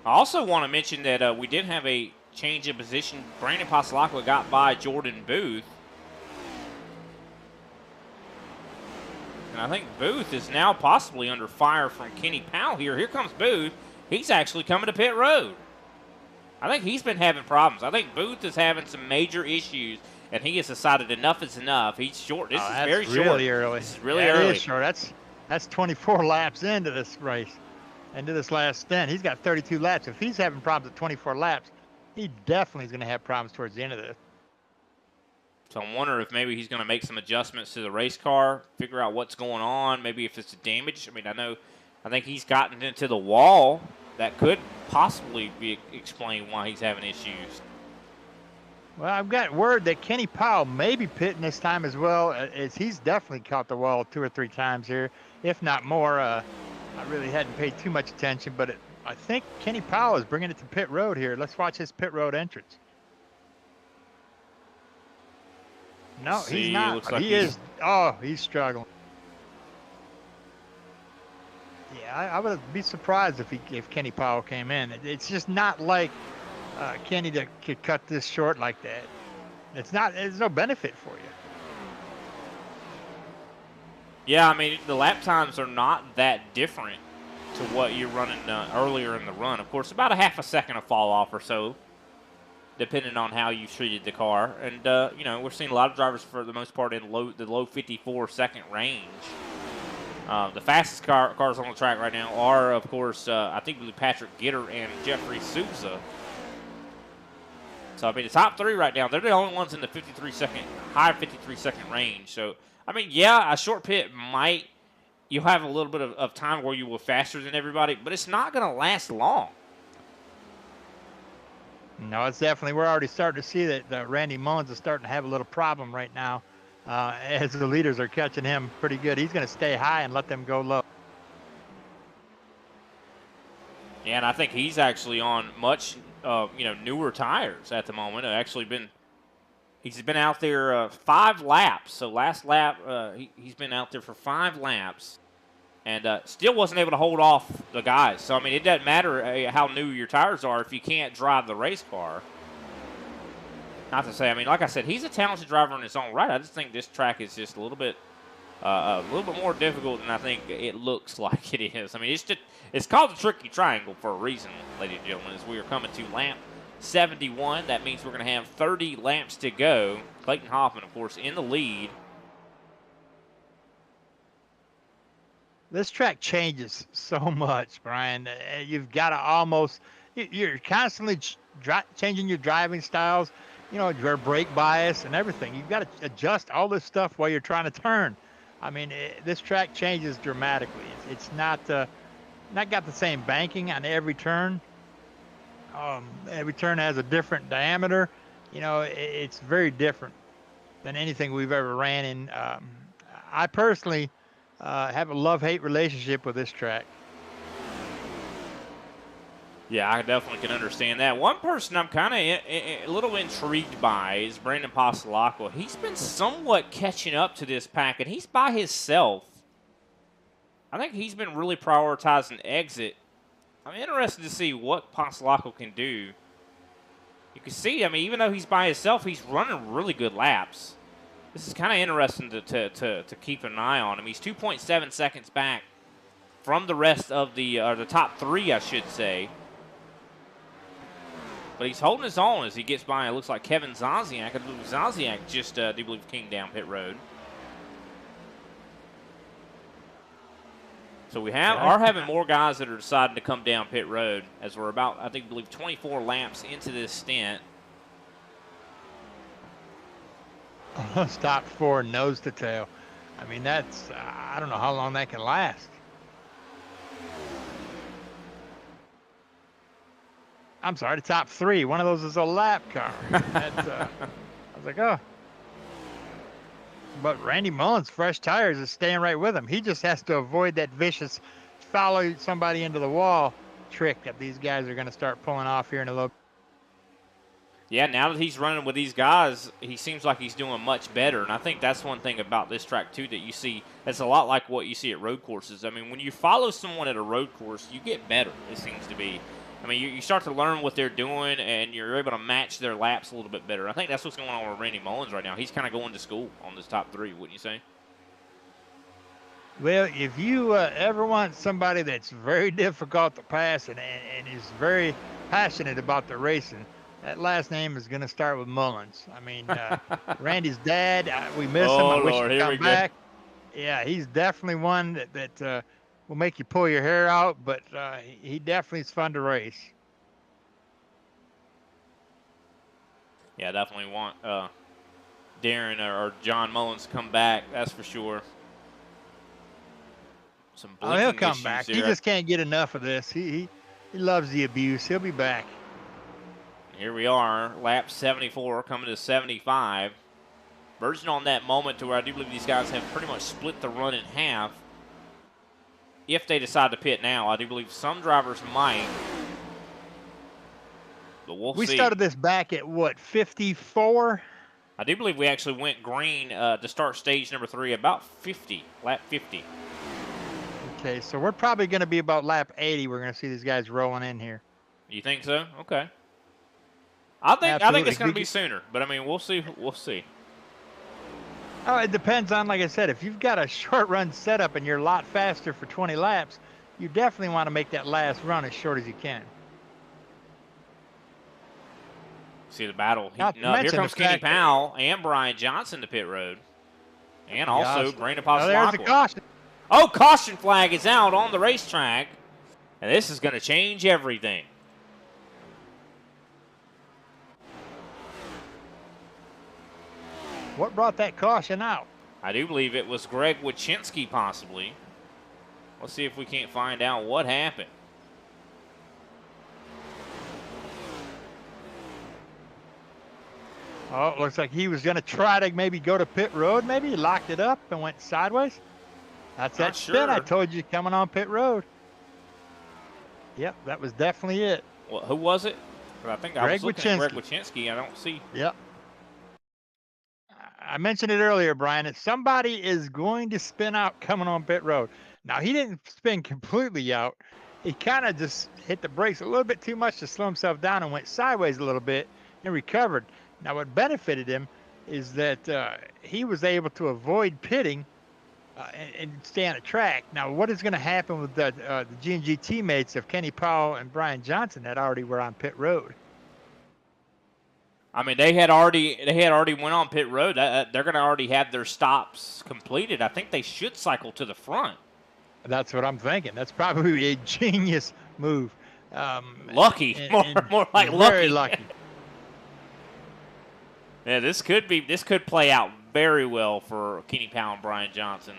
A: I also want to mention that we did have a change in position. Brandon Pasalacqua got by Jordan Booth. And I think Booth is now possibly under fire from Kenny Powell here. Here comes Booth. He's actually coming to pit road. I think he's been having problems. I think Booth is having some major issues, and he has decided enough is enough. He's short. This is very short.
B: Really early.
A: This is really early.
B: It is short. That's 24 laps into this race, into this last stint. He's got 32 laps. If he's having problems at 24 laps, he definitely is going to have problems towards the end of this.
A: So I'm wondering if maybe he's going to make some adjustments to the race car, figure out what's going on, maybe if it's damage. I mean, I think he's gotten into the wall. That could possibly be explain why he's having issues.
B: Well, I've got word that Kenny Powell may be pitting this time as well, as he's definitely caught the wall 2 or 3 times here, if not more. I really hadn't paid too much attention, but I think Kenny Powell is bringing it to pit road here. Let's watch his pit road entrance. No, he's not. Like he is. Oh, he's struggling. Yeah, I would be surprised if Kenny Powell came in. It's just not like Kenny could cut this short like that. It's not. There's no benefit for you.
A: Yeah, I mean, the lap times are not that different to what you're running earlier in the run. Of course, about a half a second of fall off or so, depending on how you treated the car. And, you know, we're seeing a lot of drivers, for the most part, in the low 54-second range. The fastest cars on the track right now are, of course, I think Patrick Gitter and Jeffrey Souza. So, I mean, the top three right now, they're the only ones in the high 53-second range. So, I mean, yeah, a short pit you'll have a little bit of time where you will faster than everybody, but it's not going to last long.
B: No, it's definitely, we're already starting to see that Randy Mullins is starting to have a little problem right now as the leaders are catching him pretty good. He's going to stay high and let them go low.
A: Yeah, and I think he's actually on much, newer tires at the moment. He's been out there 5 laps. So last lap, he's been out there for 5 laps, and still wasn't able to hold off the guys. So I mean, it doesn't matter how new your tires are if you can't drive the race car. Not to say, I mean, like I said, he's a talented driver in his own right. I just think this track is just a little bit more difficult than I think it looks like it is. I mean, it's called the Tricky Triangle for a reason, ladies and gentlemen, as we are coming to lap 71. That means we're going to have 30 laps to go. Clayton Hoffman, of course, in the lead.
B: This track changes so much, Brian. You've got to you're constantly changing your driving styles, you know, your brake bias and everything. You've got to adjust all this stuff while you're trying to turn. I mean, this track changes dramatically. It's not got the same banking on every turn. Every turn has a different diameter. You know, it's very different than anything we've ever ran in. I personally have a love-hate relationship with this track.
A: Yeah, I definitely can understand that. One person I'm kind of a little intrigued by is Brandon Passalacqua. He's been somewhat catching up to this pack, and he's by himself. I think he's been really prioritizing exit. I'm interested to see what Passalacqua can do. You can see, I mean, even though he's by himself, he's running really good laps. This is kind of interesting to keep an eye on him. He's 2.7 seconds back from the rest of the top 3, I should say. But he's holding his own as he gets by. It looks like Kevin Zaziak. I believe Zaziak just, came down pit road. So we are having more guys that are deciding to come down pit road as we're about, I believe 24 laps into this stint.
B: Stop 4 nose to tail. I mean, that's, I don't know how long that can last. I'm sorry, the top 3. One of those is a lap car. That's, I was like, oh. But Randy Mullins' fresh tires is staying right with him. He just has to avoid that vicious follow somebody into the wall trick that these guys are going to start pulling off here in a little.
A: Yeah, now that he's running with these guys, he seems like he's doing much better. And I think that's one thing about this track, too, that you see. It's a lot like what you see at road courses. I mean, when you follow someone at a road course, you get better, it seems to be. I mean, you start to learn what they're doing, and you're able to match their laps a little bit better. I think that's what's going on with Randy Mullins right now. He's kind of going to school on this top 3, wouldn't you say?
B: Well, if you ever want somebody that's very difficult to pass and is very passionate about the racing, that last name is going to start with Mullins. I mean, Randy's dad, we miss him. I wish he'd come back. Yeah, he's definitely one that will make you pull your hair out, but he definitely is fun to race.
A: Yeah, definitely want Darren or John Mullins to come back, that's for sure.
B: He'll come back. Here. He just can't get enough of this. He loves the abuse. He'll be back.
A: Here we are, lap 74, coming to 75. Verging on that moment to where I do believe these guys have pretty much split the run in half. If they decide to pit now, I do believe some drivers might. But we'll see.
B: We started this back at, what, 54?
A: I do believe we actually went green to start stage number 3, about 50, lap 50.
B: Okay, so we're probably going to be about lap 80. We're going to see these guys rolling in here.
A: You think so? Okay. I think it's going to be sooner, but I mean, we'll see. We'll see.
B: Oh, it depends on, like I said, if you've got a short run setup and you're a lot faster for 20 laps, you definitely want to make that last run as short as you can.
A: See the battle
B: Not to
A: heating up. Here
B: mention
A: comes
B: the
A: Kenny
B: fact that-
A: Powell and Brian Johnson to pit road. And also
B: Yes.
A: Brandon
B: Oh, there's a
A: Pasquale.
B: caution.
A: Oh, caution flag is out on the racetrack. And this is going to change everything.
B: What brought that caution out?
A: I do believe it was Greg Wachinski, possibly. Let's see if we can't find out what happened.
B: Oh, it looks like he was going to try to maybe go to pit road. Maybe he locked it up and went sideways. That's
A: Not
B: that spin I
A: sure.
B: told you coming on pit road. Yep, that was definitely it.
A: Well, who was it? I think I
B: Greg
A: was looking at Greg
B: Wachinski.
A: Wachinski. I don't see.
B: Yep. I mentioned it earlier, Brian, that somebody is going to spin out coming on pit road. Now, he didn't spin completely out. He kind of just hit the brakes a little bit too much to slow himself down and went sideways a little bit and recovered. Now, what benefited him is that he was able to avoid pitting and stay on the track. Now, what is going to happen with the G&G teammates of Kenny Powell and Brian Johnson that already were on pit road?
A: I mean, they had already went on pit road. They're going to already have their stops completed. I think they should cycle to the front.
B: That's what I'm thinking. That's probably a genius move.
A: Lucky, more like
B: very
A: lucky.
B: lucky.
A: Yeah, this could play out very well for Kenny Powell and Brian Johnson.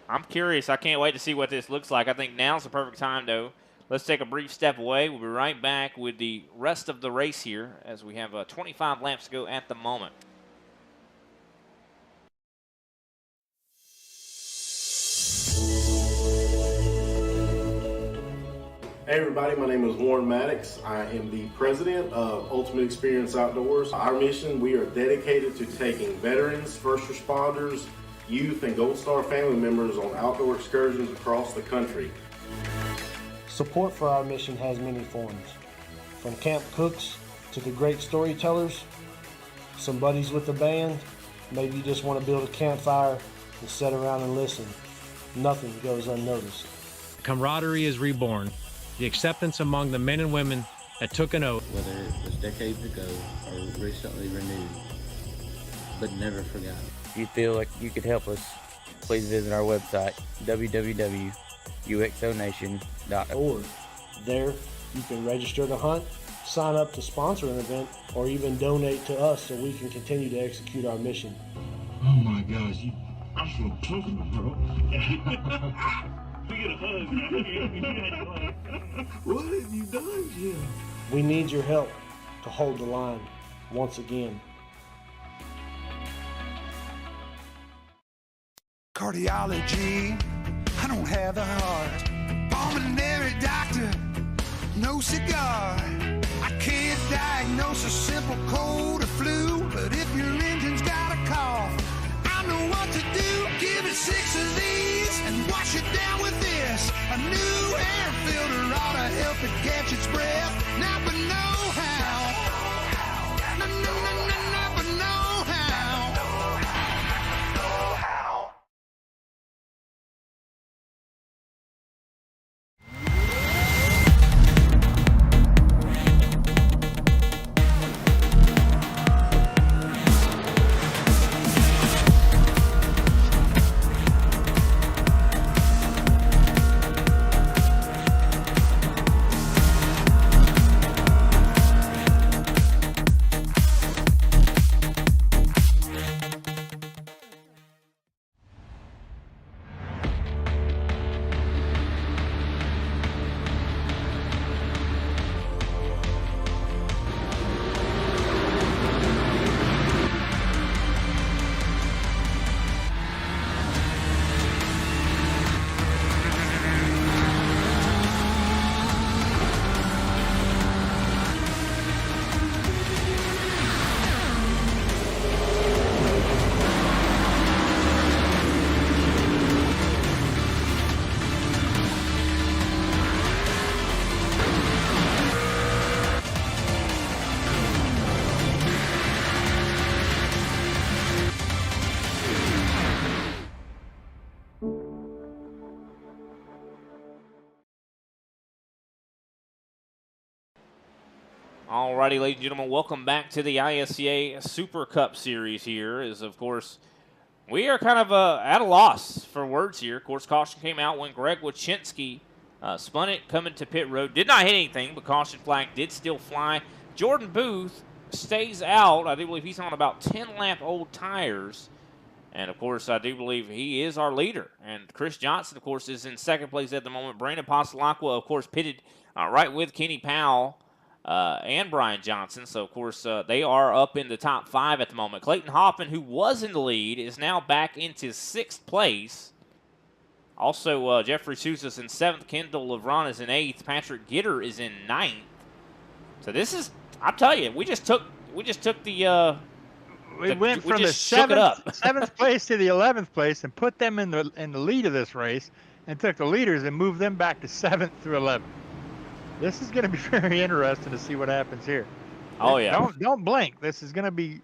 A: I'm curious. I can't wait to see what this looks like. I think now's the perfect time, though. Let's take a brief step away. We'll be right back with the rest of the race here as we have 25 laps to go at the moment.
F: Hey everybody, my name is Warren Maddox. I am the president of Ultimate Experience Outdoors. Our mission, we are dedicated to taking veterans, first responders, youth, and Gold Star family members on outdoor excursions across the country.
G: Support for our mission has many forms, from camp cooks to the great storytellers, some buddies with the band, maybe you just want to build a campfire and sit around and listen. Nothing goes unnoticed.
H: Camaraderie is reborn. The acceptance among the men and women that took an oath.
I: Whether it was decades ago or recently renewed, but never forgotten.
J: If you feel like you could help us, please visit our website, www.uxonation.org.
G: Or there, you can register to hunt, sign up to sponsor an event, or even donate to us so we can continue to execute our mission.
K: Oh my gosh, I feel Pocono, bro. We get a hug. What have you done, Jim?
G: We need your help to hold the line once again.
E: Cardiology, I don't have the heart. Pulmonary doctor, no cigar. I can't diagnose a simple cold or flu, but if your engine's got a cough, I know what to do. Give it 6 of these and wash it down with this. A new air filter ought to help it catch its breath. Napa know-how. Napa know-how.
A: Alrighty, ladies and gentlemen, welcome back to the ISCA Super Cup Series here. Of course, we are kind of at a loss for words here. Of course, caution came out when Greg Wachinski spun it coming to pit road. Did not hit anything, but caution flag did still fly. Jordan Booth stays out. I do believe he's on about 10-lap old tires. And, of course, I do believe he is our leader. And Chris Johnson, of course, is in second place at the moment. Brandon Passalacqua, of course, pitted right with Kenny Powell and Brian Johnson. So, of course, they are up in the top 5 at the moment. Clayton Hoffman, who was in the lead, is now back into 6th place. Also, Jeffrey Sousa's in 7th. Kendall Levron is in 8th. Patrick Gitter is in 9th. So this is, I'll tell you, we just took the
B: we went from the seventh place to the 11th place and put them in the lead of this race, and took the leaders and moved them back to 7th through 11th. This is going to be very interesting to see what happens here.
A: Oh yeah.
B: Don't blink. This is going to be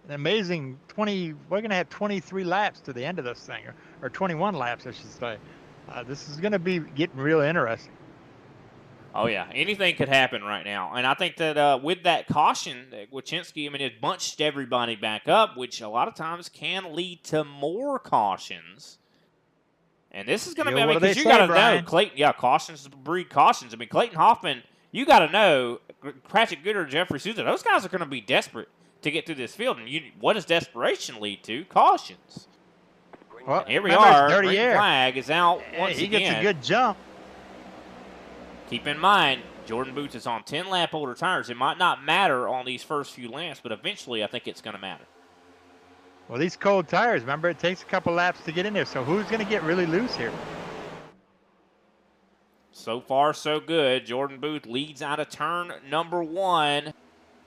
B: an amazing 20. We're going to have 23 laps to the end of this thing, or 21 laps, I should say. This is going to be getting real interesting.
A: Oh, yeah. Anything could happen right now. And I think that with that caution, Wachinski, I mean, it bunched everybody back up, which a lot of times can lead to more cautions. And this is going to be, I mean, because you got to know, Clayton, yeah, cautions breed cautions. I mean, Clayton Hoffman, you got to know, Patrick Gooder and Jeffrey Sousa, those guys are going to be desperate to get through this field. And what does desperation lead to? Cautions.
B: Well,
A: here we are.
B: Dirty
A: Green flag is out once
B: he
A: again.
B: Gets a good jump.
A: Keep in mind, Jordan Booth is on 10-lap older tires. It might not matter on these first few laps, but eventually I think it's going to matter.
B: Well, these cold tires, remember, it takes a couple laps to get in there. So who's going to get really loose here?
A: So far, so good. Jordan Booth leads out of turn number 1. A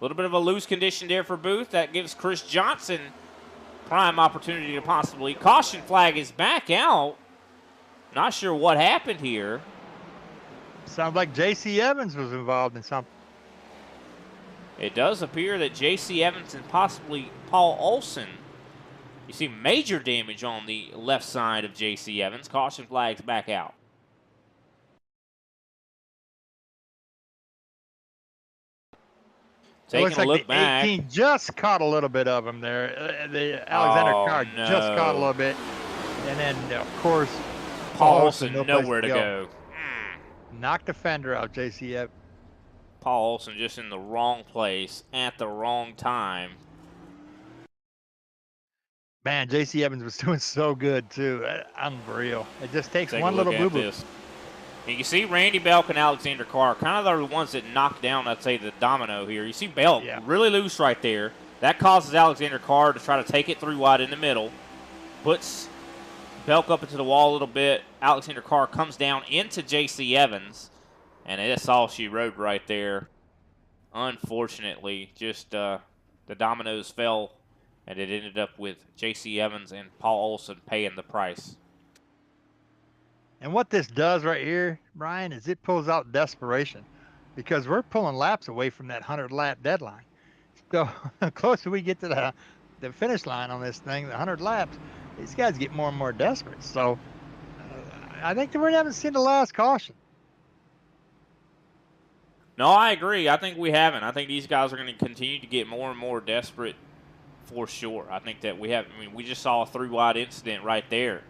A: little bit of a loose condition there for Booth. That gives Chris Johnson prime opportunity to possibly. Caution flag is back out. Not sure what happened here.
B: Sounds like J.C. Evans was involved in something.
A: It does appear that J.C. Evans and possibly Paul Olson. You see major damage on the left side of J.C. Evans. Caution flags back out. Taking a look back.
B: 18 just caught a little bit of him there. The Alexander Carr just caught a little bit. And then, of course,
A: Paul Olson nowhere to go.
B: Knocked the fender out, J.C. Evans.
A: Paul Olson just in the wrong place at the wrong time.
B: Man, J.C. Evans was doing so good, too. Unreal. It just takes one little boo-boo.
A: And you see Randy Belk and Alexander Carr, kind of the ones that knocked down, I'd say, the domino here. You see Belk really loose right there. That causes Alexander Carr to try to take it through wide in the middle. Puts Belk up into the wall a little bit. Alexander Carr comes down into J.C. Evans. And that's all she wrote right there. Unfortunately, just the dominoes fell. And it ended up with J.C. Evans and Paul Olson paying the price.
B: And what this does right here, Brian, is it pulls out desperation. Because we're pulling laps away from that 100-lap deadline. So the closer we get to the finish line on this thing, the 100 laps, these guys get more and more desperate. So I think that we haven't seen the last caution.
A: No, I agree. I think we haven't. I think these guys are going to continue to get more and more desperate for sure. I think that we have. I mean, we just saw a 3-wide incident right there.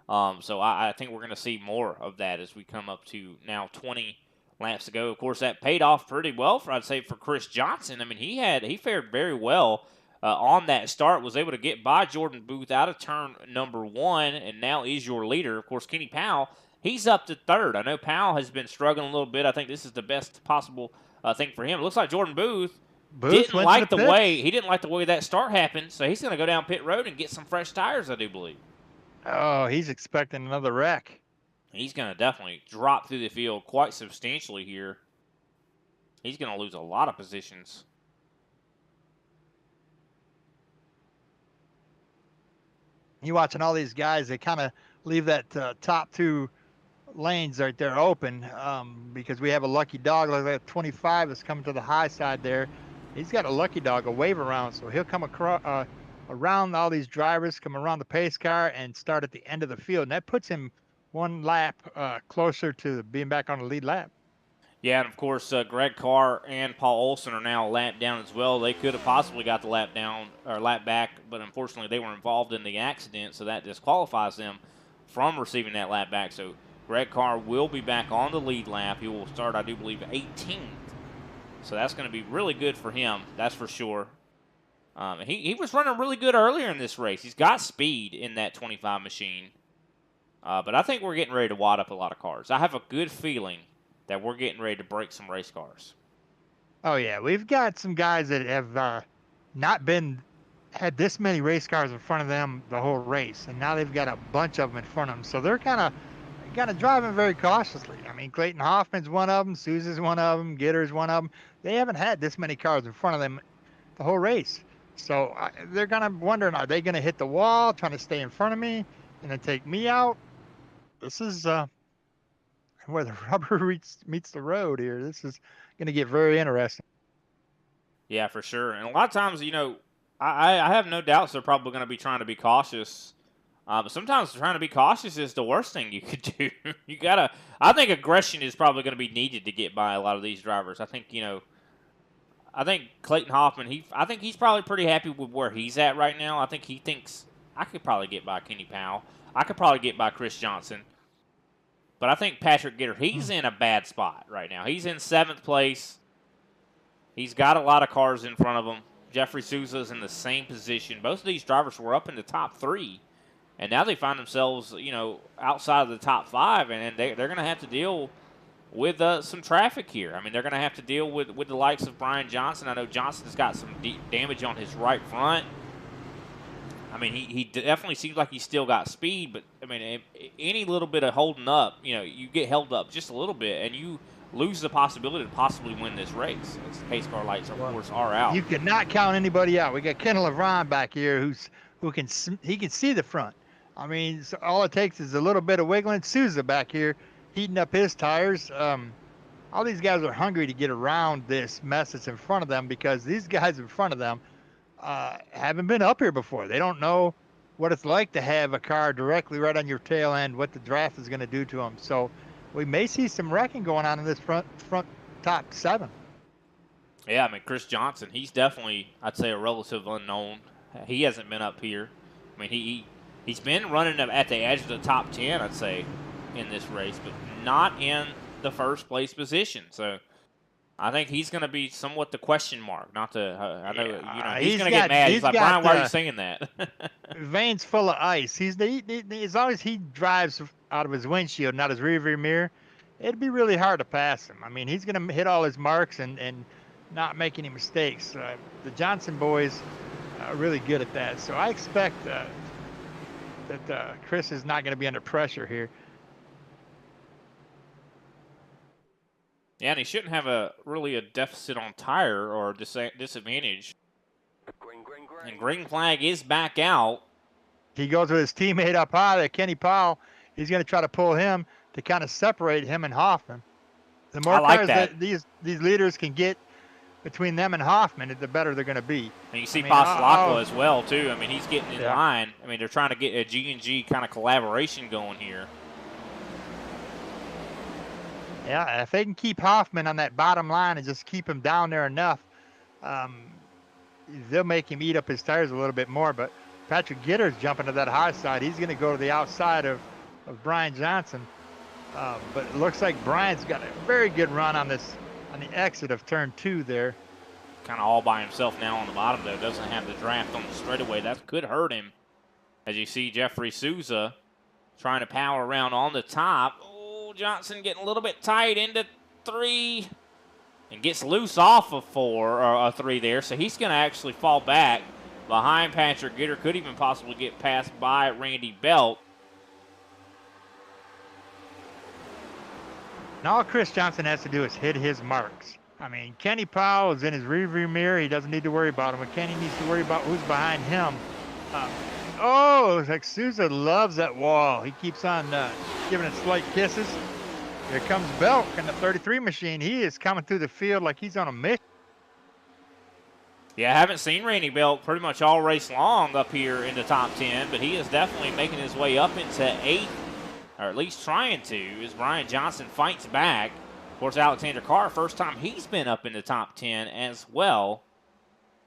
A: So I think we're going to see more of that as we come up to now 20 laps to go. Of course, that paid off pretty well I'd say for Chris Johnson. I mean, he fared very well on that start. Was able to get by Jordan Booth out of turn number 1, and now is your leader. Of course, Kenny Powell, he's up to 3rd. I know Powell has been struggling a little bit. I think this is the best possible thing for him. It looks like Jordan Booth didn't like the way that start happened, so he's going to go down pit road and get some fresh tires, I do believe.
B: Oh, he's expecting another wreck.
A: He's going to definitely drop through the field quite substantially here. He's going to lose a lot of positions.
B: You're watching all these guys, they kind of leave that top 2 lanes right there open because we have a lucky dog like that 25 that's coming to the high side there. He's got a lucky dog, a wave around, so he'll come across around all these drivers, come around the pace car and start at the end of the field. And that puts him 1 lap closer to being back on the lead lap.
A: Yeah, and of course, Greg Carr and Paul Olson are now a lap down as well. They could have possibly got the lap down or lap back, but unfortunately they were involved in the accident, so that disqualifies them from receiving that lap back. So Greg Carr will be back on the lead lap. He will start, I do believe, 18th. So that's going to be really good for him, that's for sure. He was running really good earlier in this race. He's got speed in that 25 machine. But I think we're getting ready to wad up a lot of cars. I have a good feeling that we're getting ready to break some race cars.
B: Oh yeah, we've got some guys that have not had this many race cars in front of them the whole race, and now they've got a bunch of them in front of them. So they're kind of driving very cautiously. I mean, Clayton Hoffman's one of them, Sousa's one of them, Gitter's one of them. They haven't had this many cars in front of them the whole race. So they're kind of wondering, are they going to hit the wall, trying to stay in front of me, and then take me out? This is where the rubber meets the road here. This is going to get very interesting.
A: Yeah, for sure. And a lot of times, you know, I have no doubts they're probably going to be trying to be cautious. But sometimes trying to be cautious is the worst thing you could do. I think aggression is probably going to be needed to get by a lot of these drivers. I think, I think Clayton Hoffman, I think he's probably pretty happy with where he's at right now. I think he thinks I could probably get by Kenny Powell. I could probably get by Chris Johnson. But I think Patrick Gitter, he's in a bad spot right now. He's in 7th place. He's got a lot of cars in front of him. Jeffrey Sousa's in the same position. Both of these drivers were up in the top 3. And now they find themselves, outside of the top 5. And they're going to have to deal with some traffic here. I mean, they're going to have to deal with the likes of Brian Johnson. I know Johnson's got some damage on his right front. I mean, he definitely seems like he's still got speed, but, I mean, any little bit of holding up, you get held up just a little bit, and you lose the possibility to possibly win this race. As the pace car lights, of course, are out.
B: You cannot count anybody out. We got Ken LeVron back here who can see the front. I mean, so all it takes is a little bit of wiggling. Sousa back here heating up his tires. All these guys are hungry to get around this mess that's in front of them because these guys in front of them haven't been up here before. They don't know what it's like to have a car directly right on your tail end, what the draft is going to do to them. So we may see some wrecking going on in this front top 7.
A: Yeah, I mean, Chris Johnson, he's definitely, I'd say, a relative unknown. He hasn't been up here. I mean, he's been running at the edge of the top 10, I'd say, in this race, but not in the first place position. So I think he's going to be somewhat the question mark. Not to, I know, he's going to get mad. He's like, Brian, why are you saying that?
B: Veins full of ice. As long as he drives out of his windshield, not his rearview mirror, it'd be really hard to pass him. I mean, he's going to hit all his marks and not make any mistakes. The Johnson boys are really good at that. So I expect that Chris is not going to be under pressure here.
A: Yeah, and he shouldn't have really a deficit on tire or disadvantage. And green flag is back out.
B: He goes with his teammate up high there, Kenny Powell. He's going to try to pull him to kind of separate him and Hoffman. The more cars that these leaders can get between them and Hoffman, the better they're going to be.
A: And you see Pastelacqua as well, too. I mean, he's getting in line. I mean, they're trying to get a G&G kind of collaboration going here.
B: Yeah, if they can keep Hoffman on that bottom line and just keep him down there enough, they'll make him eat up his tires a little bit more. But Patrick Gitter's jumping to that high side. He's going to go to the outside of Brian Johnson. But it looks like Brian's got a very good run on the exit of turn 2 there.
A: Kind of all by himself now on the bottom, though. Doesn't have the draft on the straightaway. That could hurt him. As you see Jeffrey Sousa trying to power around on the top. Johnson getting a little bit tight into 3 and gets loose off of 4 or 3 there, so he's going to actually fall back behind Patrick Gitter. Could even possibly get passed by Randy Belt.
B: And all Chris Johnson has to do is hit his marks. I mean, Kenny Powell is in his rearview mirror. He doesn't need to worry about him. But Kenny needs to worry about who's behind him. It's like Sousa loves that wall. He keeps on giving it slight kisses. Here comes Belk in the 33 machine. He is coming through the field like he's on a mission.
A: Yeah, I haven't seen Randy Belk pretty much all race long up here in the top 10, but he is definitely making his way up into 8th, or at least trying to, as Brian Johnson fights back. course, Alexander Carr, first time he's been up in the top 10 as well.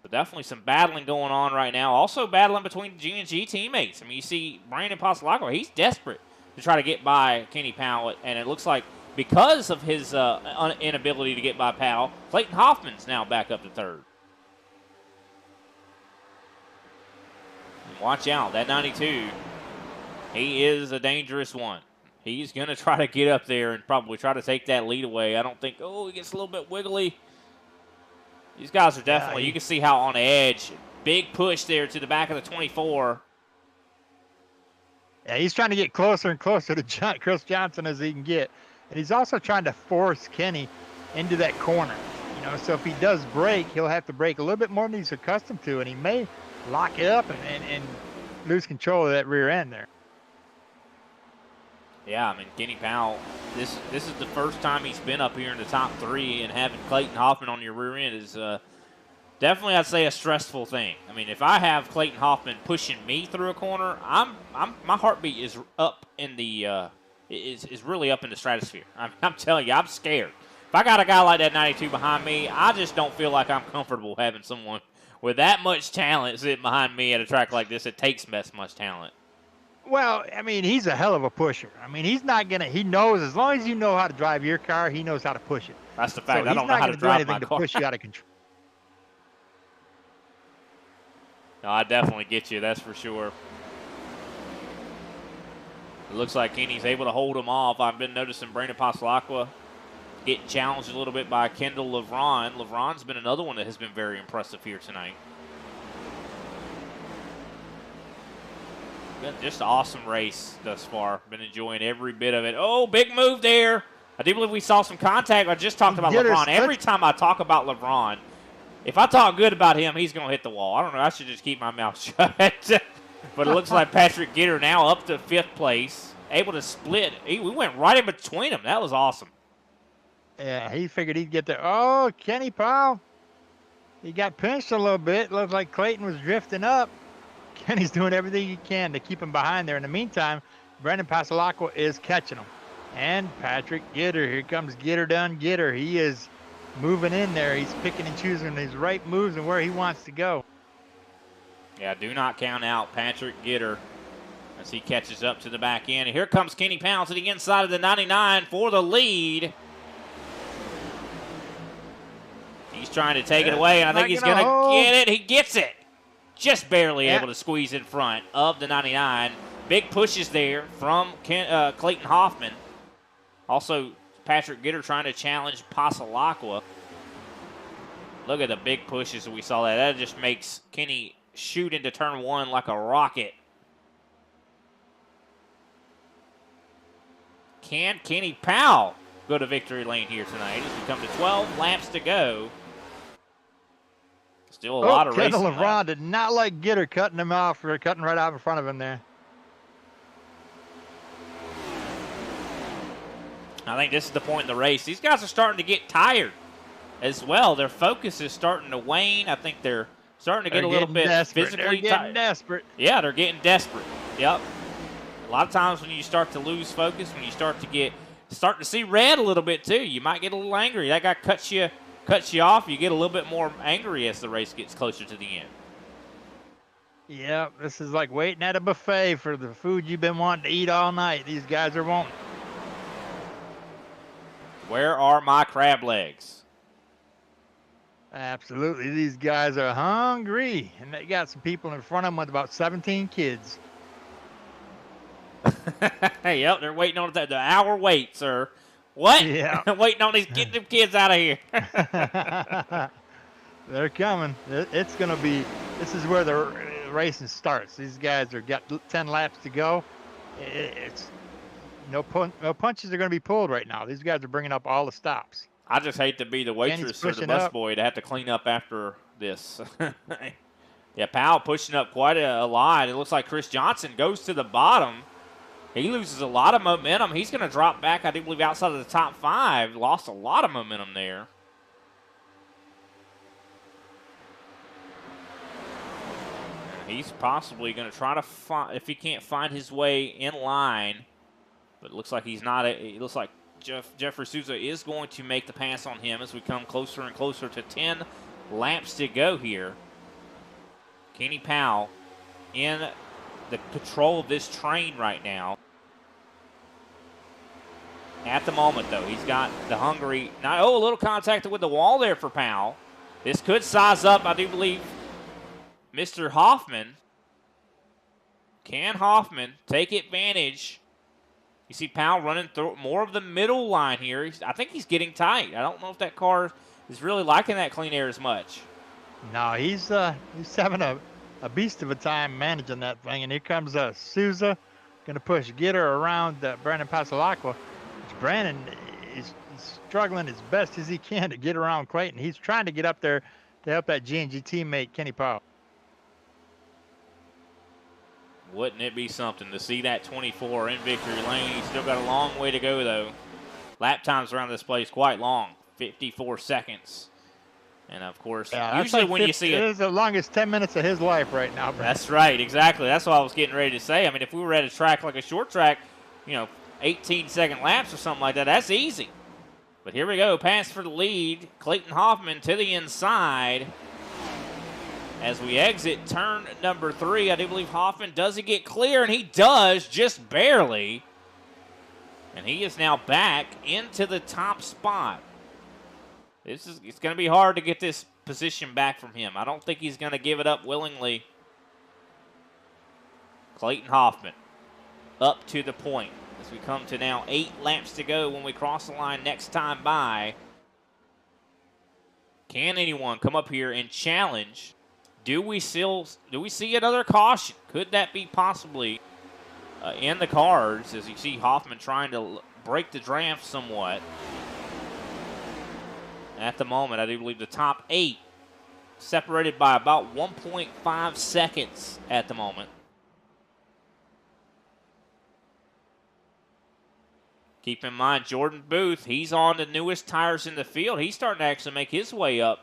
A: But definitely some battling going on right now. Also battling between G&G teammates. I mean, you see Brandon Pasalaco, he's desperate to try to get by Kenny Powell, and it looks like because of his inability to get by Powell, Clayton Hoffman's now back up to third. And watch out, that 92, he is a dangerous one. He's going to try to get up there and probably try to take that lead away. I don't think, he gets a little bit wiggly. These guys are definitely, you can see how on edge. Big push there to the back of the 24.
B: Yeah, he's trying to get closer and closer to Chris Johnson as he can get. And he's also trying to force Kenny into that corner. You know, so if he does break, he'll have to break a little bit more than he's accustomed to, and he may lock it up and lose control of that rear end there.
A: Yeah, I mean, Kenny Powell, this is the first time he's been up here in the top 3, and having Clayton Hoffman on your rear end is definitely, I'd say, a stressful thing. I mean, if I have Clayton Hoffman pushing me through a corner, my heartbeat is up in the is really up in the stratosphere. I'm telling you, I'm scared. If I got a guy like that 92 behind me, I just don't feel like I'm comfortable having someone with that much talent sitting behind me at a track like this. It takes that much talent.
B: Well, I mean, he's a hell of a pusher. I mean, he's not going to, he knows, as long as you know how to drive your car, he knows how to push it.
A: That's the fact.
B: So
A: I don't know how to drive my car.
B: He's not going to do anything to push you out of control.
A: No, I definitely get you. That's for sure. It looks like Kenny's able to hold him off. I've been noticing Brandon Pasalacqua getting challenged a little bit by Kendall LeVron. LeVron's been another one that has been very impressive here tonight. Just an awesome race thus far. Been enjoying every bit of it. Oh, big move there. I do believe we saw some contact. I just talked about LeBron. Every time I talk about LeBron, if I talk good about him, he's going to hit the wall. I don't know. I should just keep my mouth shut. But it looks like Patrick Gitter now up to 5th place, able to split. We went right in between them. That was awesome.
B: Yeah, he figured he'd get there. Oh, Kenny Powell. He got pinched a little bit. Looked like Clayton was drifting up. Kenny's doing everything he can to keep him behind there. In the meantime, Brandon Pasalacqua is catching him. And Patrick Gitter. Here comes Gitter done Gitter. He is moving in there. He's picking and choosing his right moves and where he wants to go.
A: Yeah, do not count out Patrick Gitter as he catches up to the back end. And here comes Kenny Powell to the inside of the 99 for the lead. He's trying to take it away, and I think he's going to get it. He gets it. Just barely able to squeeze in front of the 99. Big pushes there from Clayton Hoffman. Also, Patrick Gitter trying to challenge Pasalacqua. Look at the big pushes that we saw that. That just makes Kenny shoot into turn 1 like a rocket. Can Kenny Powell go to victory lane here tonight as we come to 12 laps to go? Still a lot of racing
B: Kendall LeBron
A: left.
B: did not like Gitter cutting him off or cutting right out in front of him there.
A: I think this is the point in the race. These guys are starting to get tired as well. Their focus is starting to wane. I think they're starting to get a little bit physically tired.
B: They're getting desperate.
A: Yeah, they're getting desperate. Yep. A lot of times when you start to lose focus, when you start to see red a little bit too, you might get a little angry. That guy cuts you off, you get a little bit more angry as the race gets closer to the end.
B: Yeah, this is like waiting at a buffet for the food you've been wanting to eat all night. These guys are wanting.
A: Where are my crab legs?
B: Absolutely. These guys are hungry, and they got some people in front of them with about 17 kids.
A: Yep, they're waiting on the hour wait, sir. What?
B: Yeah.
A: Waiting on these, get them kids out of here.
B: They're coming. It's going to be, this is where the racing starts. These guys are got 10 laps to go. It's no punches are going to be pulled right now. These guys are bringing up all the stops.
A: I just hate to be the waitress or the busboy to have to clean up after this. Yeah, Powell pushing up quite a lot. It looks like Chris Johnson goes to the bottom. He loses a lot of momentum. He's going to drop back, I do believe, outside of the top 5. Lost a lot of momentum there. He's possibly going to try to find, if he can't find his way in line. But it looks like he's not. It looks like Jeffrey Souza is going to make the pass on him as we come closer and closer to 10 laps to go here. Kenny Powell in the control of this train right now. At the moment, though, he's got the Hungary. Now, a little contact with the wall there for Powell. This could size up, I do believe, Mr. Hoffman. Can Hoffman take advantage? You see Powell running through more of the middle line here. I think he's getting tight. I don't know if that car is really liking that clean air as much.
B: No, he's having a beast of a time managing that thing. And here comes Souza, going to push Gitter around Brandon Pasalacqua. Brandon is struggling as best as he can to get around Clayton. He's trying to get up there to help that G&G teammate, Kenny Powell.
A: Wouldn't it be something to see that 24 in victory lane? He's still got a long way to go, though. Lap times around this place quite long, 54 seconds. And, of course, usually
B: like
A: when you see it.
B: It is the longest 10 minutes of his life right now, Brandon.
A: That's right, exactly. That's what I was getting ready to say. I mean, if we were at a track like a short track, 18-second laps or something like that, that's easy. But here we go, pass for the lead. Clayton Hoffman to the inside. As we exit turn number 3, I do believe Hoffman doesn't get clear, and he does, just barely. And he is now back into the top spot. It's going to be hard to get this position back from him. I don't think he's going to give it up willingly. Clayton Hoffman up to the point. As we come to now 8 laps to go when we cross the line next time by. Can anyone come up here and challenge? Do we see another caution? Could that be possibly in the cards as you see Hoffman trying to break the draft somewhat? At the moment, I do believe the top 8 separated by about 1.5 seconds at the moment. Keep in mind, Jordan Booth, he's on the newest tires in the field. He's starting to actually make his way up.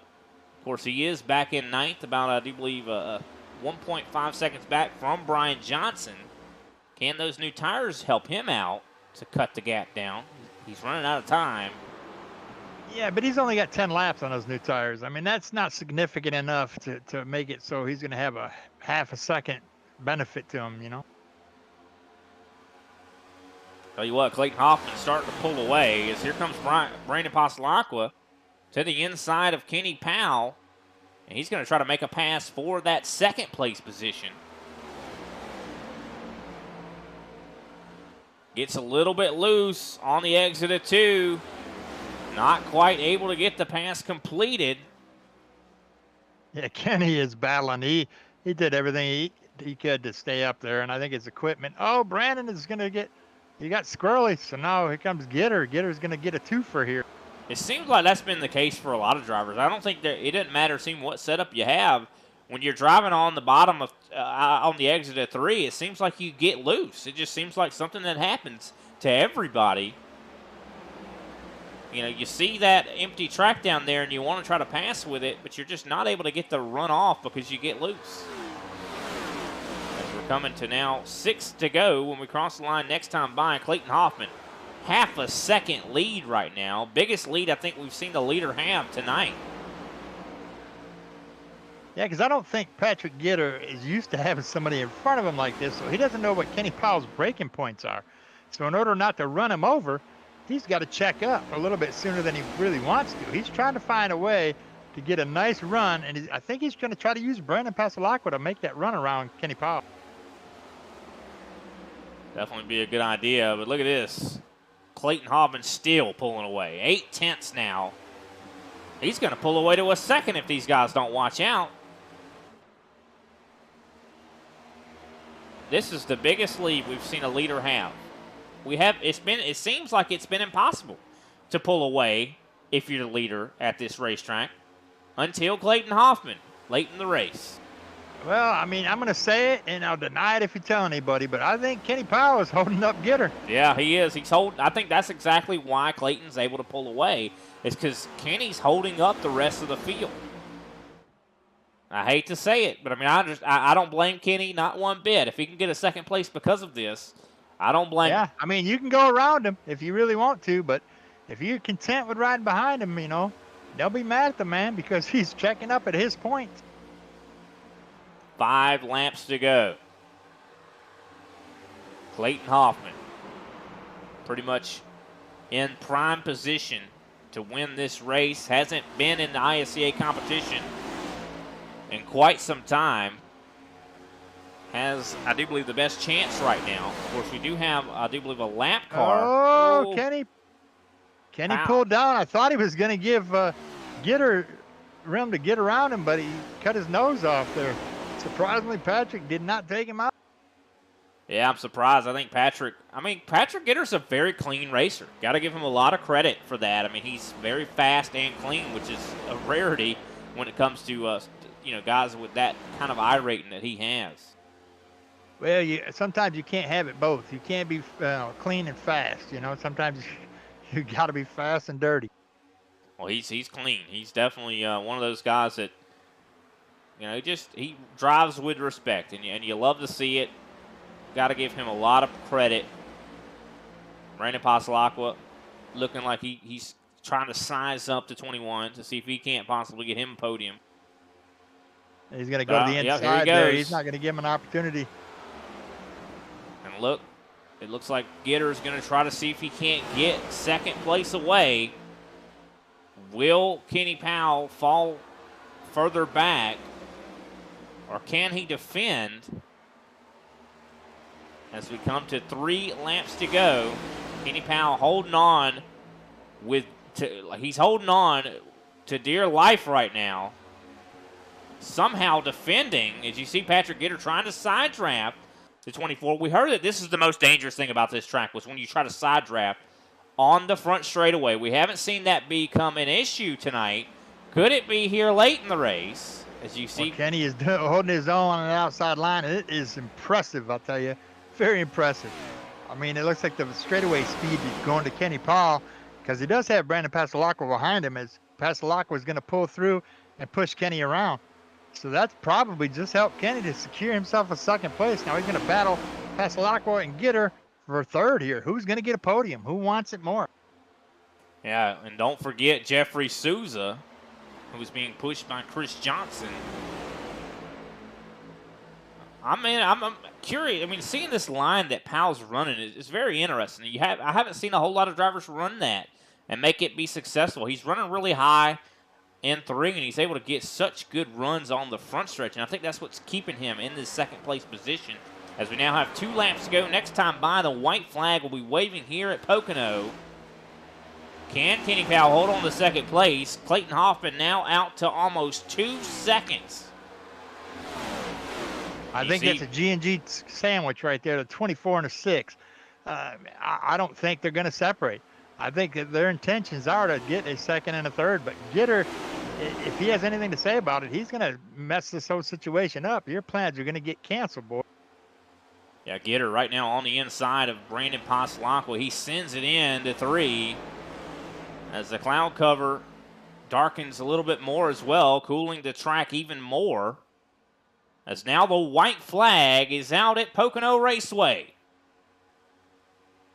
A: Of course, he is back in 9th, about, I do believe, 1.5 seconds back from Brian Johnson. Can those new tires help him out to cut the gap down? He's running out of time.
B: Yeah, but he's only got 10 laps on those new tires. I mean, that's not significant enough to make it so he's going to have a half a second benefit to him,
A: Tell you what, Clayton Hoffman starting to pull away as here comes Brandon Pasalacqua to the inside of Kenny Powell. And he's going to try to make a pass for that second place position. Gets a little bit loose on the exit of 2. Not quite able to get the pass completed.
B: Yeah, Kenny is battling. He did everything he could to stay up there, and I think his equipment. Oh, Brandon is going to get. He got squirrely, so now here comes Gitter. Gitter's going to get a twofer here.
A: It seems like that's been the case for a lot of drivers. I don't think that it doesn't matter what setup you have. When you're driving on the bottom of on the exit of 3, it seems like you get loose. It just seems like something that happens to everybody. You see that empty track down there and you want to try to pass with it, but you're just not able to get the run off because you get loose. As we're coming to now 6 to go when we cross the line next time by. Clayton Hoffman, half a second lead right now. Biggest lead I think we've seen the leader have tonight.
B: Yeah, because I don't think Patrick Gitter is used to having somebody in front of him like this, so he doesn't know what Kenny Powell's braking points are. So in order not to run him over, he's got to check up a little bit sooner than he really wants to. He's trying to find a way to get a nice run, and I think he's going to try to use Brandon Pasalacqua to make that run around Kenny Powell.
A: Definitely be a good idea, but look at this. Clayton Hoffman still pulling away. 8 tenths now. He's going to pull away to a second if these guys don't watch out. This is the biggest lead we've seen a leader have. It seems like it's been impossible to pull away if you're the leader at this racetrack until Clayton Hoffman late in the race.
B: Well, I mean, I'm going to say it, and I'll deny it if you tell anybody, but I think Kenny Powell is holding up Gitter.
A: Yeah, he is. I think that's exactly why Clayton's able to pull away, is because Kenny's holding up the rest of the field. I hate to say it, but I mean, I don't blame Kenny not one bit. If he can get a second place because of this, I don't blame
B: Yeah,
A: him.
B: I mean, you can go around him if you really want to, but if you're content with riding behind him, don't be mad at the man because he's checking up at his point.
A: 5 laps to go. Clayton Hoffman pretty much in prime position to win this race. Hasn't been in the ISCA competition in quite some time. Has, I do believe, the best chance right now. Of course, we do have, I do believe, a lap car.
B: Oh, Kenny
A: Wow.
B: pulled down. I thought he was going to give Gitter room to get around him, but he cut his nose off there. Surprisingly, Patrick did not take him out.
A: Yeah, I'm surprised. I think Patrick Gitter's a very clean racer. Got to give him a lot of credit for that. I mean, he's very fast and clean, which is a rarity when it comes to, guys with that kind of I rating that he has.
B: Well, sometimes you can't have it both. You can't be clean and fast. Sometimes you got to be fast and dirty.
A: Well, he's clean. He's definitely one of those guys that, he drives with respect, and you love to see it. Got to give him a lot of credit. Brandon Pasalacqua looking like he's trying to size up to 21 to see if he can't possibly get him a podium.
B: He's going to go to the inside there. He's not going to give him an opportunity.
A: And look, it looks like Gitter's going to try to see if he can't get second place away. Will Kenny Powell fall further back, or can he defend? As we come to 3 laps to go, Kenny Powell holding on he's holding on to dear life right now. Somehow defending, as you see Patrick Gitter trying to side draft to 24. We heard that this is the most dangerous thing about this track was when you try to side draft on the front straightaway. We haven't seen that become an issue tonight. Could it be here late in the race? As you see,
B: Kenny is holding his own on the outside line, and it is impressive, I'll tell you. Very impressive. I mean, it looks like the straightaway speed is going to Kenny Powell because he does have Brandon Pasalacqua behind him as Pasalacqua is going to pull through and push Kenny around. So that's probably just helped Kenny to secure himself a second place. Now he's going to battle Pasalacqua and Gitter for third here. Who's going to get a podium? Who wants it more?
A: Yeah, and don't forget Jeffrey Souza, who's being pushed by Chris Johnson. I'm curious. I mean, seeing this line that Powell's running is very interesting. I haven't seen a whole lot of drivers run that and make it be successful. He's running really high in 3, and he's able to get such good runs on the front stretch, and I think that's what's keeping him in this second place position. As we now have 2 laps to go. Next time by, the white flag will be waving here at Pocono. Can Kenny Powell hold on to second place? Clayton Hoffman now out to almost 2 seconds.
B: I think that's a G&G sandwich right there, the 24 and a 6. I don't think they're going to separate. I think that their intentions are to get a second and a third, but Gitter, if he has anything to say about it, he's going to mess this whole situation up. Your plans are going to get canceled, boy.
A: Yeah, Gitter right now on the inside of Brandon Pasalacqua. He sends it in to 3 as the cloud cover darkens a little bit more as well, cooling the track even more. As now the white flag is out at Pocono Raceway.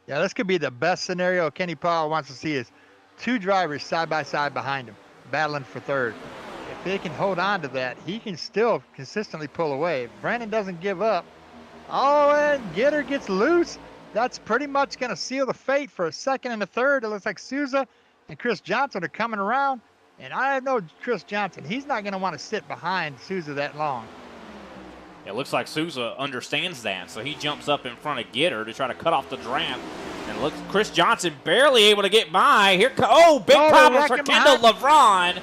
B: Yeah, this could be the best scenario Kenny Powell wants to see is 2 drivers side by side behind him, battling for third. If they can hold on to that, he can still consistently pull away. If Brandon doesn't give up, and Gitter gets loose, that's pretty much going to seal the fate for a second and a third. It looks like Souza and Chris Johnson are coming around, and I know Chris Johnson, he's not going to want to sit behind Souza that long.
A: It looks like Souza understands that, so he jumps up in front of Gitter to try to cut off the draft. And look, Chris Johnson barely able to get by. Big problems for Kendall LeVron.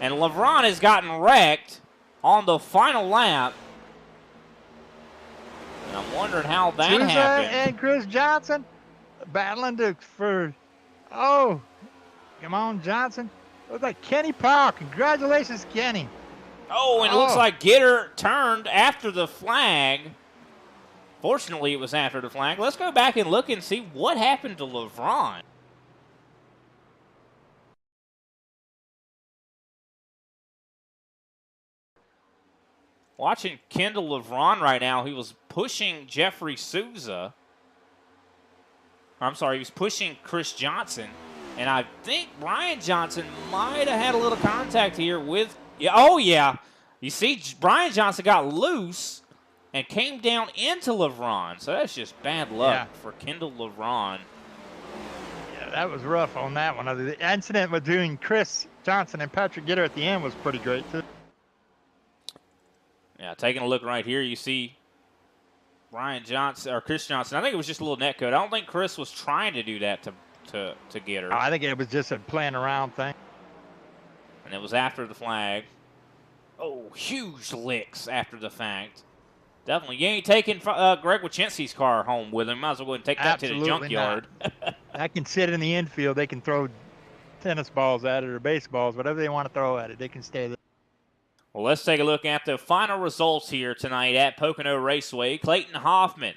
A: And LeVron has gotten wrecked on the final lap. And I'm wondering how that
B: Souza
A: happened.
B: And Chris Johnson battling come on, Johnson. Looks like Kenny Powell. Congratulations, Kenny.
A: And it looks like Gitter turned after the flag. Fortunately, it was after the flag. Let's go back and look and see what happened to LeVron. Watching Kendall LeVron right now, he was pushing Jeffrey Souza. I'm sorry, he was pushing Chris Johnson. And I think Brian Johnson might have had a little contact here with, you see, Brian Johnson got loose and came down into LeVron. So that's just bad luck for Kendall LeVron.
B: Yeah, that was rough on that one. The incident between Chris Johnson and Patrick Gitter at the end was pretty great, too.
A: Yeah, taking a look right here, you see Brian Johnson, or Chris Johnson. I think it was just a little net code. I don't think Chris was trying to do that to get her.
B: I think it was just a playing around thing.
A: And it was after the flag. Oh, huge licks after the fact. Definitely. You ain't taking Greg Wachinski's car home with him. Might as well go ahead and take that to the junkyard.
B: I can sit in the infield. They can throw tennis balls at it or baseballs, whatever they want to throw at it. They can stay there.
A: Well, let's take a look at the final results here tonight at Pocono Raceway. Clayton Hoffman,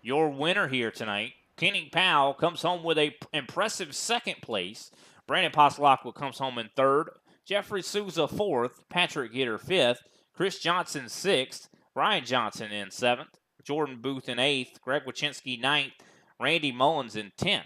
A: your winner here tonight. Kenny Powell comes home with an impressive second place. Brandon Pastelacqua comes home in third. Jeffrey Souza fourth. Patrick Gitter fifth. Chris Johnson sixth. Brian Johnson in seventh. Jordan Booth in eighth. Greg Wachinski ninth. Randy Mullins in 10th.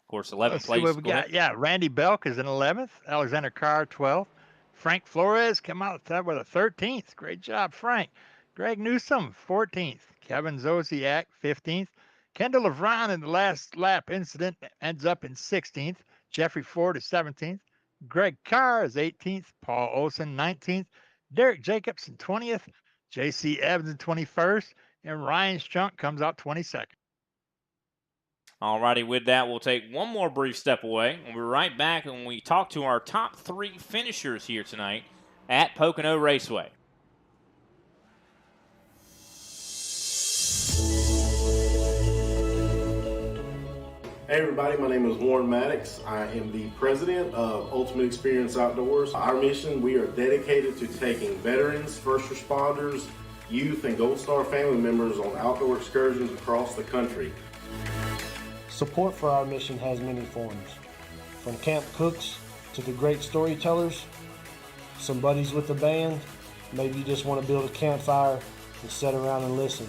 A: Of course, 11th place.
B: What we got. Yeah, Randy Belk is in 11th. Alexander Carr, 12th. Frank Flores come out with a 13th. Great job, Frank. Greg Newsom, 14th. Kevin Zosiak, 15th. Kendall LeVron in the last lap incident ends up in 16th. Jeffrey Ford is 17th. Greg Carr is 18th. Paul Olson, 19th. Derek Jacobson, 20th. J.C. Evans, 21st. And Ryan Strunk comes out 22nd.
A: All righty, with that, we'll take one more brief step away. We'll be right back when we talk to our top 3 finishers here tonight at Pocono Raceway.
F: Hey everybody, my name is Warren Maddox. I am the president of Ultimate Experience Outdoors. Our mission, we are dedicated to taking veterans, first responders, youth, and Gold Star family members on outdoor excursions across the country.
G: Support for our mission has many forms, from camp cooks to the great storytellers, some buddies with the band, maybe you just want to build a campfire and sit around and listen.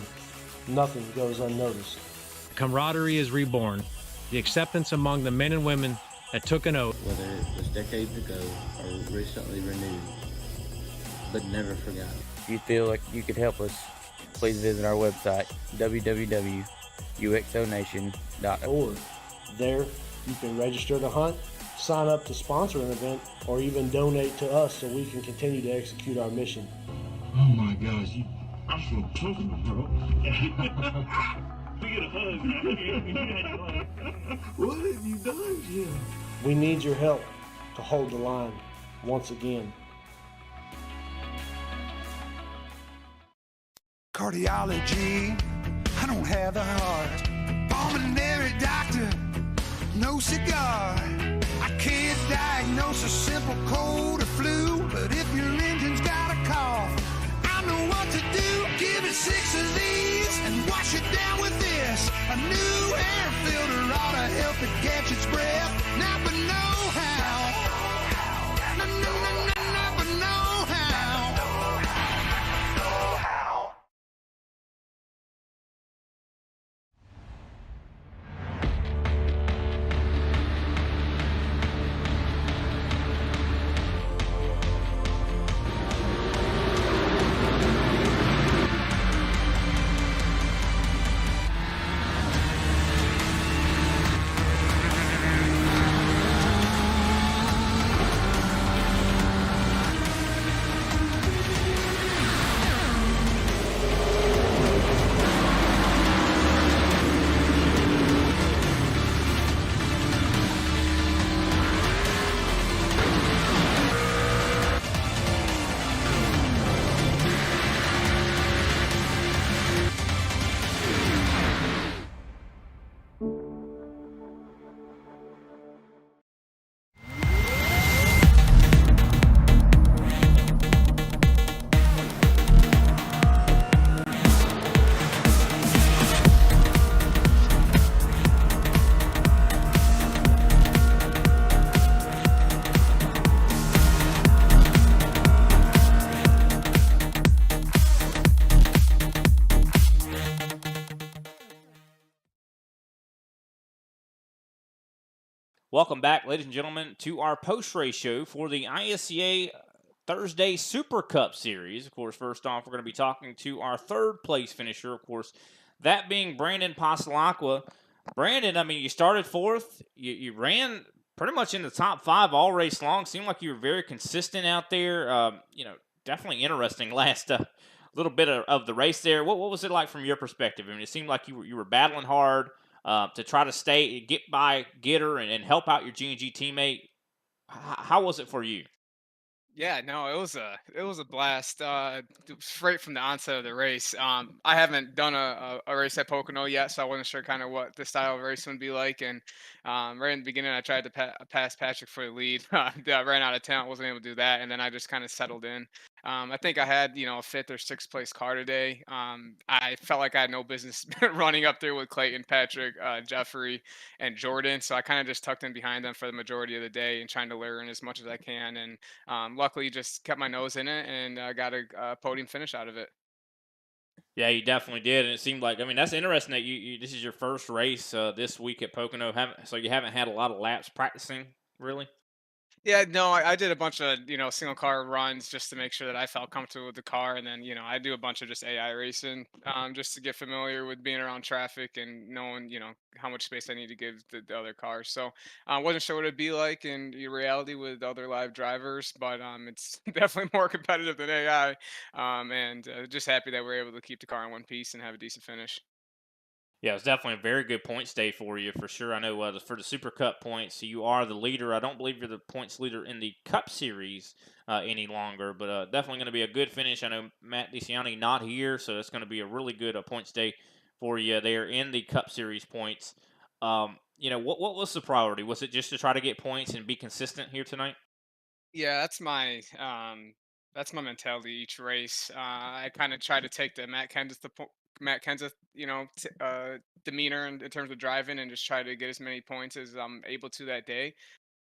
G: Nothing goes unnoticed.
H: Camaraderie is reborn. The acceptance among the men and women that took an oath.
I: Whether it was decades ago or recently renewed, but never forgotten.
J: If you feel like you could help us, please visit our website, www.uxonation.org.
G: There, you can register to hunt, sign up to sponsor an event, or even donate to us so we can continue to execute our mission.
K: Oh my gosh, I'm so tough, bro. We get a hug, man. What have you done, Jim?
G: We need your help to hold the line once again.
E: Cardiology, I don't have the heart. Pulmonary doctor, no cigar. I can't diagnose a simple cold or flu, but if your engine's got a cough, I know what to do. Give it 6 of these and wash it down with this. A new air filter ought to help it catch its breath. Napa know-how. Napa know-how.
A: Welcome back, ladies and gentlemen, to our post-race show for the ISCA Thursday Super Cup Series. Of course, first off, we're going to be talking to our third place finisher, of course, that being Brandon Pasalacqua. Brandon, I mean, you started fourth. You ran pretty much in the top 5 all race long. Seemed like you were very consistent out there. Definitely interesting last little bit of the race there. What was it like from your perspective? I mean, it seemed like you were battling hard to try to get by Gitter and help out your G&G teammate. How was it for you?
N: Yeah, no, it was a blast. Straight from the onset of the race. I haven't done a race at Pocono yet, so I wasn't sure kind of what the style of race would be like. And right in the beginning, I tried to pass Patrick for the lead. I ran out of talent, wasn't able to do that, and then I just kind of settled in. I think I had a fifth or sixth place car today. I felt like I had no business running up there with Clayton, Patrick, Jeffrey, and Jordan. So I kind of just tucked in behind them for the majority of the day and trying to learn as much as I can. And luckily, just kept my nose in it and got a podium finish out of it.
A: Yeah, you definitely did, and it seemed like, I mean, that's interesting that this is your first race this week at Pocono. So you haven't had a lot of laps practicing, really?
N: Yeah, no, I did a bunch of single car runs just to make sure that I felt comfortable with the car, and then I do a bunch of just AI racing, just to get familiar with being around traffic and knowing how much space I need to give the other cars. So I wasn't sure what it'd be like in reality with other live drivers, but it's definitely more competitive than AI, and just happy that we're able to keep the car in one piece and have a decent finish.
A: Yeah, it's definitely a very good points day for you, for sure. I know for the Super Cup points, you are the leader. I don't believe you're the points leader in the Cup Series any longer, but definitely going to be a good finish. I know Matt DeCiani not here, so it's going to be a really good points day for you there in the Cup Series points. What was the priority? Was it just to try to get points and be consistent here tonight?
N: Yeah, that's my mentality each race. I kind of try to take the Matt Kenseth, demeanor in terms of driving, and just try to get as many points as I'm able to that day.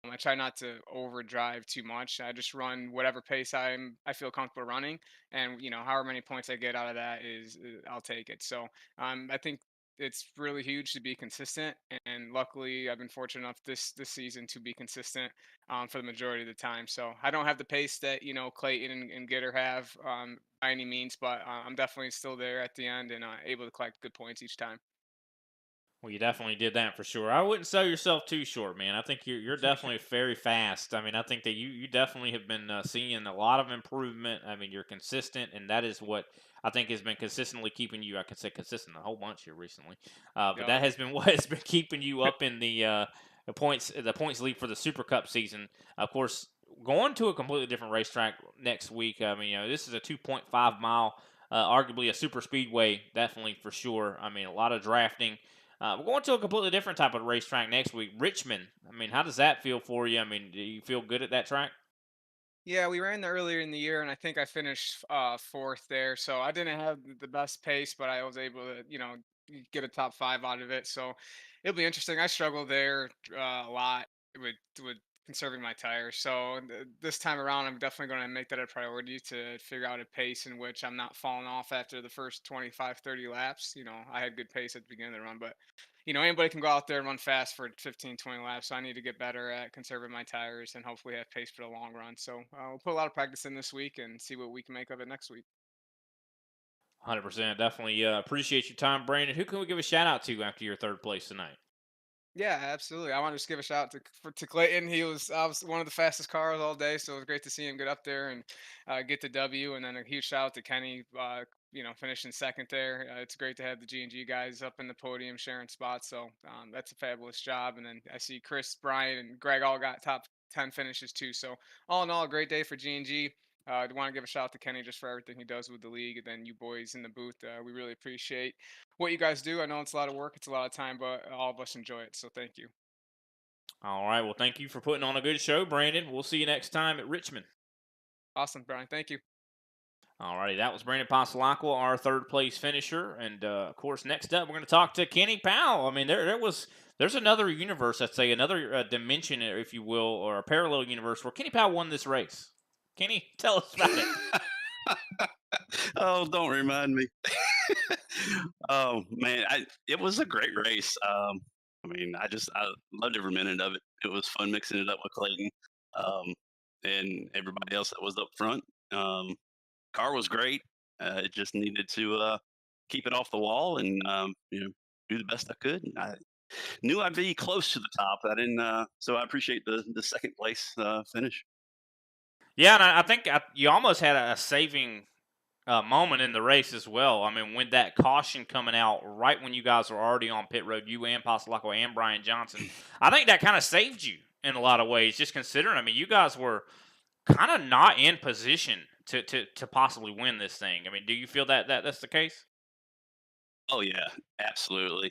N: I try not to overdrive too much. I just run whatever pace I feel comfortable running, and however many points I get out of that I'll take it. So I think it's really huge to be consistent, and luckily I've been fortunate enough this season to be consistent for the majority of the time. So I don't have the pace that Clayton and Gitter have by any means, but I'm definitely still there at the end and able to collect good points each time.
A: Well, you definitely did that for sure. I wouldn't sell yourself too short, man. I think you're definitely very fast. I mean, I think that you definitely have been seeing a lot of improvement. I mean, you're consistent, and that is what I think has been consistently keeping you. I could say consistent a whole bunch here recently, but
N: Yeah.
A: that has been what has been keeping you up in the points lead for the Super Cup season. Of course, going to a completely different racetrack next week. I mean, this is a 2.5 mile, arguably a super speedway, definitely for sure. I mean, a lot of drafting. We're going to a completely different type of racetrack next week, Richmond. I mean, how does that feel for you? I mean, do you feel good at that track?
N: Yeah, we ran there earlier in the year, and I think I finished fourth there. So I didn't have the best pace, but I was able to, get a top five out of it. So it'll be interesting. I struggled there a lot with conserving my tires. So this time around, I'm definitely going to make that a priority to figure out a pace in which I'm not falling off after the first 25, 30 laps. I had good pace at the beginning of the run, but anybody can go out there and run fast for 15, 20 laps. So I need to get better at conserving my tires and hopefully have pace for the long run. So we'll put a lot of practice in this week and see what we can make of it next week.
A: 100%. Definitely appreciate your time, Brandon. Who can we give a shout out to after your third place tonight?
N: Yeah, absolutely. I want to just give a shout out to Clayton. He was one of the fastest cars all day, so it was great to see him get up there and get the W. And then a huge shout out to Kenny, finishing second there. It's great to have the G&G guys up in the podium sharing spots. So that's a fabulous job. And then I see Chris, Brian, and Greg all got top 10 finishes too. So all in all, a great day for G&G. I want to give a shout out to Kenny just for everything he does with the league, and then you boys in the booth. We really appreciate what you guys do. I know it's a lot of work, it's a lot of time, but all of us enjoy it. So thank you.
A: All right. Well, thank you for putting on a good show, Brandon. We'll see you next time at Richmond.
N: Awesome, Brian. Thank you.
A: All righty. That was Brandon Pasalacqua, our third place finisher. And, of course, next up, we're going to talk to Kenny Powell. I mean, there's another universe, I'd say, another dimension, if you will, or a parallel universe where Kenny Powell won this race. Kenny, tell us about it.
O: Oh, don't remind me. Oh man, it was a great race. I mean, I loved every minute of it. It was fun mixing it up with Clayton, um, and everybody else that was up front. Um, Car was great. It just needed to keep it off the wall and do the best I could. And I knew I'd be close to the top. I didn't, so I appreciate the second place finish.
A: Yeah, and I think you almost had a saving moment in the race as well. I mean, when that caution coming out right when you guys were already on pit road, you and Pasalaco and Brian Johnson, I think that kind of saved you in a lot of ways. Just considering, I mean, you guys were kind of not in position to possibly win this thing. I mean, do you feel that that's the case?
O: Oh yeah, absolutely.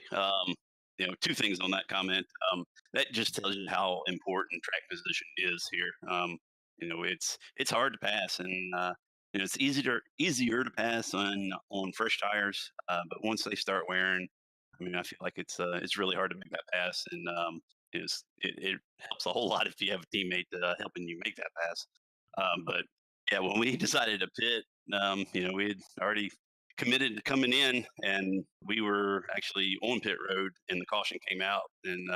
O: Two things on that comment. That just tells you how important track position is here. It's hard to pass, and it's easier to pass on fresh tires. But once they start wearing, I mean, I feel like it's really hard to make that pass, and it helps a whole lot if you have a teammate helping you make that pass. But yeah, when we decided to pit, we had already committed to coming in, and we were actually on pit road, and the caution came out, and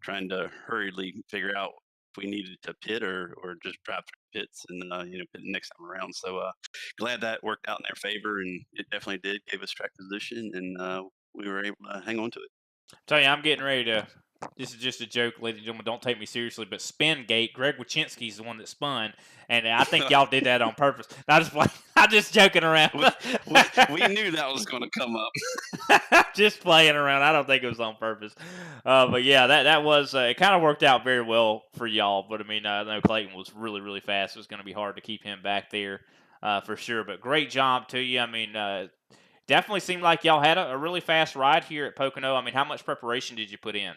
O: trying to hurriedly figure out if we needed to pit or just drive through pits and pit the next time around. So glad that worked out in their favor, and it definitely did give us track position, and we were able to hang on to it.
A: Tell you, I'm getting ready to. This is just a joke, ladies and gentlemen. Don't take me seriously, but Spin Gate. Greg Wychinski's the one that spun, and I think y'all did that on purpose. I just I'm just joking around.
O: we knew that was going to come up.
A: Just playing around. I don't think it was on purpose. But yeah, that was it. Kind of worked out very well for y'all. But I mean, I know Clayton was really fast. It was going to be hard to keep him back there for sure. But great job to you. I mean, definitely seemed like y'all had a really fast ride here at Pocono. I mean, how much preparation did you put in?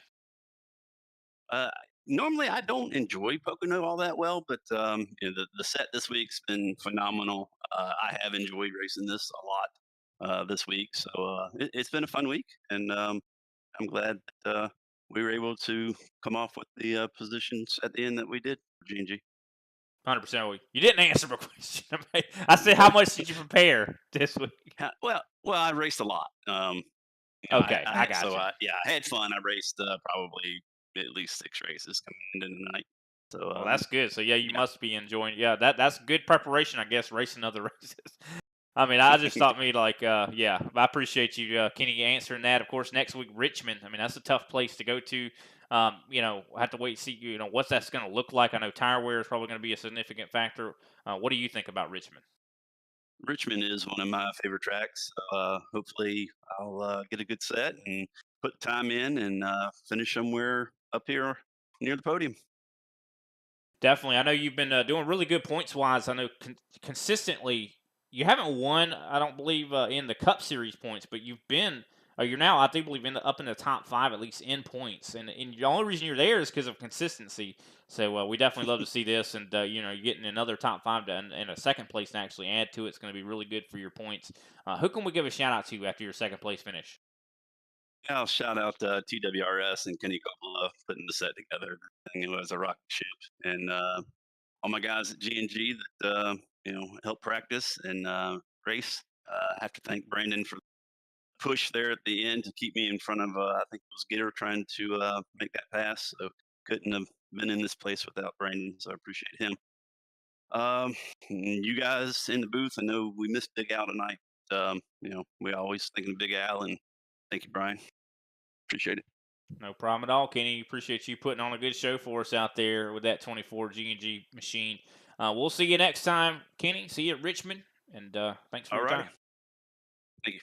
O: Uh, Normally, I don't enjoy Pocono all that well, but the set this week's been phenomenal. I have enjoyed racing this a lot this week, so it's been a fun week, and I'm glad that we were able to come off with the positions at the end that we did for G&G.
A: 100%. You didn't answer my question. I said, how much did you prepare this week?
O: Well, I raced a lot.
A: Okay, I got
O: so
A: you.
O: I had fun. I raced probably at least 6 races coming into the night. So
A: Well, that's good. So yeah, you must be enjoying. Yeah, that's good preparation, I guess. Racing other races. I mean, I just thought yeah. I appreciate you, Kenny, answering that. Of course, next week Richmond. I mean, that's a tough place to go to. I have to wait and see. What that's going to look like. I know tire wear is probably going to be a significant factor. What do you think about Richmond?
O: Richmond is one of my favorite tracks. Hopefully, I'll get a good set and put time in and finish somewhere up here near the podium.
A: Definitely. I know you've been doing really good points wise. I know consistently you haven't won, I don't believe, in the Cup Series points, but you're now, I do believe, up in the top 5 at least in points. And the only reason you're there is because of consistency. So we definitely love to see this, and you're getting another top 5 and a second place to actually add to it. It's going to be really good for your points. Who can we give a shout out to after your second place finish?
O: Yeah, I'll shout out TWRS and Kenny Coppola putting the set together. I think it was a rocket ship, and all my guys at G&G that helped practice and race. I have to thank Brandon for the push there at the end to keep me in front of I think it was Gitter trying to make that pass. So couldn't have been in this place without Brandon. So I appreciate him. You guys in the booth, I know we missed Big Al tonight. We always thinking of Big Al, and thank you, Brian. Appreciate it.
A: No problem at all, Kenny. Appreciate you putting on a good show for us out there with that 24 G&G machine. We'll see you next time, Kenny. See you at Richmond, and thanks for your time.
O: Thank you.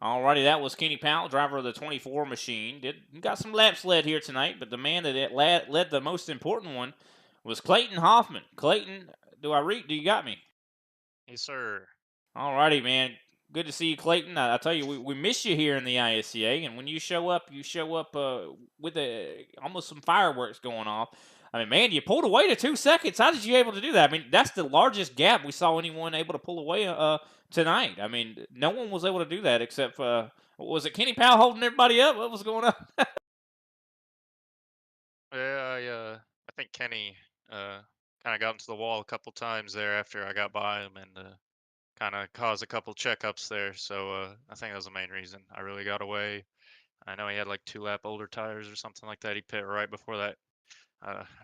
A: Alrighty, that was Kenny Powell, driver of the 24 machine. Got some laps led here tonight, but the man that led the most important one was Clayton Hoffman. Clayton, do you got me?
P: Yes, sir.
A: Alrighty, man. Good to see you, Clayton. I tell you, we miss you here in the ISCA, and when you show up with almost some fireworks going off. I mean, man, you pulled away to 2 seconds. How did you able to do that? I mean, that's the largest gap we saw anyone able to pull away tonight. I mean, no one was able to do that except was it Kenny Powell holding everybody up? What was going on?
P: Yeah, I think Kenny kind of got into the wall a couple times there after I got by him and kind of caused a couple checkups there. So I think that was the main reason I really got away. I know he had like 2 lap older tires or something like that. He pit right before that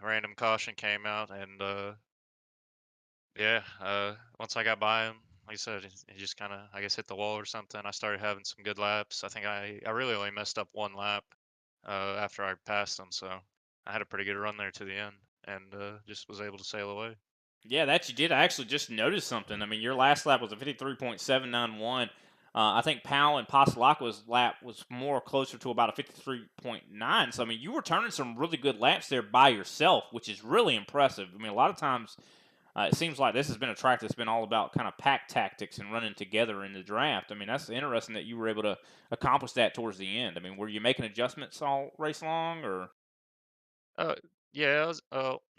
P: random caution came out, and yeah, once I got by him, like I said, he just kind of, I guess, hit the wall or something. I started having some good laps. I think I really only messed up 1 lap after I passed him, so I had a pretty good run there to the end, and just was able to sail away.
A: Yeah, that you did. I actually just noticed something. I mean, your last lap was a 53.791. I think Powell and Pasalaka's lap was more closer to about a 53.9. So, I mean, you were turning some really good laps there by yourself, which is really impressive. I mean, a lot of times it seems like this has been a track that's been all about kind of pack tactics and running together in the draft. I mean, that's interesting that you were able to accomplish that towards the end. I mean, were you making adjustments all race long, or?
P: Uh, yeah, I was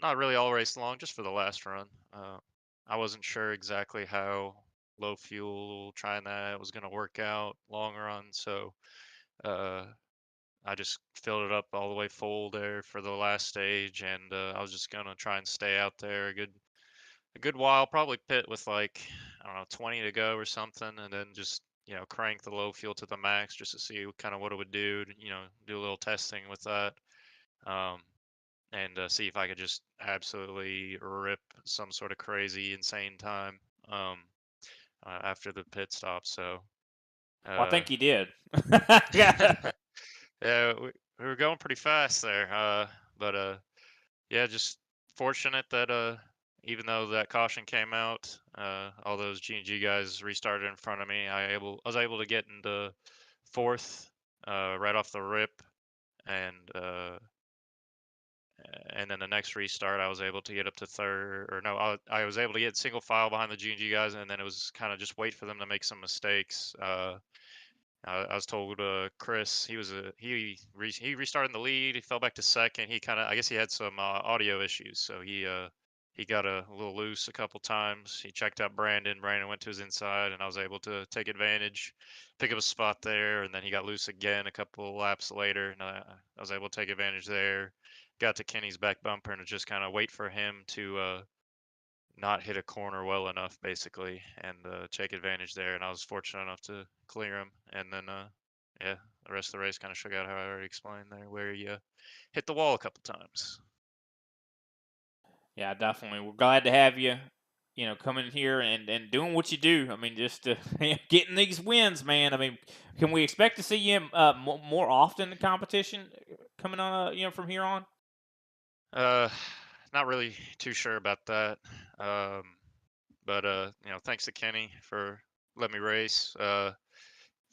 P: not really all race long, just for the last run. I wasn't sure exactly how low fuel trying that was going to work out long run, so uh, I just filled it up all the way full there for the last stage, and I was just gonna try and stay out there a good while, probably pit with like, I don't know, 20 to go or something, and then just crank the low fuel to the max just to see kind of what it would do. Do a little testing with that. Um, and see if I could just absolutely rip some sort of crazy, insane time after the pit stop. So,
A: Well, I think you did.
P: yeah, we were going pretty fast there, but yeah, just fortunate that even though that caution came out, all those G&G guys restarted in front of me. I was able to get into fourth right off the rip, and then the next restart, I was able to get up to third, or no, I was able to get single file behind the G&G guys, and then it was kind of just wait for them to make some mistakes. I was told Chris, he restarted in the lead. He fell back to second. He kind of, I guess he had some audio issues, so he got a little loose a couple times. He checked out Brandon. Brandon went to his inside, and I was able to take advantage, pick up a spot there, and then he got loose again a couple laps later, and I was able to take advantage there. Got to Kenny's back bumper and just kind of wait for him to not hit a corner well enough, basically, and take advantage there. And I was fortunate enough to clear him. And then, yeah, the rest of the race kind of shook out how I already explained there, where you hit the wall a couple times.
A: Yeah, definitely. We're glad to have you, coming here and doing what you do. I mean, just getting these wins, man. I mean, can we expect to see you more often in competition coming on, from here on?
P: Uh, Not really too sure about that. But thanks to Kenny for letting me race. For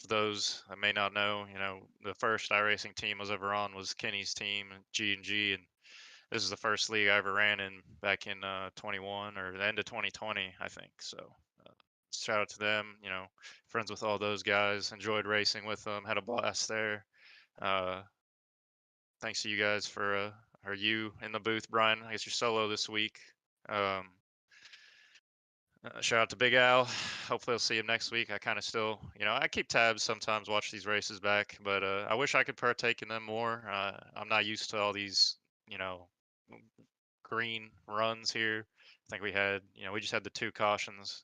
P: those I may not know, the first iRacing team I was ever on was Kenny's team, G&G, and this is the first league I ever ran in back in 21 or the end of 2020, I think. So shout out to them. Friends with all those guys. Enjoyed racing with them. Had a blast there. Uh, Thanks to you guys for or you in the booth, Brian. I guess you're solo this week. Um, Shout out to Big Al. Hopefully, I'll see him next week. I kind of still, I keep tabs sometimes, watch these races back, but I wish I could partake in them more. I'm not used to all these, you know, green runs here. I think we just had the 2 cautions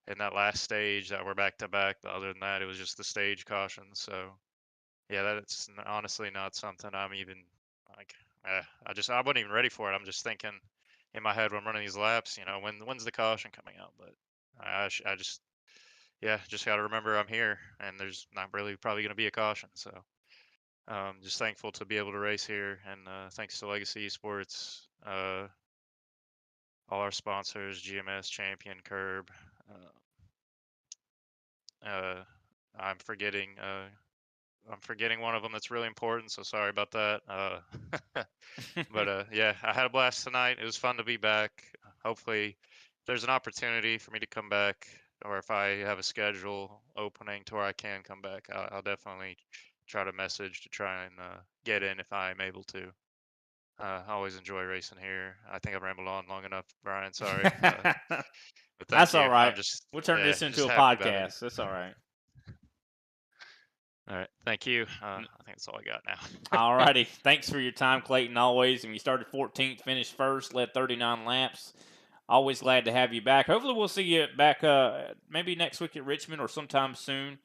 P: in that last stage that were back to back. But other than that, it was just the stage cautions. So yeah, that's honestly not something I'm even like. I wasn't even ready for it. I'm just thinking in my head when I'm running these laps, when's the caution coming out? But I just just got to remember I'm here, and there's not really probably going to be a caution. So just thankful to be able to race here, and thanks to Legacy Esports, all our sponsors, GMS, Champion, Curb. I'm forgetting. I'm forgetting one of them that's really important, so sorry about that. But yeah, I had a blast tonight. It was fun to be back. Hopefully, if there's an opportunity for me to come back, or if I have a schedule opening to where I can come back, I'll definitely try to message to try and get in if I'm able to. I always enjoy racing here. I think I've rambled on long enough, Brian. Sorry. But thank
A: That's
P: you.
A: all right.
P: I'm just
A: We'll turn
P: yeah,
A: this into
P: just
A: a
P: happy about it.
A: podcast. That's all right.
P: All right. Thank you. I think that's all I got now.
A: All righty. Thanks for your time, Clayton, always. And you started 14th, finished first, led 39 laps. Always glad to have you back. Hopefully we'll see you back maybe next week at Richmond or sometime soon.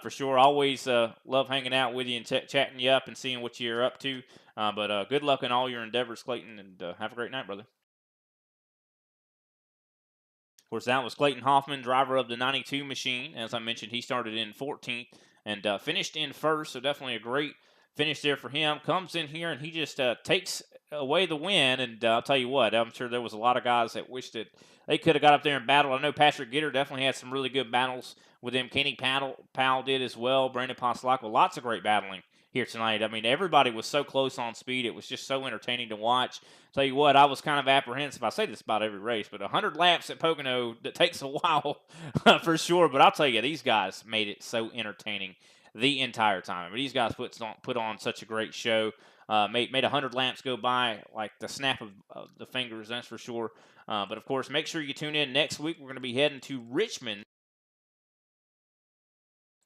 A: for sure. Always love hanging out with you and chatting you up and seeing what you're up to. But good luck in all your endeavors, Clayton, and have a great night, brother. Of course, that was Clayton Hoffman, driver of the 92 machine. As I mentioned, he started in 14th and finished in first, so definitely a great finish there for him. Comes in here and he just takes away the win. And I'll tell you what, I'm sure there was a lot of guys that wished that they could have got up there and battled. I know Patrick Gitter definitely had some really good battles with him. Kenny Powell did as well. Brandon Poslako, lots of great battling here tonight. I mean, everybody was so close on speed. It was just so entertaining to watch. Tell you what, I was kind of apprehensive. I say this about every race, but 100 laps at Pocono, that takes a while for sure. But I'll tell you, these guys made it so entertaining the entire time. I mean, these guys put on such a great show. Made 100 laps go by like the snap of the fingers, that's for sure. But of course, make sure you tune in next week. We're going to be heading to Richmond.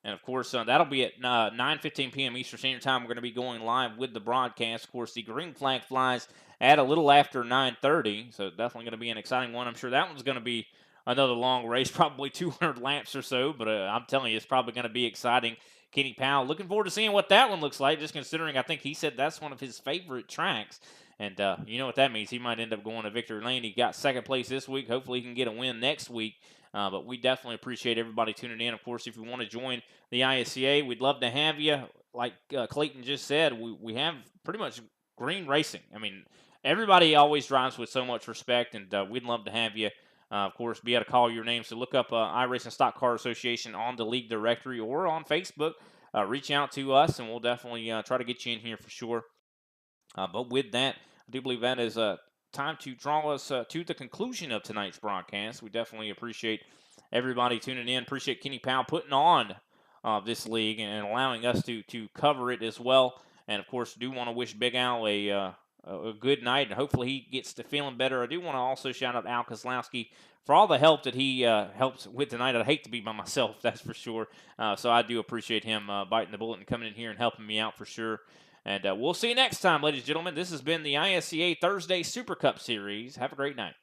A: And of course, that'll be at 9:15 p.m. Eastern Standard Time. We're going to be going live with the broadcast. Of course, the green flag flies at a little after 9:30, so definitely going to be an exciting one. I'm sure that one's going to be another long race, probably 200 laps or so. But I'm telling you, it's probably going to be exciting. Kenny Powell, looking forward to seeing what that one looks like. Just considering, I think he said that's one of his favorite tracks. And you know what that means. He might end up going to victory lane. He got second place this week. Hopefully he can get a win next week. But we definitely appreciate everybody tuning in. Of course, if you want to join the ISCA, we'd love to have you. Like Clayton just said, we have pretty much green racing. I mean, everybody always drives with so much respect, and we'd love to have you. Of course, be able to call your name. So look up iRacing Stock Car Association on the league directory or on Facebook. Reach out to us, and we'll definitely try to get you in here for sure. But with that, I do believe that is time to draw us to the conclusion of tonight's broadcast. We definitely appreciate everybody tuning in. Appreciate Kenny Powell putting on this league and allowing us to cover it as well. And of course, do want to wish Big Al a good night, and hopefully he gets to feeling better. I do want to also shout out Al Kozlowski for all the help that he helps with tonight. I'd hate to be by myself, that's for sure. So I do appreciate him biting the bullet and coming in here and helping me out for sure. And we'll see you next time, ladies and gentlemen. This has been the ISCA Thursday Super Cup Series. Have a great night.